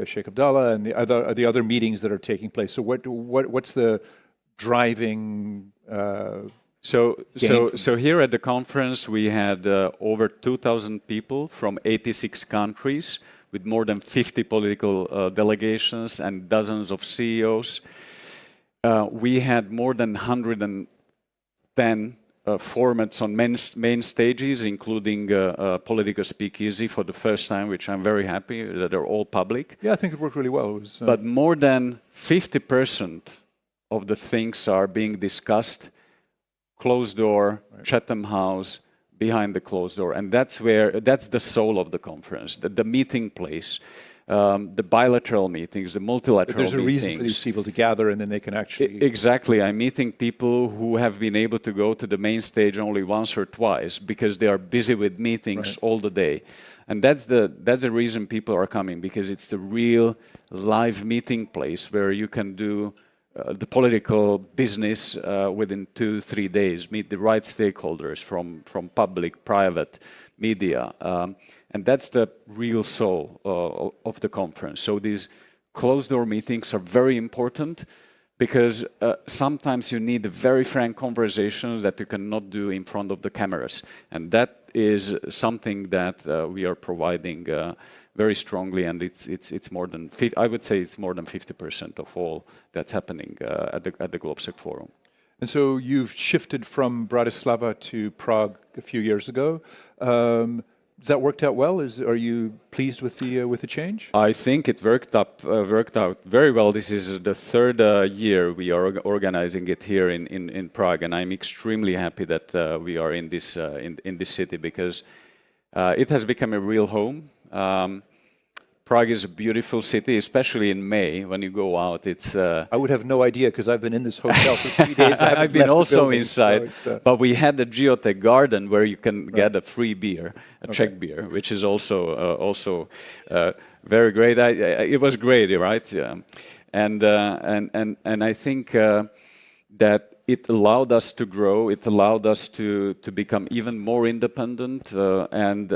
Sheikh Abdallah and the other meetings that are taking place. So what's the driving So here at the conference we had over 2,000 people from 86 countries with more than 50 political delegations and dozens of CEOs. We had more than 110 formats on main stages, including Politico Speakeasy for the first time, which I'm very happy that they're all public. Yeah, I think it worked really well. It was, But more than 50% of the things are being discussed closed door, right. Chatham House, behind the closed door, and that's the soul of the conference, the meeting place, the bilateral meetings, the multilateral meetings. There's a reason for these people to gather, and then they can actually... Exactly. I'm meeting people who have been able to go to the main stage only once or twice because they are busy with meetings right. all the day. And that's the reason people are coming, because it's the real live meeting place where you can do the political business within 2-3 days, meet the right stakeholders from public, private, media. And that's the real soul of the conference. So these closed-door meetings are very important, because sometimes you need very frank conversations that you cannot do in front of the cameras. And that is something that we are providing very strongly, and it's more than, I would say it's more than 50% of all that's happening at the GLOBSEC forum. And so you've shifted from Bratislava to Prague a few years ago. Has that worked out well? Are you pleased with the change? I think it worked out very well. This is the third year we are organizing it here in Prague, and I'm extremely happy that we are in this city, because it has become a real home. Prague is a beautiful city, especially in May when you go out. It's I would have no idea because I've been in this hotel for 3 days. I've been also inside, but we had the Geotech garden where you can get a free beer, a Czech beer, which is also very great. It was great, right? Yeah. And I think that it allowed us to grow. It allowed us to become even more independent and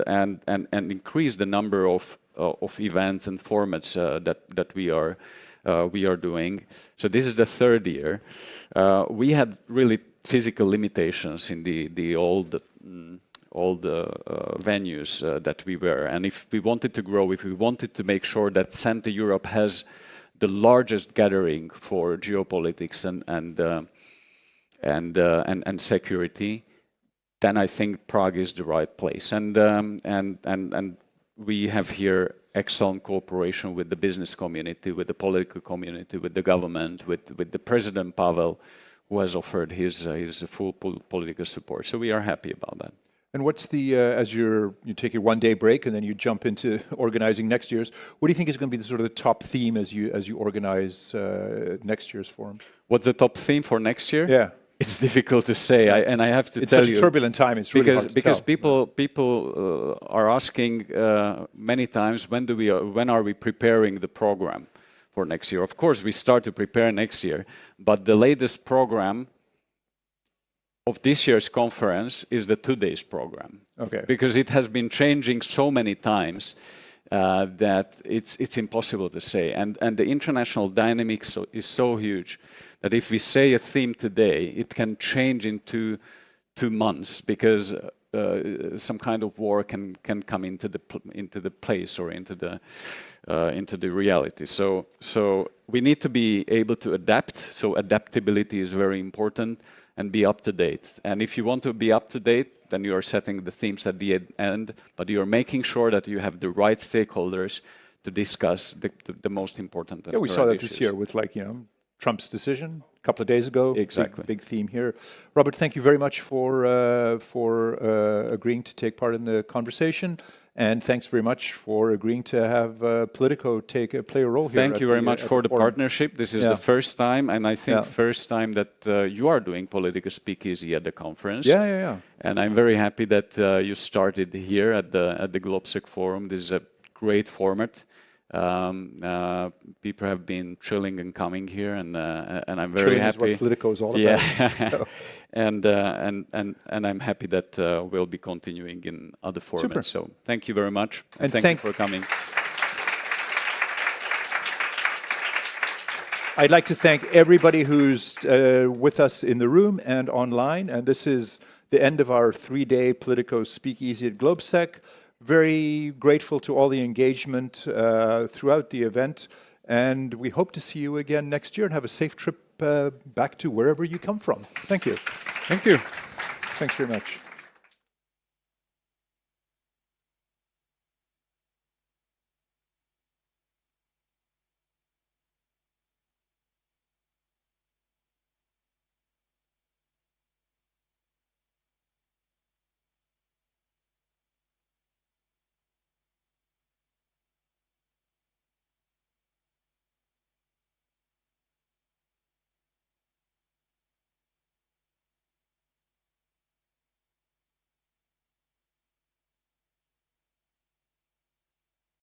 increase the number of events and formats that we are doing. So this is the third year. We had really physical limitations in the old venues that we were, and if we wanted to grow, if we wanted to make sure that Central Europe has the largest gathering for geopolitics and security, then I think Prague is the right place. And we have here excellent cooperation with the business community, with the political community, with the government, with the President Pavel, who has offered his full political support. So we are happy about that. And what's the, as you take a one-day break and then you jump into organizing next year's, what do you think is going to be the sort of the top theme as you organize next year's forum? What's the top theme for next year? Yeah. It's difficult to say, and I have to it's tell such you, a turbulent time. It's really hard to because tell. people are asking many times, when are we preparing the program for next year? Of course, we start to prepare next year, but the latest program of this year's conference is the 2 days program. Okay. Because it has been changing so many times that it's impossible to say, and the international dynamics is so huge that if we say a theme today, it can change in 2 months, because some kind of war can come into the place or into the reality. So we need to be able to adapt. So adaptability is very important, and be up to date. And if you want to be up to date, then you are setting the themes at the end, but you are making sure that you have the right stakeholders to discuss the most important. Yeah, we saw that this year with Trump's decision a couple of days ago. Exactly. Big theme here. Robert, thank you very much for agreeing to take part in the conversation. And thanks very much for agreeing to have Politico play a role here. Thank you very much for the partnership. This is the first time, and I think first time that you are doing Politico Speakeasy at the conference. Yeah. And I'm very happy that you started here at the GLOBSEC forum. This is a great format. People have been chilling and coming here, and I'm very happy. Is what Politico is all about. Yeah. And I'm happy that we'll be continuing in other formats. Super. So thank you very much, and thank you for coming. I'd like to thank everybody who's with us in the room and online. And this is the end of our 3-day Politico Speakeasy at GLOBSEC. Very grateful to all the engagement throughout the event. And we hope to see you again next year and have a safe trip back to wherever you come from. Thank you. Thank you. Thanks very much.